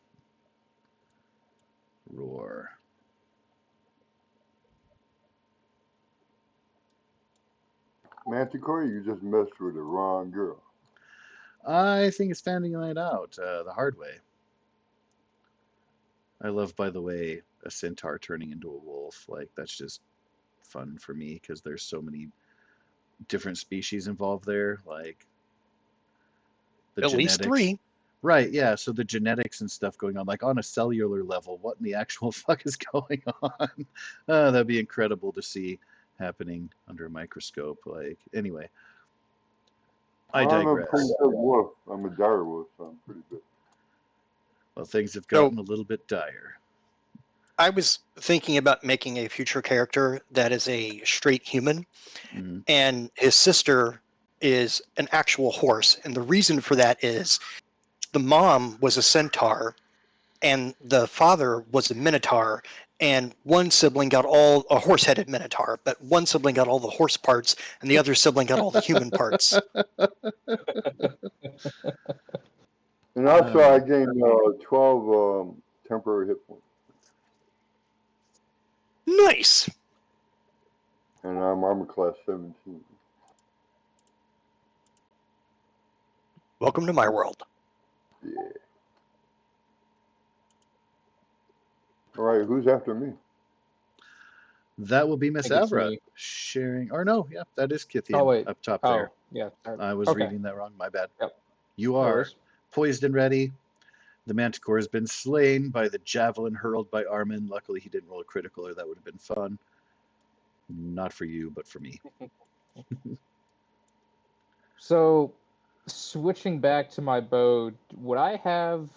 Speaker 3: Roar.
Speaker 1: Manticore, you just messed with the wrong girl.
Speaker 3: I think it's finding it out the hard way. I love, by the way, a centaur turning into a wolf. Like, that's just fun for me because there's so many different species involved there. Like, the
Speaker 4: At least
Speaker 3: genetics.
Speaker 4: 3.
Speaker 3: Right, yeah. So the genetics and stuff going on, like on a cellular level, what in the actual fuck is going on? That'd be incredible to see happening under a microscope. Like, anyway, I
Speaker 1: I'm a
Speaker 3: digress.
Speaker 1: pretty good wolf. I'm a dire wolf, so I'm pretty good.
Speaker 3: Well, things have
Speaker 4: So-
Speaker 3: gotten a little bit dire.
Speaker 4: I was thinking about making a future character that is a straight human,
Speaker 3: Mhm.
Speaker 4: and his sister is an actual horse. And the reason for that is the mom was a centaur, and the father was a minotaur. And one sibling got all a horse-headed minotaur, but one sibling got all the horse parts, and the other sibling got all the human parts.
Speaker 1: And also, I gained 12 temporary hit points.
Speaker 4: Nice.
Speaker 1: And I'm armor class 17.
Speaker 4: Welcome to my world.
Speaker 1: Yeah. All right, who's after me?
Speaker 3: That will be Miss
Speaker 5: think it's
Speaker 3: Avra
Speaker 5: me.
Speaker 3: sharing. Or no, yeah, that is Kithian
Speaker 5: Oh wait.
Speaker 3: up top
Speaker 5: Oh
Speaker 3: there.
Speaker 5: yeah. Sorry.
Speaker 3: I was
Speaker 5: Okay.
Speaker 3: reading that wrong. My bad.
Speaker 5: Yep.
Speaker 3: You
Speaker 5: No
Speaker 3: are
Speaker 5: worries.
Speaker 3: poised and ready. The Manticore has been slain by the javelin hurled by Armin. Luckily, he didn't roll a critical, or that would have been fun. Not for you, but for me.
Speaker 5: So, switching back to my bow, would I have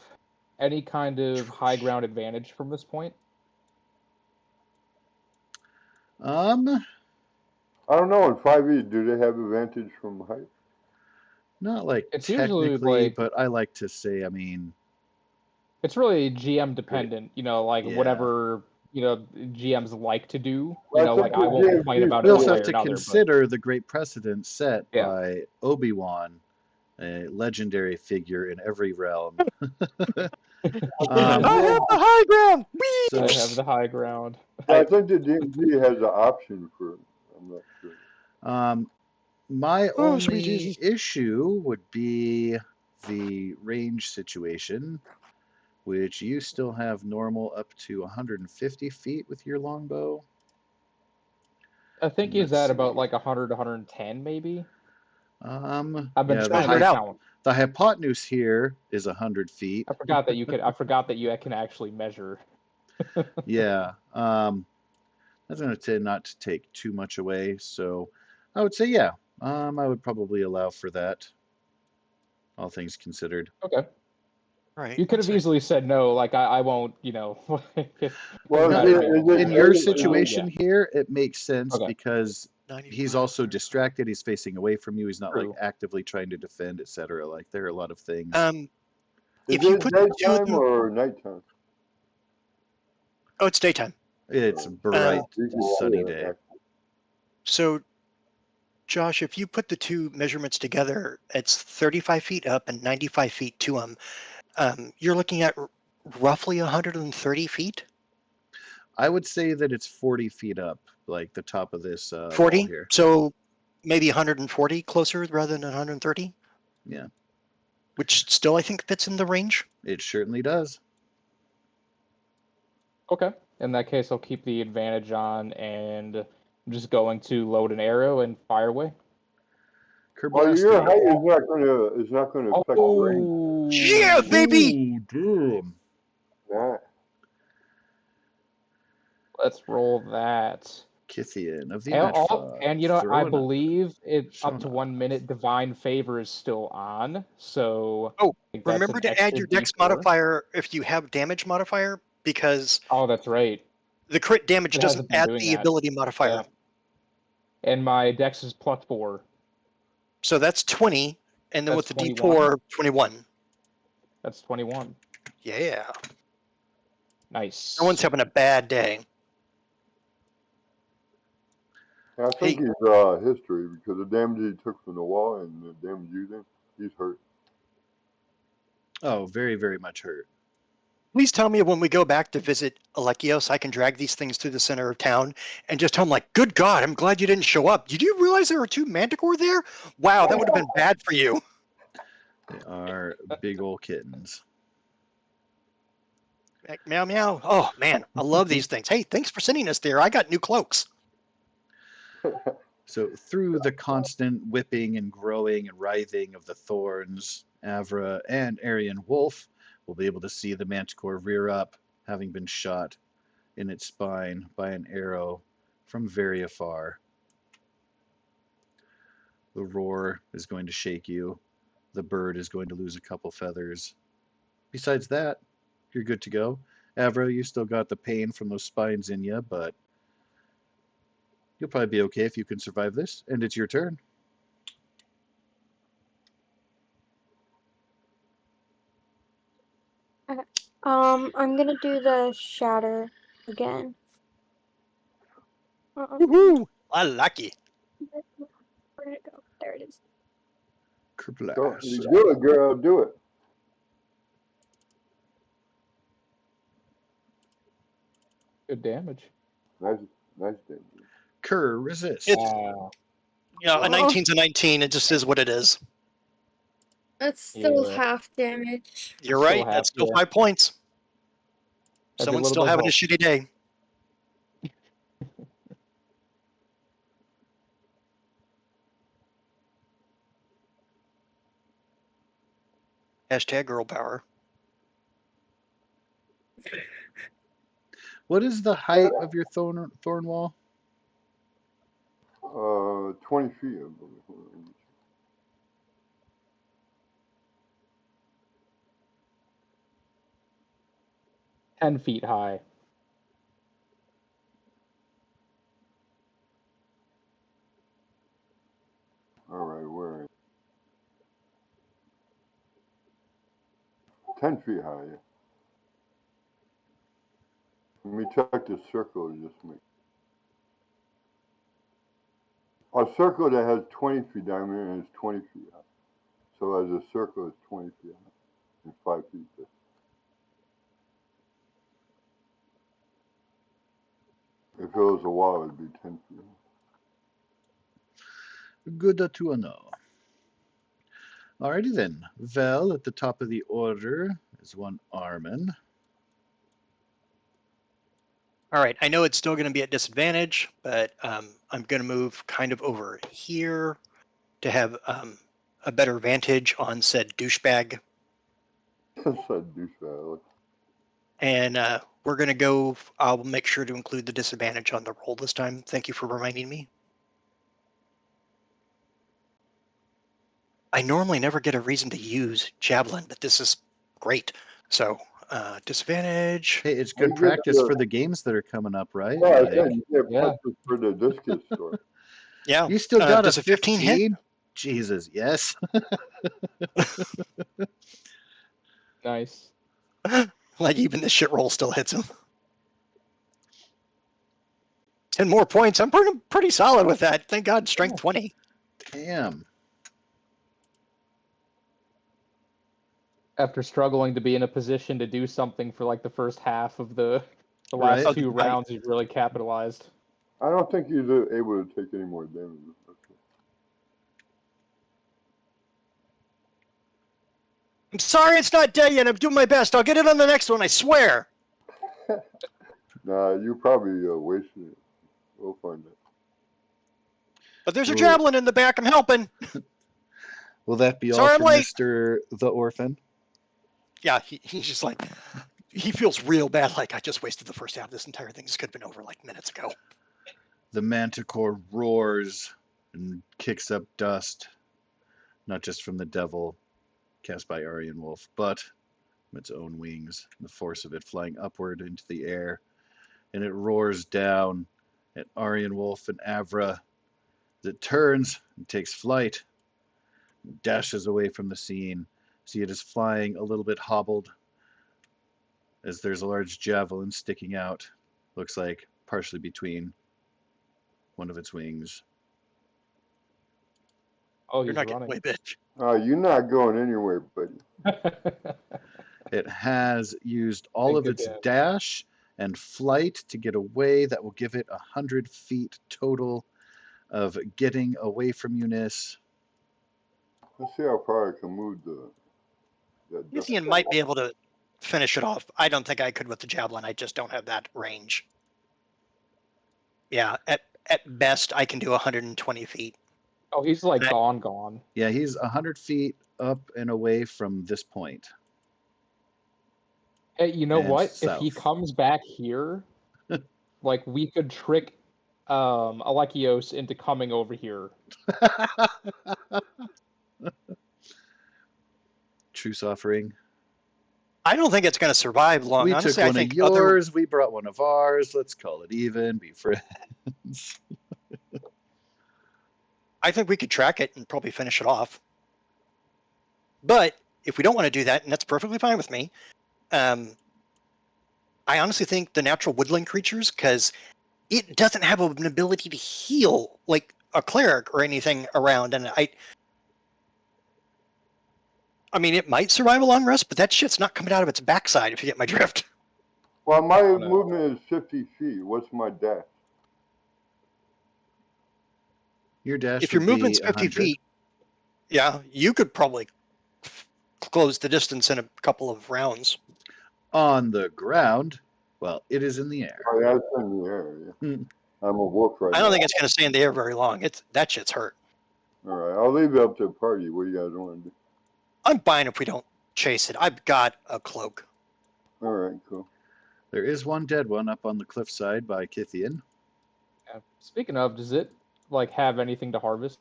Speaker 5: any kind of high ground advantage from this point?
Speaker 1: I don't know. In 5e, do they have advantage from height?
Speaker 3: Not like
Speaker 5: It's usually,
Speaker 3: technically,
Speaker 5: like-
Speaker 3: but I like to say, I mean,
Speaker 5: It's really GM dependent, like
Speaker 3: Yeah.
Speaker 5: whatever, GMs like to do.
Speaker 1: Well, I
Speaker 5: Like
Speaker 1: think
Speaker 5: I
Speaker 1: the
Speaker 5: won't
Speaker 1: GM
Speaker 5: complain about
Speaker 3: we
Speaker 5: it
Speaker 3: also
Speaker 5: one way
Speaker 3: have
Speaker 5: or
Speaker 3: to
Speaker 5: another.
Speaker 3: consider the great precedent set
Speaker 5: Yeah.
Speaker 3: by Obi-Wan, a legendary figure in every realm.
Speaker 4: I have the high ground. Whee!
Speaker 5: But I
Speaker 3: So,
Speaker 5: have the high ground.
Speaker 1: I think the DMG has an option for it. I'm not sure.
Speaker 3: my
Speaker 4: Oh, sweet
Speaker 3: only
Speaker 4: Jesus.
Speaker 3: issue would be the range situation, which you still have normal up to 150 feet with your longbow.
Speaker 5: I think he's
Speaker 3: Let's
Speaker 5: at about
Speaker 3: see.
Speaker 5: like 100, 110 maybe. I've been
Speaker 3: Yeah,
Speaker 5: trying
Speaker 4: figure it
Speaker 5: to
Speaker 4: out.
Speaker 5: count.
Speaker 3: the hypotenuse here is 100 feet.
Speaker 5: I forgot that you can actually measure.
Speaker 3: Yeah. That's going to tend not to take too much away. So I would say, yeah, I would probably allow for that, all things considered.
Speaker 5: Okay.
Speaker 4: Right.
Speaker 5: You could have
Speaker 4: that's it.
Speaker 5: easily said no, like I won't,
Speaker 1: Well,
Speaker 3: No,
Speaker 5: not
Speaker 1: is
Speaker 5: a
Speaker 1: it,
Speaker 5: big
Speaker 1: is
Speaker 5: deal.
Speaker 1: it,
Speaker 3: In your
Speaker 1: is it-
Speaker 3: situation here, it makes sense
Speaker 5: Okay.
Speaker 3: because
Speaker 4: 95,
Speaker 3: he's also
Speaker 4: 35.
Speaker 3: distracted. He's facing away from you. He's not like
Speaker 5: True.
Speaker 3: actively trying to defend, etc. Like there are a lot of things.
Speaker 1: is
Speaker 4: If you
Speaker 1: it
Speaker 4: put the two of
Speaker 1: daytime
Speaker 4: them,
Speaker 1: or nighttime?
Speaker 4: oh, it's daytime.
Speaker 3: It's a bright,
Speaker 1: You can see
Speaker 3: sunny
Speaker 1: it,
Speaker 3: day.
Speaker 4: So, Josh, if you put the two measurements together, it's 35 feet up and 95 feet to them. You're looking at roughly 130 feet.
Speaker 3: I would say that it's 40 feet up, like the top of this wall
Speaker 4: 40.
Speaker 3: here.
Speaker 4: So maybe 140 closer rather than 130.
Speaker 3: Yeah.
Speaker 4: Which still I think fits in the range.
Speaker 3: It certainly does.
Speaker 5: Okay. In that case, I'll keep the advantage on, and I'm just going to load an arrow and fire away.
Speaker 1: Well, your
Speaker 3: Kerblasty.
Speaker 1: height is not gonna affect the range.
Speaker 5: Oh,
Speaker 4: Yeah, baby.
Speaker 3: Ooh, damn.
Speaker 1: Nah.
Speaker 5: let's roll that.
Speaker 3: Kithian of the
Speaker 5: And,
Speaker 3: Netfa.
Speaker 5: I
Speaker 3: throwing up.
Speaker 5: believe it up to
Speaker 3: Shona.
Speaker 5: 1 minute. Divine Favor is still on, so
Speaker 4: Oh,
Speaker 5: I think that's
Speaker 4: remember
Speaker 5: an
Speaker 4: to add
Speaker 5: extra
Speaker 4: your dex
Speaker 5: D4.
Speaker 4: modifier if you have damage modifier, because
Speaker 5: Oh, that's right.
Speaker 4: the crit damage
Speaker 5: It
Speaker 4: doesn't
Speaker 5: hasn't been
Speaker 4: add
Speaker 5: doing
Speaker 4: the
Speaker 5: that.
Speaker 4: ability modifier.
Speaker 5: Yeah. And my dex is +4.
Speaker 4: So that's 20, and then
Speaker 5: That's
Speaker 4: with the
Speaker 5: 21.
Speaker 4: D4, 21.
Speaker 5: That's 21.
Speaker 4: Yeah.
Speaker 5: Nice.
Speaker 4: Someone's having a bad day.
Speaker 1: I think
Speaker 4: Hey.
Speaker 1: he's history because the damage he took from the wall and the damage you did, he's hurt.
Speaker 3: Oh, very, very much hurt.
Speaker 4: Please tell me when we go back to visit Alekios, I can drag these things through the center of town and just tell him, like, good God, I'm glad you didn't show up. Did you realize there were 2 manticore there? Wow, that would have been bad for you.
Speaker 3: They are big old kittens.
Speaker 4: Meow, meow. Oh, man, I love these things. Hey, thanks for sending us there. I got new cloaks.
Speaker 3: So through the constant whipping and growing and writhing of the thorns, Avra and Aryan Wolf will be able to see the manticore rear up, having been shot in its spine by an arrow from very afar. The roar is going to shake you. The bird is going to lose a couple feathers. Besides that, you're good to go. Avra, you still got the pain from those spines in you, but you'll probably be okay if you can survive this, and it's your turn.
Speaker 2: I'm gonna do the shatter again.
Speaker 4: Woohoo! I like it.
Speaker 2: Where did it go? There it is.
Speaker 1: Go,
Speaker 3: Kerblast.
Speaker 1: do it, girl, do it.
Speaker 5: Good damage.
Speaker 1: Nice damage.
Speaker 3: Kerr, resist.
Speaker 4: It's a 19's a 19. It just is what it is.
Speaker 2: That's still
Speaker 5: Yeah.
Speaker 2: half damage.
Speaker 4: You're
Speaker 5: Still
Speaker 4: right.
Speaker 5: half,
Speaker 4: That's still
Speaker 5: yeah.
Speaker 4: 5 points.
Speaker 5: Every
Speaker 4: Someone's
Speaker 5: little
Speaker 4: still
Speaker 5: bit
Speaker 4: having a
Speaker 5: helps.
Speaker 4: shitty day. Hashtag girl power.
Speaker 3: What is the height of your thorn wall?
Speaker 1: 20 feet. I believe.
Speaker 5: 10 feet high.
Speaker 1: All right, where? 10 feet high. Yeah. Let me check the circle to just make. A circle that has 20 feet diameter is 20 feet high. So as a circle, it's 20 feet high and 5 feet thick. If it was a wall, it'd be 10 feet high.
Speaker 3: Good to know. Alrighty then. Vel at the top of the order is one Armin.
Speaker 4: All right, I know it's still going to be at disadvantage, but I'm going to move kind of over here to have a better vantage on said douchebag.
Speaker 1: That's a douchebag.
Speaker 4: And we're going to go, I'll make sure to include the disadvantage on the roll this time. Thank you for reminding me. I normally never get a reason to use Javelin, but this is great. So disadvantage.
Speaker 3: Hey, it's
Speaker 1: You
Speaker 3: good
Speaker 1: get
Speaker 3: practice
Speaker 1: the-
Speaker 3: for the games that are coming up, right?
Speaker 1: Yeah,
Speaker 3: Like,
Speaker 1: yeah, you get
Speaker 5: Yeah.
Speaker 1: practice for the discus store.
Speaker 4: Yeah.
Speaker 3: you still got a
Speaker 4: does a 15 hit?
Speaker 3: 15? Jesus, yes.
Speaker 5: Nice.
Speaker 4: Like even this shit roll still hits him. 10 more points. I'm pretty solid with that. Thank God, strength 20.
Speaker 3: Damn.
Speaker 5: After struggling to be in a position to do something for like the first half of the
Speaker 3: Right.
Speaker 5: last two
Speaker 4: I-
Speaker 5: rounds, he's really capitalized.
Speaker 1: I don't think he's able to take any more damage.
Speaker 4: I'm sorry it's not dead yet. I'm doing my best. I'll get it on the next one, I swear.
Speaker 1: Nah, you probably wasted it. We'll find it.
Speaker 4: But there's a
Speaker 3: Ooh.
Speaker 4: javelin in the back. I'm helping.
Speaker 3: Will that be
Speaker 4: Sorry,
Speaker 3: all
Speaker 4: I'm
Speaker 3: for
Speaker 4: late.
Speaker 3: Mr. the Orphan?
Speaker 4: Yeah, he's just like, he feels real bad. Like, I just wasted the first half of this entire thing. This could have been over like minutes ago.
Speaker 3: The manticore roars and kicks up dust, not just from the devil cast by Aryan Wolf, but from its own wings, the force of it flying upward into the air. And it roars down at Aryan Wolf and Avra as it turns and takes flight, and dashes away from the scene. See, it is flying a little bit hobbled as there's a large javelin sticking out, looks like partially between one of its wings.
Speaker 5: Oh,
Speaker 4: You're
Speaker 5: he's
Speaker 4: not getting
Speaker 5: running.
Speaker 4: away, bitch.
Speaker 1: You're not going anywhere, buddy.
Speaker 3: It has used all of
Speaker 5: Think
Speaker 3: its
Speaker 5: again.
Speaker 3: dash and flight to get away. That will give it 100 feet total of getting away from Eunice.
Speaker 1: Let's see how far I can move that dust.
Speaker 4: Yuthian might be able to finish it off. I don't think I could with the javelin. I just don't have that range. Yeah, at best, I can do 120 feet.
Speaker 5: Oh, he's like
Speaker 4: That-
Speaker 5: gone.
Speaker 3: Yeah, he's 100 feet up and away from this point.
Speaker 5: Hey, you know
Speaker 3: And
Speaker 5: what? If he
Speaker 3: south.
Speaker 5: comes back here, like we could trick Alekios into coming over here.
Speaker 3: Truce offering.
Speaker 4: I don't think it's going to survive long.
Speaker 3: We
Speaker 4: Honestly,
Speaker 3: took
Speaker 4: I
Speaker 3: one of
Speaker 4: think
Speaker 3: yours, we brought one of ours. Let's call it even, be friends.
Speaker 4: I think we could track it and probably finish it off. But if we don't want to do that, and that's perfectly fine with me, I honestly think the natural woodland creatures, because it doesn't have an ability to heal like a cleric or anything around, and I mean, it might survive a long rest, but that shit's not coming out of its backside, if you get my drift.
Speaker 1: Well, my
Speaker 5: no.
Speaker 1: movement is 50 feet. What's my dash?
Speaker 3: Your dash
Speaker 4: If your
Speaker 3: would be
Speaker 4: movement's 50
Speaker 3: 100.
Speaker 4: feet, yeah, you could probably close the distance in a couple of rounds.
Speaker 3: On the ground, well, it is in the air.
Speaker 1: Oh, yeah, it's in the air. Yeah.
Speaker 3: Hmm.
Speaker 1: I'm a wolf right
Speaker 4: I don't
Speaker 1: now.
Speaker 4: think it's going to stay in the air very long. That shit's hurt.
Speaker 1: All right, I'll leave it up to the party. What do you guys want to do?
Speaker 4: I'm fine if we don't chase it. I've got a cloak.
Speaker 1: All right, cool.
Speaker 3: There is one dead one up on the cliffside by Kithian.
Speaker 5: Speaking of, does it like have anything to harvest?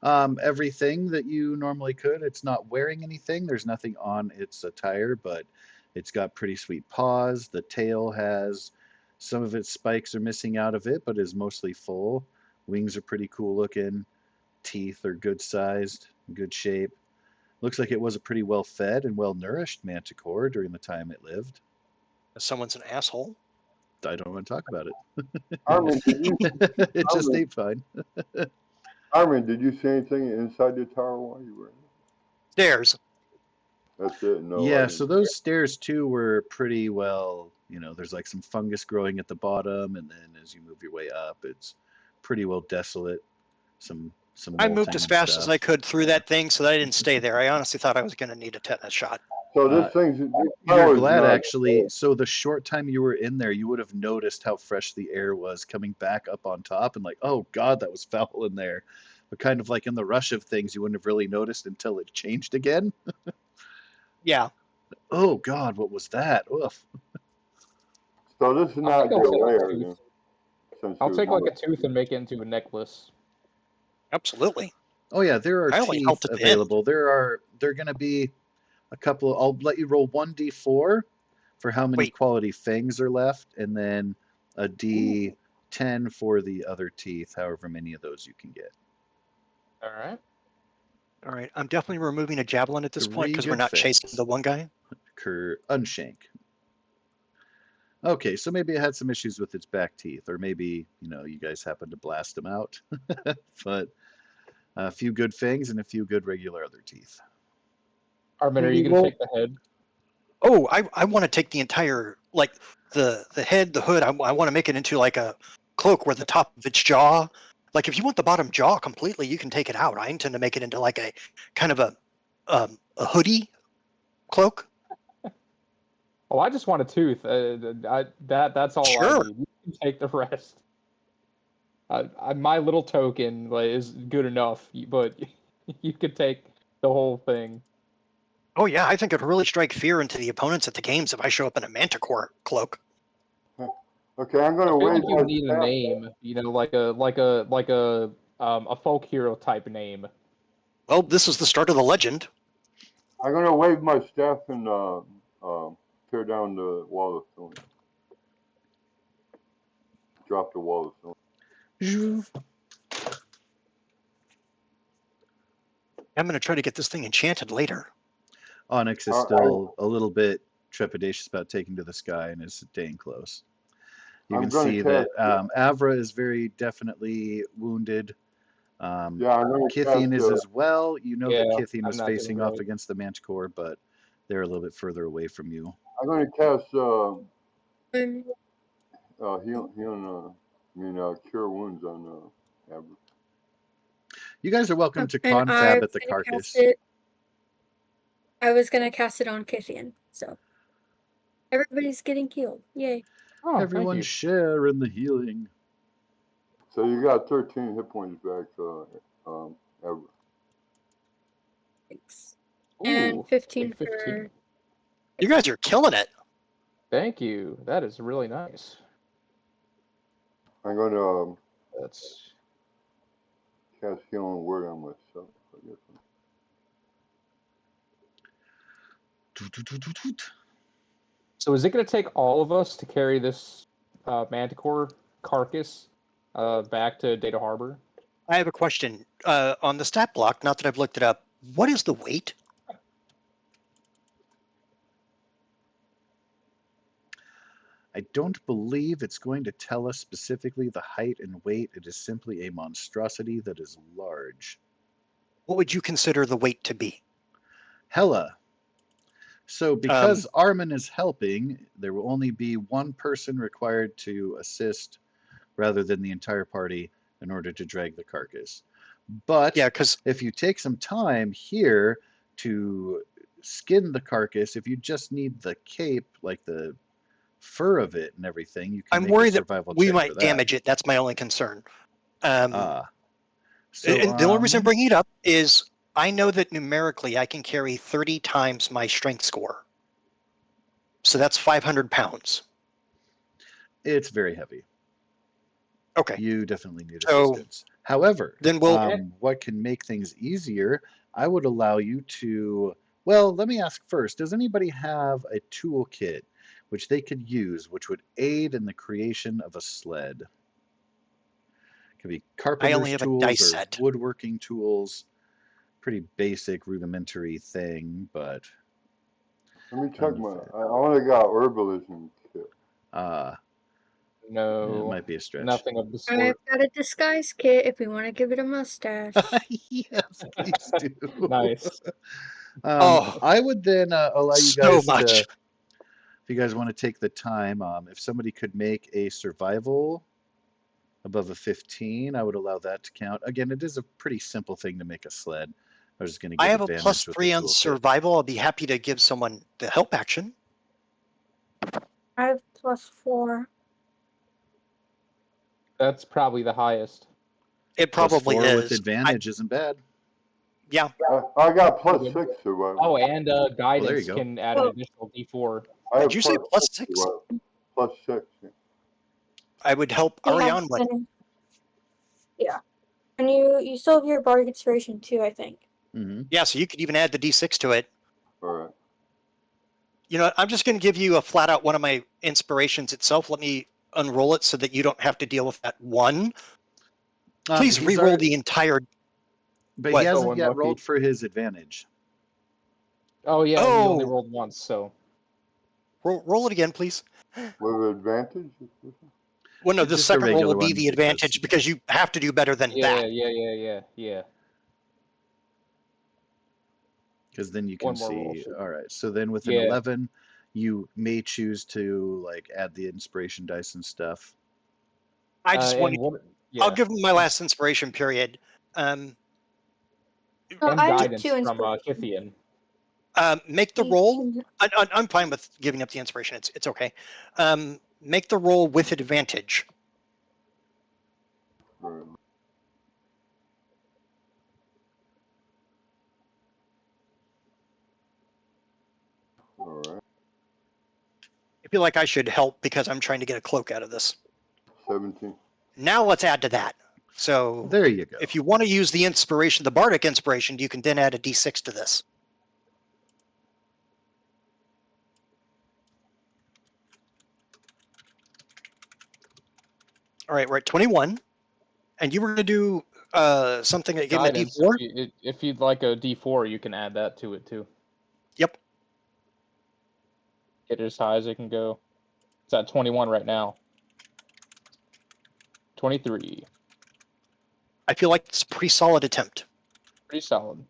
Speaker 3: Everything that you normally could. It's not wearing anything. There's nothing on its attire, but it's got pretty sweet paws. The tail has some of its spikes are missing out of it, but is mostly full. Wings are pretty cool looking. Teeth are good sized, good shape. Looks like it was a pretty well-fed and well-nourished manticore during the time it lived.
Speaker 4: Someone's an asshole.
Speaker 3: I don't want to talk about
Speaker 1: Armin, did you
Speaker 3: it. It just
Speaker 1: Armin,
Speaker 3: ate fine.
Speaker 1: Armin, did you see anything inside the tower while you were in
Speaker 4: Stairs.
Speaker 1: there? That's it. No, I
Speaker 3: Yeah,
Speaker 1: didn't.
Speaker 3: so those stairs too were pretty well, there's like some fungus growing at the bottom, and then as you move your way up, it's pretty well desolate. Some
Speaker 4: I moved as
Speaker 3: molting and
Speaker 4: fast as I
Speaker 3: stuff.
Speaker 4: could through that thing so that I didn't stay there. I honestly thought I was going to need a tetanus shot.
Speaker 1: So
Speaker 3: Uh,
Speaker 1: this
Speaker 3: You're
Speaker 1: tower is
Speaker 3: glad
Speaker 1: not.
Speaker 3: actually. So the short time you were in there, you would have noticed how fresh the air was coming back up on top, and like, oh God, that was foul in there. But kind of like in the rush of things, you wouldn't have really noticed until it changed again.
Speaker 4: Yeah.
Speaker 3: Oh God, what was that? Oof.
Speaker 1: So this is
Speaker 5: I
Speaker 1: not
Speaker 5: think I'll
Speaker 1: your
Speaker 5: take a
Speaker 1: lair
Speaker 5: tooth.
Speaker 1: then. Since
Speaker 5: I'll
Speaker 1: you
Speaker 5: take like a
Speaker 1: moved.
Speaker 5: tooth and make it into a necklace.
Speaker 4: Absolutely.
Speaker 3: Oh yeah, there are
Speaker 4: I only
Speaker 3: teeth
Speaker 4: helped at the end.
Speaker 3: available. They're going to be a couple. I'll let you roll 1d4 for how many
Speaker 4: Wait.
Speaker 3: quality fangs are left, and then a
Speaker 5: Ooh.
Speaker 3: d10 for the other teeth, however many of those you can get.
Speaker 5: All right.
Speaker 4: All right. I'm definitely removing a javelin at this point
Speaker 3: 3
Speaker 4: because we're
Speaker 3: good
Speaker 4: not chasing
Speaker 3: fangs.
Speaker 4: the one guy.
Speaker 3: Unshank. Okay, so maybe it had some issues with its back teeth, or maybe, you guys happened to blast them out. But a few good fangs and a few good regular other teeth.
Speaker 5: Armin, are you gonna
Speaker 1: Well,
Speaker 5: take the head?
Speaker 4: Oh, I want to take the entire, like, the head, the hood. I want to make it into like a cloak where the top of its jaw. Like, if you want the bottom jaw completely, you can take it out. I intend to make it into like a kind of a hoodie cloak.
Speaker 5: Oh, I just want a tooth. That's all I
Speaker 4: Sure.
Speaker 5: need. You can take the rest. My little token is good enough, but you could take the whole thing.
Speaker 4: Oh yeah, I think it'd really strike fear into the opponents at the games if I show up in a manticore cloak.
Speaker 1: okay, I'm
Speaker 5: I
Speaker 1: gonna
Speaker 5: feel
Speaker 1: wave
Speaker 5: like you
Speaker 1: my
Speaker 5: need a
Speaker 1: staff.
Speaker 5: name, a folk hero type name.
Speaker 4: Well, this is the start of the legend.
Speaker 1: I'm gonna wave my staff and tear down the wall of stone. Drop the wall of stone.
Speaker 4: I'm going to try to get this thing enchanted later.
Speaker 3: Onyx is
Speaker 1: I-
Speaker 3: still a little bit trepidatious about taking to the sky and is staying close. You
Speaker 1: I'm
Speaker 3: can
Speaker 1: gonna
Speaker 3: see
Speaker 1: cast.
Speaker 3: that Avra is very definitely wounded.
Speaker 1: Yeah, I'm gonna
Speaker 3: Kithian
Speaker 1: cast.
Speaker 3: is as well. You know that
Speaker 5: Yeah,
Speaker 3: Kithian
Speaker 5: I'm
Speaker 3: was
Speaker 5: not doing
Speaker 3: facing off
Speaker 5: great.
Speaker 3: against the Manticore, but they're a little bit further away from you.
Speaker 1: I'm gonna cast.
Speaker 2: Um,
Speaker 1: Cure wounds on Abra.
Speaker 3: You guys are welcome to
Speaker 2: and I
Speaker 3: confab
Speaker 2: was
Speaker 3: at the
Speaker 2: gonna cast
Speaker 3: carcass.
Speaker 2: it. I was gonna cast it on Kithian, so everybody's getting healed. Yay!
Speaker 5: Oh, thank
Speaker 3: Everyone
Speaker 5: you.
Speaker 3: share in the healing.
Speaker 1: So you got 13 hit points back, Abra.
Speaker 2: Thanks.
Speaker 5: Ooh,
Speaker 2: And 15
Speaker 5: big 15.
Speaker 2: for.
Speaker 4: You guys are killing it.
Speaker 5: Thank you. That is really nice.
Speaker 1: I'm gonna
Speaker 5: That's
Speaker 1: cast healing word on myself. I guess.
Speaker 5: so. Is it going to take all of us to carry this manticore carcass back to Data Harbor?
Speaker 4: I have a question. On the stat block, not that I've looked it up, what is the weight?
Speaker 3: I don't believe it's going to tell us specifically the height and weight. It is simply a monstrosity that is large.
Speaker 4: What would you consider the weight to be?
Speaker 3: Hella. So because Armin is helping, there will only be one person required to assist rather than the entire party in order to drag the carcass. But
Speaker 4: Yeah, because
Speaker 3: if you take some time here to skin the carcass, if you just need the cape, like the fur of it and everything, you can
Speaker 4: I'm
Speaker 3: make
Speaker 4: worried
Speaker 3: a
Speaker 4: that
Speaker 3: survival
Speaker 4: we
Speaker 3: check
Speaker 4: might
Speaker 3: for that.
Speaker 4: damage it. That's my only concern.
Speaker 3: So
Speaker 4: And the only reason I'm bringing it up is I know that numerically I can carry 30 times my strength score. So that's 500 pounds.
Speaker 3: it's very heavy.
Speaker 4: Okay.
Speaker 3: You definitely need
Speaker 4: So
Speaker 3: assistance. However,
Speaker 4: then we'll
Speaker 3: what can make things easier, I would allow you to, well, let me ask first, does anybody have a toolkit which they could use, which would aid in the creation of a sled? It could be
Speaker 4: I only
Speaker 3: carpenter's
Speaker 4: have a dice
Speaker 3: tools or
Speaker 4: set.
Speaker 3: woodworking tools. pretty basic, rudimentary thing, but
Speaker 1: Let me check
Speaker 3: Found a
Speaker 1: my.
Speaker 3: fair.
Speaker 1: I only got herbalism kit.
Speaker 3: It
Speaker 5: No,
Speaker 3: might be a stretch.
Speaker 5: nothing of the
Speaker 2: I've
Speaker 5: sort.
Speaker 2: got a disguise kit if we want to give it a mustache.
Speaker 3: Yes, please do.
Speaker 5: Nice.
Speaker 4: Oh.
Speaker 3: I would then allow you
Speaker 4: So
Speaker 3: guys
Speaker 4: much.
Speaker 3: to, if you guys want to take the time, if somebody could make a survival above a 15, I would allow that to count. Again, it is a pretty simple thing to make a sled. I was just going to
Speaker 4: I
Speaker 3: give
Speaker 4: have a
Speaker 3: advantage with the
Speaker 4: +3 on
Speaker 3: toolkit.
Speaker 4: survival. I'll be happy to give someone the help action.
Speaker 2: I have +4.
Speaker 5: That's probably the highest.
Speaker 4: It
Speaker 3: Plus
Speaker 4: probably
Speaker 3: 4 with
Speaker 4: is.
Speaker 3: advantage isn't bad.
Speaker 4: Yeah.
Speaker 1: I got
Speaker 5: Okay.
Speaker 1: +6 survival.
Speaker 5: Oh, and guidance
Speaker 3: go.
Speaker 5: can add an additional D4.
Speaker 1: I have
Speaker 4: Did you say
Speaker 1: +6
Speaker 4: +6?
Speaker 1: survival. +6. Yeah.
Speaker 4: I would help
Speaker 2: Yeah,
Speaker 4: Ariane with.
Speaker 2: yeah. And you still have your bardic inspiration too, I think.
Speaker 3: Mm-hmm.
Speaker 4: Yeah, so you could even add the D6 to it.
Speaker 1: All right.
Speaker 4: You know, I'm just going to give you a flat out one of my inspirations itself. Let me unroll it so that you don't have to deal with that one. Please
Speaker 3: He's
Speaker 4: re-roll
Speaker 3: already-
Speaker 4: the entire.
Speaker 3: But
Speaker 4: What?
Speaker 3: he hasn't yet
Speaker 5: unlucky.
Speaker 3: rolled for his advantage.
Speaker 5: Oh yeah, and he only
Speaker 4: Oh.
Speaker 5: rolled once, so
Speaker 4: Roll it again, please.
Speaker 1: With advantage?
Speaker 4: Well, no, the
Speaker 3: Just a
Speaker 4: second roll
Speaker 3: regular
Speaker 4: will be
Speaker 3: one,
Speaker 4: the advantage because you have to do better than
Speaker 5: yeah,
Speaker 4: that.
Speaker 5: yeah.
Speaker 3: Because then you can
Speaker 5: One more roll
Speaker 3: see.
Speaker 5: should-
Speaker 3: All right, so then with an
Speaker 5: Yeah.
Speaker 3: 11, you may choose to like add the inspiration dice and stuff.
Speaker 4: I just
Speaker 5: and
Speaker 4: wanted.
Speaker 5: what, yeah,
Speaker 4: I'll give him my last inspiration period.
Speaker 5: and
Speaker 2: I have
Speaker 5: guidance
Speaker 2: 2
Speaker 5: from
Speaker 2: inspiration.
Speaker 5: Kithian.
Speaker 4: Make the roll. I'm fine with giving up the inspiration. It's okay. Make the roll with advantage.
Speaker 1: All right. All right.
Speaker 4: I feel like I should help because I'm trying to get a cloak out of this.
Speaker 1: 17.
Speaker 4: Now let's add to that. So
Speaker 3: There you go.
Speaker 4: if you want to use the inspiration, the bardic inspiration, you can then add a d6 to this. All right, we're at 21. And you were going to do something that gave him a
Speaker 5: Guidance.
Speaker 4: d4?
Speaker 5: If you'd like a D4, you can add that to it too.
Speaker 4: Yep.
Speaker 5: Get it as high as it can go. It's at 21 right now. 23.
Speaker 4: I feel like it's a pretty solid attempt.
Speaker 5: Pretty solid.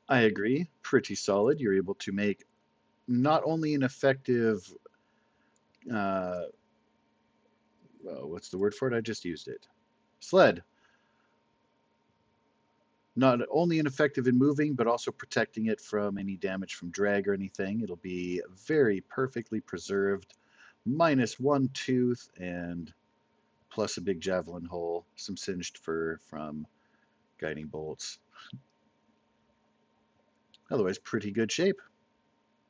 Speaker 3: I agree. Pretty solid. You're able to make not only an effective, what's the word for it? I just used it. Sled. Not only ineffective in moving, but also protecting it from any damage from drag or anything. It'll be very perfectly preserved, -1 tooth, and plus a big javelin hole, some singed fur from guiding bolts. Otherwise, pretty good shape.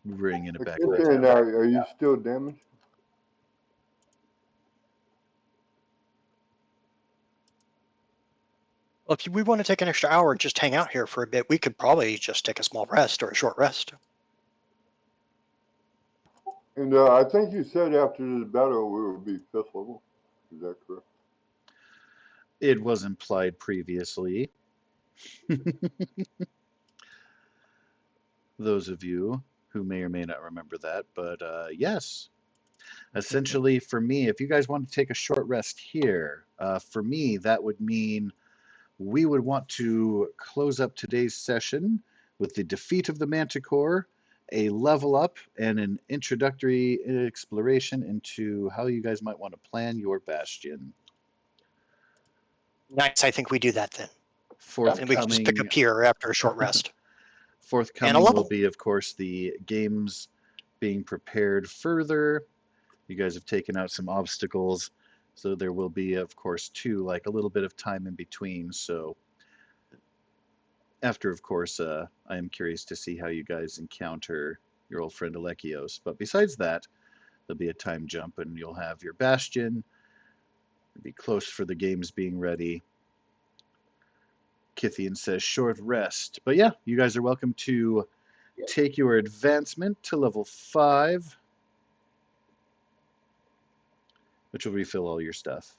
Speaker 3: Bringing it back.
Speaker 1: Kithian, are you still damaged?
Speaker 4: Well, if we want to take an extra hour and just hang out here for a bit, we could probably just take a small rest or a short rest.
Speaker 1: And I think you said after this battle we would be 5th level. Is that correct?
Speaker 3: It was implied previously. Those of you who may or may not remember that, but yes. Essentially, for me, if you guys want to take a short rest here, for me, that would mean we would want to close up today's session with the defeat of the Manticore, a level up, and an introductory exploration into how you guys might want to plan your bastion.
Speaker 4: Nice. I think we do that then. And we can just pick
Speaker 3: Forthcoming,
Speaker 4: up here after a short rest.
Speaker 3: forthcoming
Speaker 4: And a
Speaker 3: will
Speaker 4: level.
Speaker 3: be, of course, the games being prepared further. You guys have taken out some obstacles, so there will be, of course, too, like a little bit of time in between. So after, of course, I am curious to see how you guys encounter your old friend Alekios. But besides that, there'll be a time jump, and you'll have your bastion. You'll be close for the games being ready. Kithian says short rest. But yeah, you guys are welcome to take your advancement to level 5. which will refill all your stuff.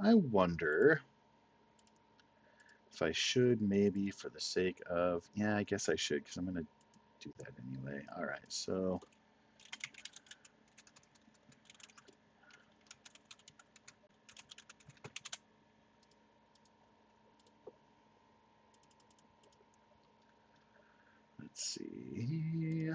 Speaker 3: I wonder if I should maybe, for the sake of, yeah, I guess I should, because I'm going to do that anyway. All right, so let's see.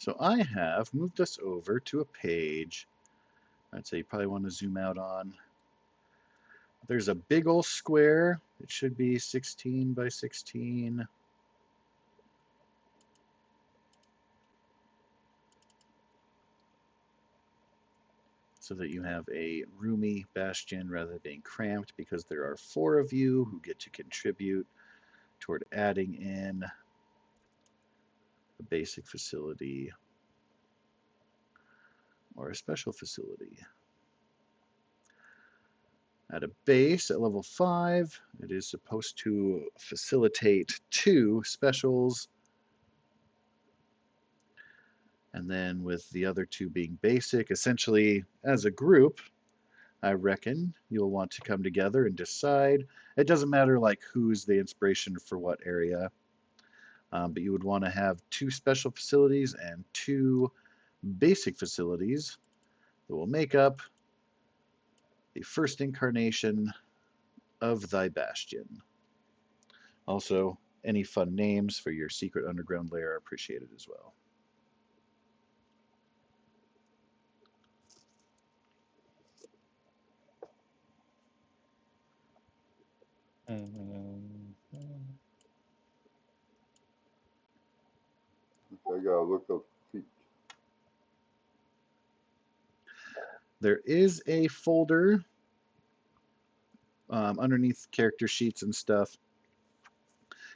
Speaker 3: So I have moved us over to a page I'd say you probably want to zoom out on. There's a big old square. It should be 16 by 16. So that you have a roomy bastion rather than being cramped, because there are 4 of you who get to contribute toward adding in a basic facility or a special facility. At a base at level 5, it is supposed to facilitate 2 specials, and then with the other 2 being basic, essentially as a group, I reckon you'll want to come together and decide. It doesn't matter like who's the inspiration for what area, but you would want to have 2 special facilities and 2 basic facilities that will make up the first incarnation of thy bastion. Also, any fun names for your secret underground lair are appreciated as well.
Speaker 1: I gotta look up feet.
Speaker 3: There is a folder underneath character sheets and stuff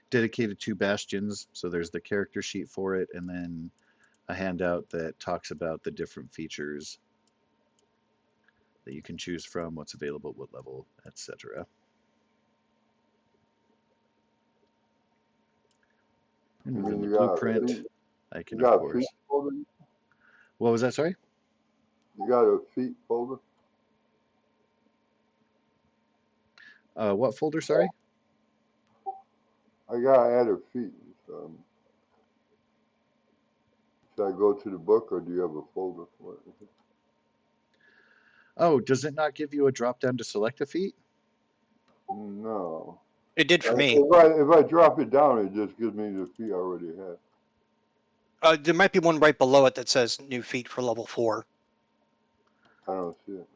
Speaker 3: dedicated to bastions. So there's the character sheet for it, and then a handout that talks about the different features that you can choose from, what's available at what level, etc. And within the blueprint, I can, of course. What was that, sorry?
Speaker 1: You got a feet folder?
Speaker 3: What folder, sorry?
Speaker 1: I gotta add a feet. Should I go to the book, or do you have a folder for it?
Speaker 3: Oh, does it not give you a drop down to select a feat?
Speaker 1: No.
Speaker 4: It did for me.
Speaker 1: If I drop it down, it just gives me the feet I already have.
Speaker 4: There might be one right below it that says new feat for level 4.
Speaker 1: I don't see it.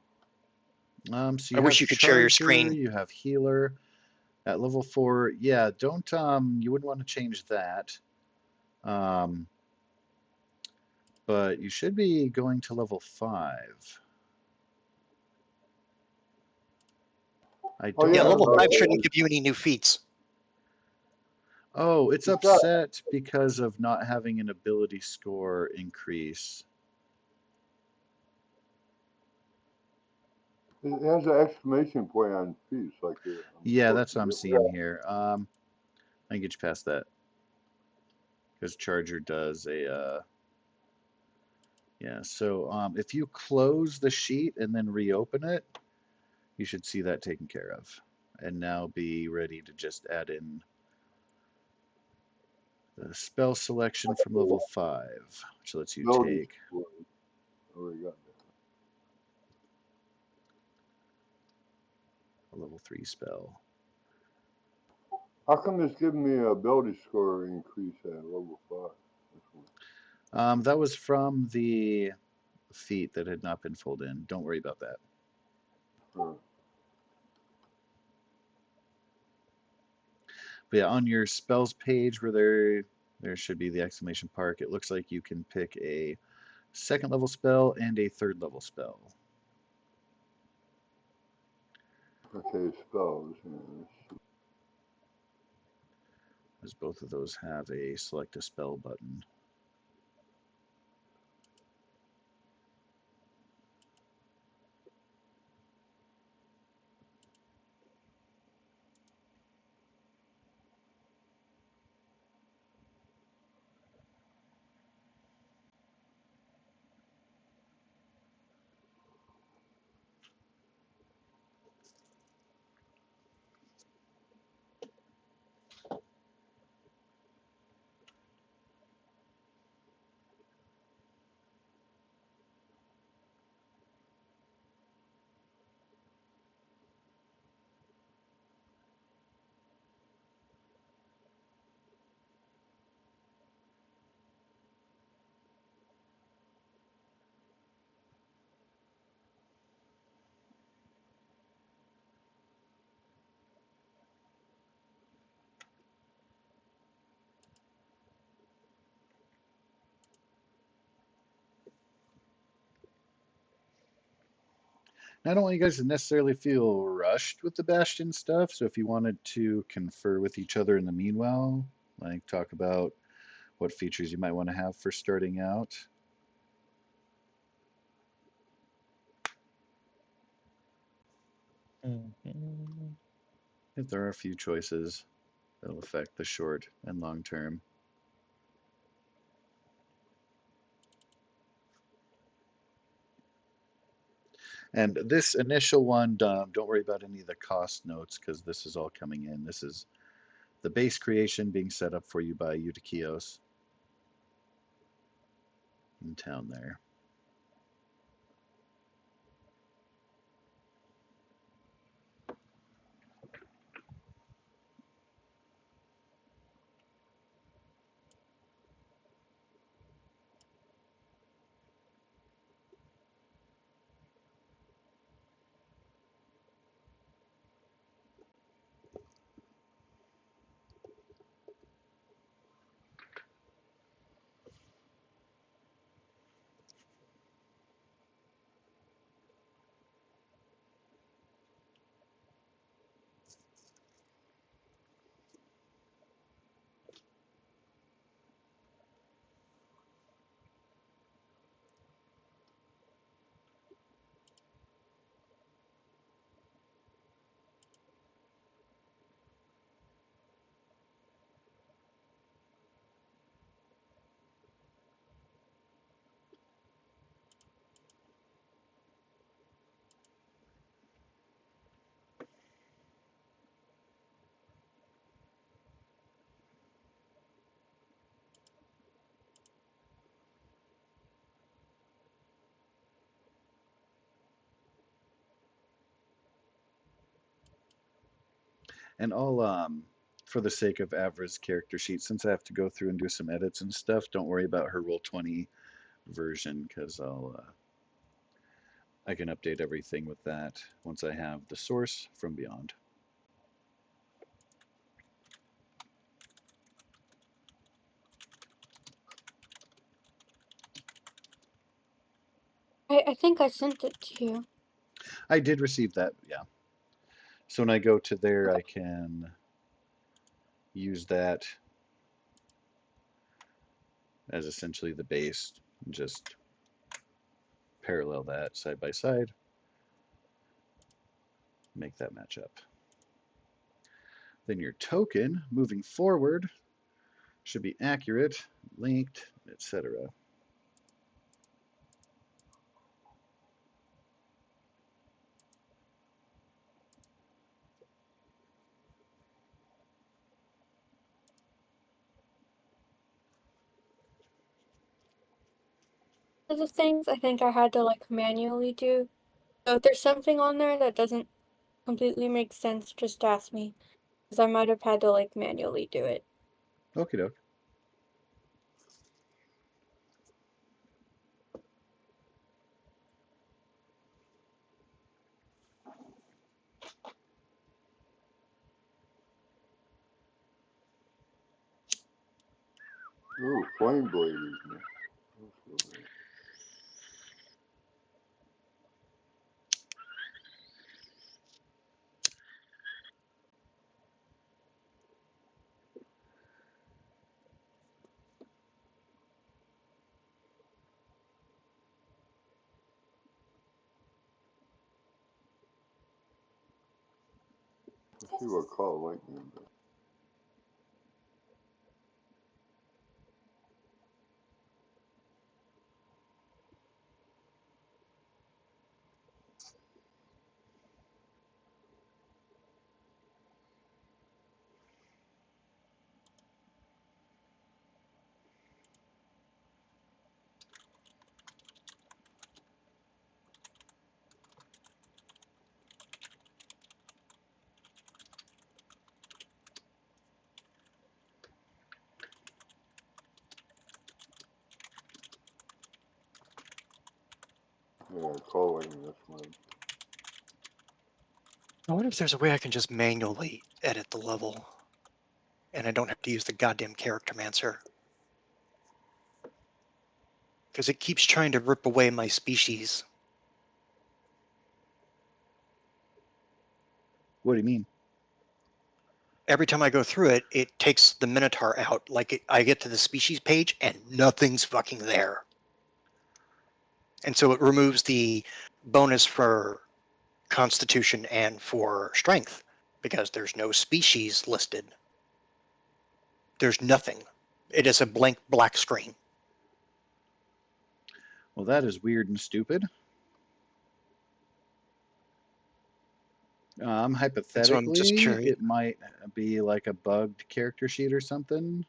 Speaker 3: So you
Speaker 4: I wish you could share your screen.
Speaker 3: You have healer at level 4. Yeah, don't you wouldn't want to change that. But you should be going to level 5. I don't
Speaker 4: Yeah,
Speaker 3: know.
Speaker 4: level 5 shouldn't give you any new feats.
Speaker 3: Oh, it's upset because of not having an ability score increase.
Speaker 1: It has an exclamation point on feet, like
Speaker 3: yeah, that's what I'm seeing here. I can get you past that. Because Charger does a, yeah, so if you close the sheet and then reopen it, you should see that taken care of. And now be ready to just add in the spell selection from level 5, which lets you
Speaker 1: Melody
Speaker 3: take
Speaker 1: score. Already got
Speaker 3: a level 3 spell.
Speaker 1: that. How come it's giving me a ability score increase at level 5?
Speaker 3: That was from the feat that had not been filled in. Don't worry about that. But yeah, on your spells page where there should be the exclamation mark, it looks like you can pick a 2nd level spell and a 3rd level spell.
Speaker 1: Okay, spells. Yeah.
Speaker 3: As both of those have a select a spell button. Now, I don't want you guys to necessarily feel rushed with the Bastion stuff, so if you wanted to confer with each other in the meanwhile, like talk about what features you might want to have for starting out. If there are a few choices that'll affect the short and long term. And this initial one, don't worry about any of the cost notes because this is all coming in. This is the base creation being set up for you by Eutychios in town there. And I'll, for the sake of Avra's character sheet, since I have to go through and do some edits and stuff, don't worry about her Roll20 version because I can update everything with that once I have the source from beyond.
Speaker 2: I think I sent it to you.
Speaker 3: I did receive that, yeah. So when I go to there, I can use that as essentially the base and just parallel that side by side, make that match up. Then your token, moving forward, should be accurate, linked, etc.
Speaker 2: One of the things I think I had to like manually do. So if there's something on there that doesn't completely make sense, just ask me. Because I might have had to like manually do it.
Speaker 3: Okie doke.
Speaker 1: Ooh, flame blade is nice. That's so nice. Let's see what call lightning does. Yeah, call lightning, that's mine.
Speaker 4: I wonder if there's a way I can just manually edit the level, and I don't have to use the goddamn Charactermancer. Because it keeps trying to rip away my species.
Speaker 3: What do you mean?
Speaker 4: Every time I go through it, it takes the Minotaur out. Like, I get to the species page, and nothing's fucking there. And so it removes the bonus for Constitution and for Strength, because there's no species listed. There's nothing. It is a blank black screen.
Speaker 3: Well, that is weird and stupid.
Speaker 4: And so I'm just
Speaker 3: Hypothetically,
Speaker 4: curious.
Speaker 3: it might be like a bugged character sheet or something.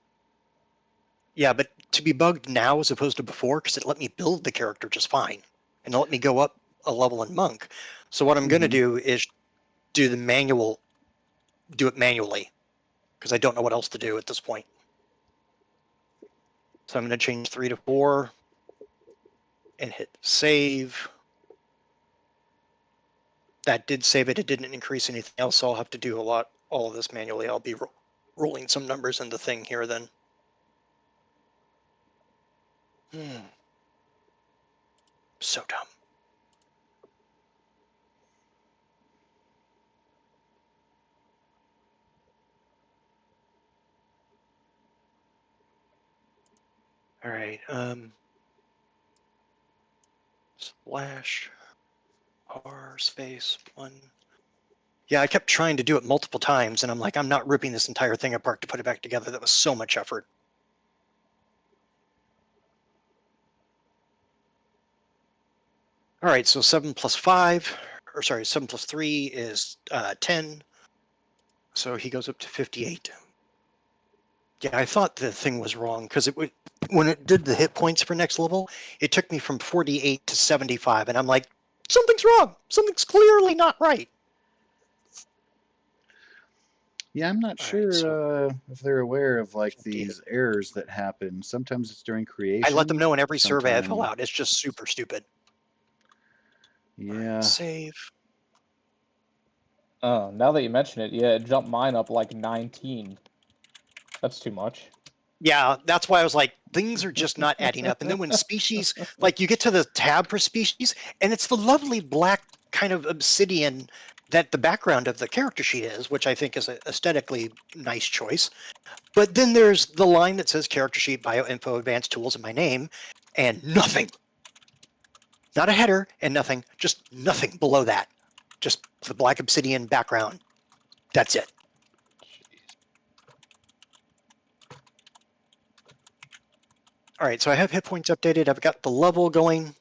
Speaker 4: Yeah, but to be bugged now as opposed to before, because it let me build the character just fine, and it let me go up a level in Monk. So what I'm going to do is do it manually, because I don't know what else to do at this point. So I'm going to change 3 to 4 and hit save. That did save it. It didn't increase anything else, so I'll have to do all of this manually. I'll be rolling some numbers in the thing here then. So dumb. All right. Slash R space 1. Yeah, I kept trying to do it multiple times, and I'm like, I'm not ripping this entire thing apart to put it back together. That was so much effort. All right, so 7 plus 3 is 10. So he goes up to 58. Yeah, I thought the thing was wrong, because when it did the hit points for next level, it took me from 48 to 75, and I'm like, something's wrong. Something's clearly not right.
Speaker 3: Yeah, I'm not
Speaker 4: All right,
Speaker 3: sure
Speaker 4: so
Speaker 3: if they're aware of like
Speaker 4: 58.
Speaker 3: these errors that happen. Sometimes it's during
Speaker 4: I let them
Speaker 3: creation.
Speaker 4: know in every survey I fill
Speaker 3: Sometimes,
Speaker 4: out. It's just super stupid. All right,
Speaker 3: yeah.
Speaker 4: save.
Speaker 5: Oh, now that you mention it, yeah, it jumped mine up like 19. That's too much.
Speaker 4: Yeah, that's why I was like, things are just not adding up. And then when species, like you get to the tab for species, and it's the lovely black kind of obsidian that the background of the character sheet is, which I think is an aesthetically nice choice. But then there's the line that says character sheet, bioinfo, advanced tools, and my name, and nothing. Not a header and nothing, just nothing below that. Just the black obsidian background. That's it. All right, so I have hit points updated. I've got the level going.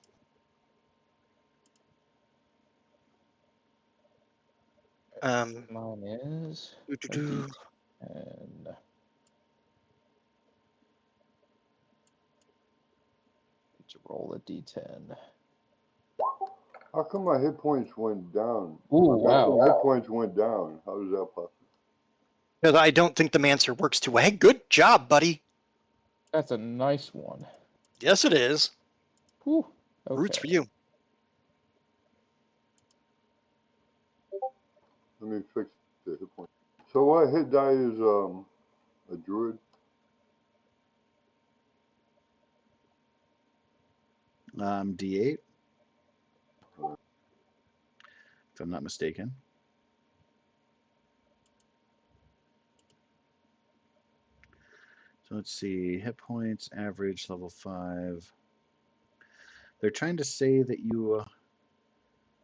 Speaker 5: Mine is a
Speaker 4: doo-doo-doo.
Speaker 5: D10. To roll a D10.
Speaker 1: How come my hit points went down?
Speaker 5: Ooh,
Speaker 1: My
Speaker 5: wow.
Speaker 1: hit points went down. How is that possible?
Speaker 4: Because I don't think the Mancer works too well. Hey, good job, buddy.
Speaker 5: That's a nice one.
Speaker 4: Yes, it is.
Speaker 5: Whew.
Speaker 4: Roots
Speaker 5: Okay.
Speaker 4: for you.
Speaker 1: Let me fix the hit point. So what hit die is a druid?
Speaker 3: D8, if I'm not mistaken. So let's see, hit points, average, level 5. They're trying to say that you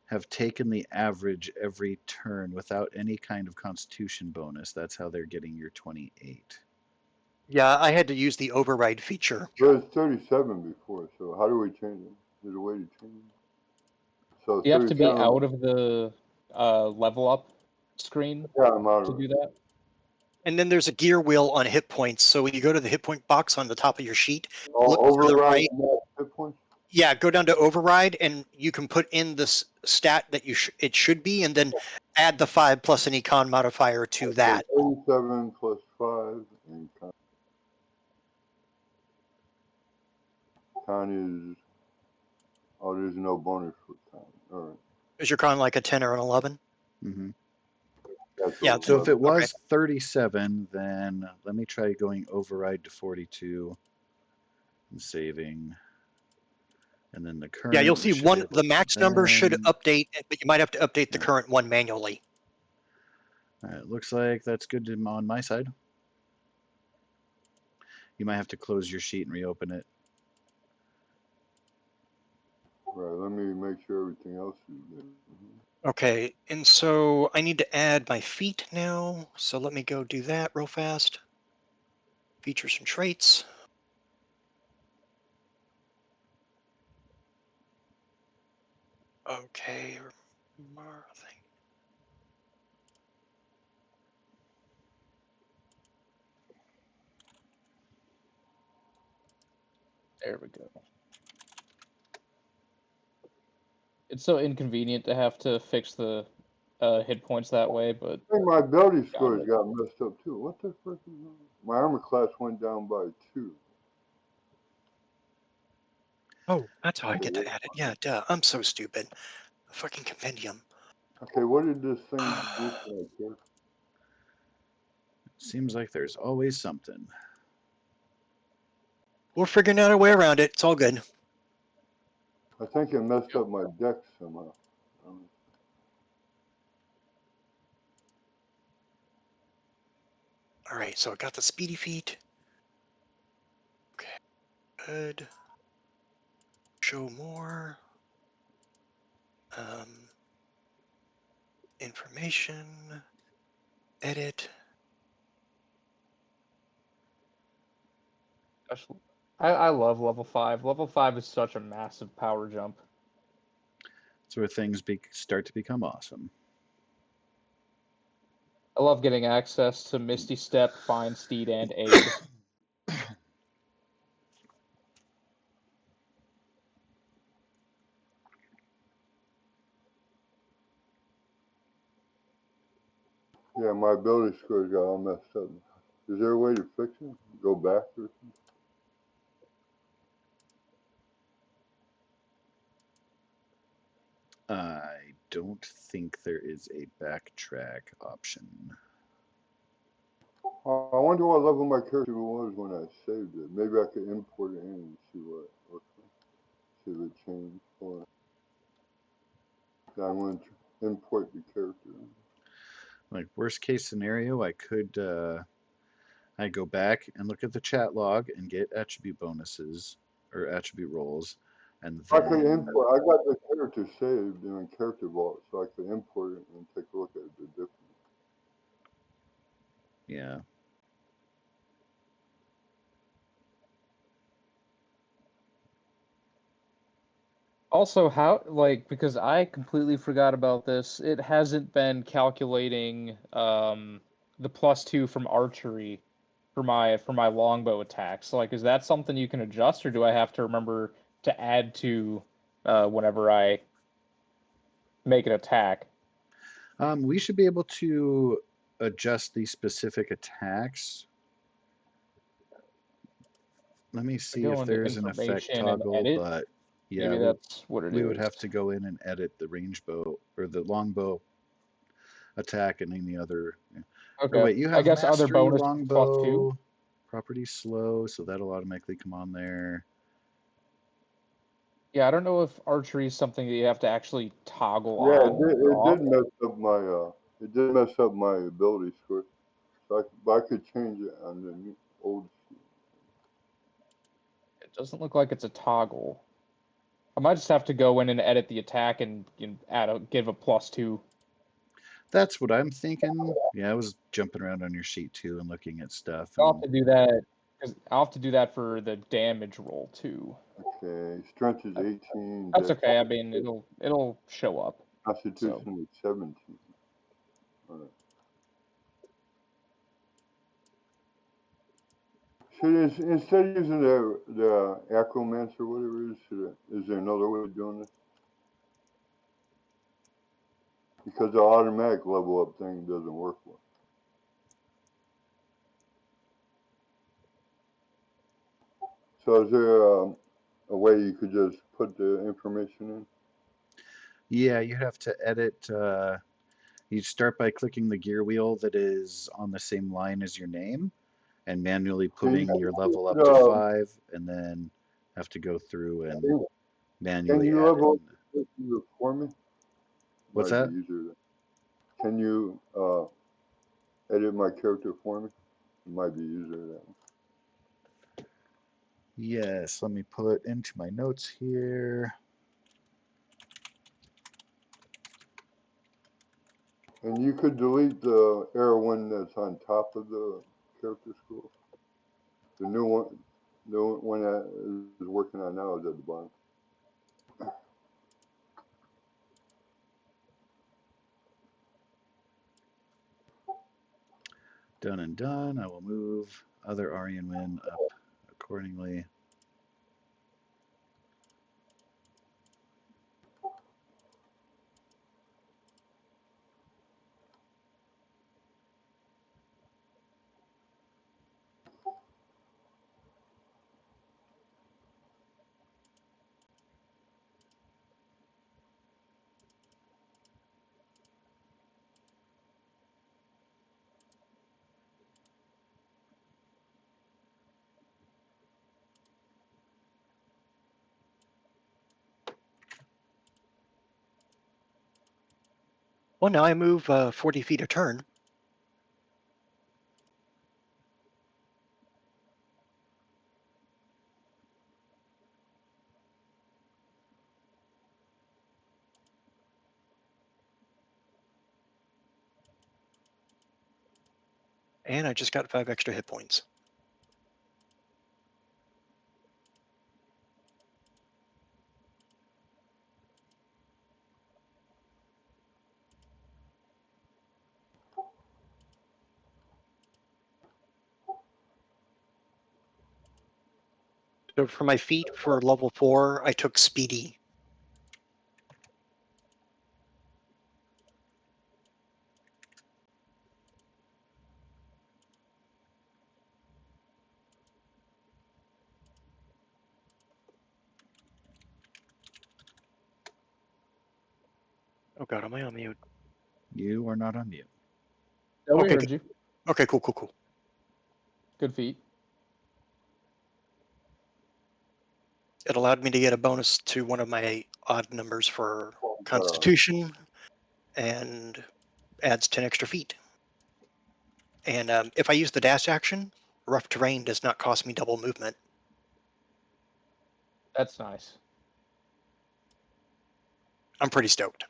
Speaker 3: have taken the average every turn without any kind of constitution bonus. That's how they're getting your 28.
Speaker 4: Yeah, I had to use the override feature.
Speaker 1: But it's 37 before, so how do we change it? There's a way to change it. So
Speaker 5: You have to be
Speaker 1: 37.
Speaker 5: out of the level up screen
Speaker 1: Yeah, I'm out
Speaker 5: to
Speaker 1: of
Speaker 5: do
Speaker 1: it.
Speaker 5: that.
Speaker 4: And then there's a gear wheel on hit points. So when you go to the hit point box on the top of your sheet, look to the
Speaker 1: Override
Speaker 4: right.
Speaker 1: max hit points?
Speaker 4: Yeah, go down to override, and you can put in the stat that it should be, and then add the 5 plus an econ modifier to that.
Speaker 1: 37 plus 5 and con is, oh, there's no bonus for con. All right.
Speaker 4: Is your con like a 10 or an 11?
Speaker 3: Mm-hmm.
Speaker 1: That's
Speaker 4: Yeah,
Speaker 3: So if it was
Speaker 4: okay.
Speaker 3: 37, then let me try going override to 42 and saving. And then the current.
Speaker 4: Yeah, you'll see
Speaker 3: we should be
Speaker 4: one.
Speaker 3: able
Speaker 4: The
Speaker 3: to
Speaker 4: max number should
Speaker 3: then-
Speaker 4: update, but you might have to update the
Speaker 3: Yeah.
Speaker 4: current one manually.
Speaker 3: All right, looks like that's good on my side. You might have to close your sheet and reopen it.
Speaker 1: right. Let me make sure everything else is good.
Speaker 4: Okay, and so I need to add my feet now. So let me go do that real fast. Features and traits. Okay.
Speaker 5: There we go. It's so inconvenient to have to fix the hit points that way, but
Speaker 1: I think my ability
Speaker 5: Got
Speaker 1: scores
Speaker 5: it.
Speaker 1: got messed up too. What the frick is that? My armor class went down by 2.
Speaker 4: Oh, that's how I get to add it. Yeah, duh. I'm so stupid. A fucking compendium.
Speaker 1: Okay, what did this thing do for my character?
Speaker 3: Seems like there's always something.
Speaker 4: We're figuring out a way around it. It's all good.
Speaker 1: I think it messed up my deck somehow.
Speaker 4: All right, so I got the speedy feet. Okay, good. Show more. Information. Edit.
Speaker 5: gosh, I love level 5. Level 5 is such a massive power jump.
Speaker 3: It's where things start to become awesome.
Speaker 5: I love getting access to Misty Step, Find Steed, and Aid.
Speaker 1: Yeah, my ability scores got all messed up. Is there a way to fix it? Go back or something?
Speaker 3: I don't think there is a backtrack option.
Speaker 1: I wonder what level my character was when I saved it. Maybe I could import it in and see what it looks like. See if it changed. Or I'm going to import the character.
Speaker 3: Like worst case scenario, I could I go back and look at the chat log and get attribute bonuses or attribute rolls, and
Speaker 1: I could
Speaker 3: then
Speaker 1: import. I got the character saved in Character Vault, so I could import it and take a look at the difference.
Speaker 3: yeah.
Speaker 5: Also, how, like, because I completely forgot about this, it hasn't been calculating the +2 from archery for my longbow attacks. So, like, is that something you can adjust, or do I have to remember to add to whenever I make an attack?
Speaker 3: We should be able to adjust these specific attacks. Let me
Speaker 5: I
Speaker 3: see
Speaker 5: go
Speaker 3: if
Speaker 5: into
Speaker 3: there's an effect
Speaker 5: information and
Speaker 3: toggle,
Speaker 5: edit.
Speaker 3: but yeah,
Speaker 5: Maybe that's what it
Speaker 3: we would
Speaker 5: is.
Speaker 3: have to go in and edit the range bow or the longbow attack and any other. Or
Speaker 5: Okay.
Speaker 3: wait, you
Speaker 5: I
Speaker 3: have
Speaker 5: guess other
Speaker 3: mastery
Speaker 5: bonus +2.
Speaker 3: longbow, property slow, so that'll automatically come on there.
Speaker 5: Yeah, I don't know if archery is something that you have to actually toggle
Speaker 1: Yeah,
Speaker 5: on or
Speaker 1: it
Speaker 5: off.
Speaker 1: did mess up my ability score. So I could change it on the old sheet.
Speaker 5: It doesn't look like it's a toggle. I might just have to go in and edit the attack and give a +2.
Speaker 3: That's what I'm thinking. Yeah, I was jumping around on your sheet too and looking at stuff.
Speaker 5: I'll
Speaker 3: And
Speaker 5: have to do that because I'll have to do that for the damage roll too.
Speaker 1: Okay, strength is 18,
Speaker 5: That's
Speaker 1: dex
Speaker 5: okay. I mean, it'll show up. So
Speaker 1: constitution is 17. All right. Instead of using the acromancer or whatever it is, is there another way of doing this? Because the automatic level up thing doesn't work well. So is there a way you could just put the information in?
Speaker 3: yeah, you have to edit. You start by clicking the gear wheel that is on the same line as your name and manually
Speaker 1: Can
Speaker 3: putting your level up to
Speaker 1: you,
Speaker 3: 5, and then have to go through and
Speaker 1: can, can
Speaker 3: manually
Speaker 1: you
Speaker 3: add
Speaker 1: level
Speaker 3: in.
Speaker 1: up for me?
Speaker 3: What's
Speaker 1: Might be
Speaker 3: that?
Speaker 1: easier. Can you edit my character for me? It might be easier that way.
Speaker 3: Yes, let me pull it into my notes here.
Speaker 1: And you could delete the error one that's on top of the character school. The new one that is working on now is at the bottom.
Speaker 3: Done and done. I will move other Aryan Win up accordingly.
Speaker 4: Well, now I move 40 feet a turn. And I just got 5 extra hit points. So for my feat for level 4, I took Speedy. Oh god, am I on mute?
Speaker 3: You are not on mute.
Speaker 5: yeah, we
Speaker 4: Okay,
Speaker 5: heard you.
Speaker 4: okay, cool.
Speaker 5: Good feat.
Speaker 4: It allowed me to get a bonus to one of my odd numbers for
Speaker 1: Uh,
Speaker 4: Constitution and adds 10 extra feet. And if I use the dash action, rough terrain does not cost me double movement.
Speaker 5: That's nice.
Speaker 4: I'm pretty stoked.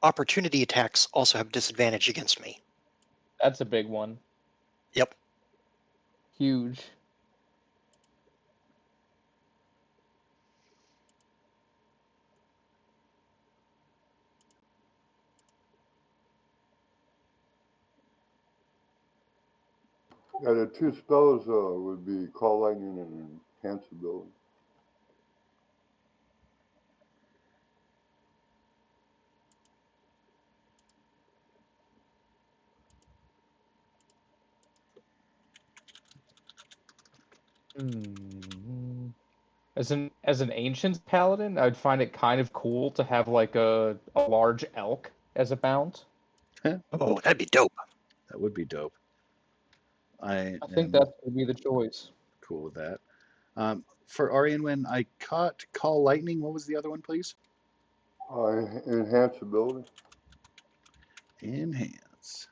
Speaker 4: opportunity attacks also have disadvantage against me.
Speaker 5: That's a big one.
Speaker 4: Yep.
Speaker 5: Huge.
Speaker 1: Yeah, the two spells would be Call Lightning and Enhance Ability.
Speaker 5: As an ancient paladin, I'd find it kind of cool to have like a large elk as a mount.
Speaker 4: Oh, that'd be dope.
Speaker 3: That would be dope. I
Speaker 5: I think
Speaker 3: am
Speaker 5: that would be the choice.
Speaker 3: cool with that. For Arian, when I caught Call Lightning, what was the other one, please?
Speaker 1: Enhance Ability.
Speaker 3: Enhance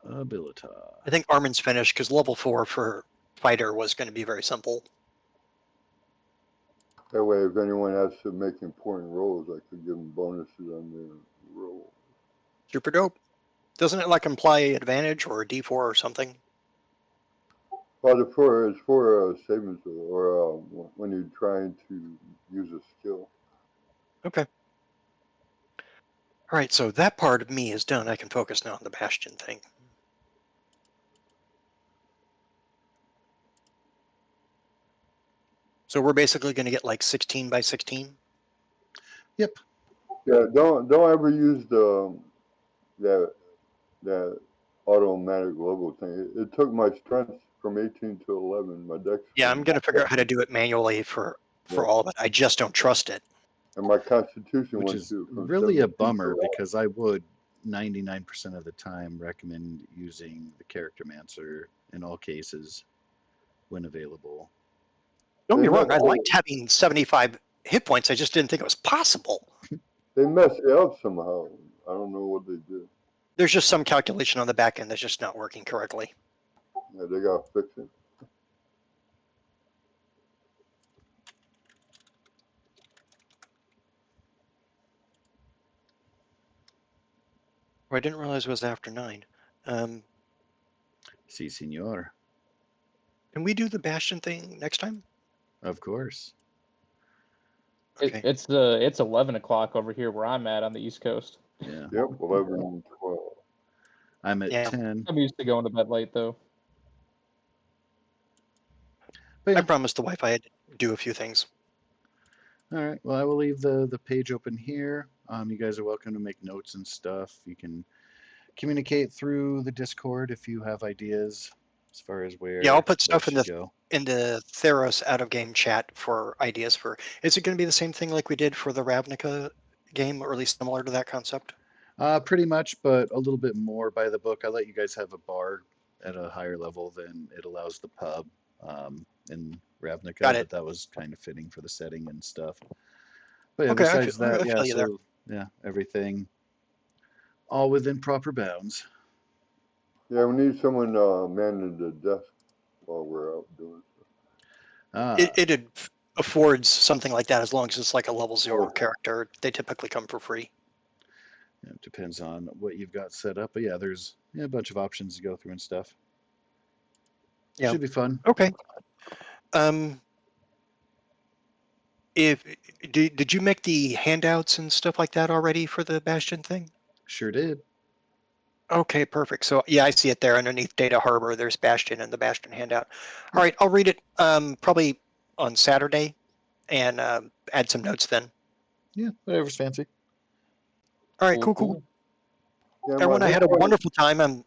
Speaker 3: Ability.
Speaker 4: I think Armin's finished because level 4 for fighter was going to be very simple.
Speaker 1: That way, if anyone has to make important rolls, I could give them bonuses on their roll.
Speaker 4: Super dope. Doesn't it like imply advantage or a D4 or something?
Speaker 1: Well, it's for savings or when you're trying to use a skill.
Speaker 4: Okay. All right, so that part of me is done. I can focus now on the Bastion thing. So we're basically going to get like 16 by 16?
Speaker 3: Yep.
Speaker 1: Yeah, don't ever use that automatic level thing. It took my strength from 18 to 11. My dex.
Speaker 4: Yeah, I'm going to figure out how to do it manually for all of it. I just don't trust it.
Speaker 1: And my constitution
Speaker 3: Which
Speaker 1: went
Speaker 3: is
Speaker 1: to from
Speaker 3: really a
Speaker 1: 17 to
Speaker 3: bummer
Speaker 1: 11.
Speaker 3: because I would 99% of the time recommend using the Charactermancer in all cases when available.
Speaker 4: Don't
Speaker 1: They
Speaker 4: be wrong.
Speaker 1: messed
Speaker 4: I
Speaker 1: it-
Speaker 4: liked having 75 hit points. I just didn't think it was possible.
Speaker 1: They messed it up somehow. I don't know what they did.
Speaker 4: There's just some calculation on the back end that's just not working correctly.
Speaker 1: Yeah, they got to fix it.
Speaker 4: Oh, I didn't realize it was after 9.
Speaker 3: Si, senor.
Speaker 4: Can we do the Bastion thing next time?
Speaker 3: Of course.
Speaker 4: Okay.
Speaker 5: It's 11 o'clock over here where I'm at on the East Coast.
Speaker 3: Yeah.
Speaker 1: Yep, 11 and 12.
Speaker 3: I'm at
Speaker 4: Yeah.
Speaker 3: 10.
Speaker 5: I'm used to going to bed late though.
Speaker 3: But
Speaker 4: I
Speaker 3: yeah.
Speaker 4: promised the wife I'd do a few things.
Speaker 3: All right. Well, I will leave the page open here. You guys are welcome to make notes and stuff. You can communicate through the Discord if you have ideas as far as where
Speaker 4: Yeah, I'll put
Speaker 3: what
Speaker 4: stuff in
Speaker 3: should
Speaker 4: the
Speaker 3: go.
Speaker 4: Theros out of game chat for ideas for. Is it going to be the same thing like we did for the Ravnica game, or at least similar to that concept?
Speaker 3: Pretty much, but a little bit more by the book. I let you guys have a bar at a higher level than it allows the pub in Ravnica,
Speaker 4: Got it.
Speaker 3: but that was kind of fitting for the setting and stuff. But yeah,
Speaker 4: Okay,
Speaker 3: besides
Speaker 4: I
Speaker 3: that, yeah,
Speaker 4: feel you there.
Speaker 3: so yeah, everything all within proper bounds.
Speaker 1: Yeah, we need someone manning the desk while we're out doing stuff.
Speaker 4: It affords something like that as long as it's like a level 0
Speaker 1: Oh.
Speaker 4: character. They typically come for free.
Speaker 3: It depends on what you've got set up, but yeah, there's a bunch of options to go through and stuff.
Speaker 4: Yeah.
Speaker 3: Should be fun.
Speaker 4: Okay. Did you make the handouts and stuff like that already for the Bastion thing?
Speaker 3: Sure did.
Speaker 4: Okay, perfect. So yeah, I see it there underneath Data Harbor. There's Bastion and the Bastion handout. All right, I'll read it probably on Saturday and add some notes then.
Speaker 3: Yeah, whatever's fancy.
Speaker 4: All right, cool.
Speaker 1: Yeah,
Speaker 4: Everyone, I had a wonderful time. I'm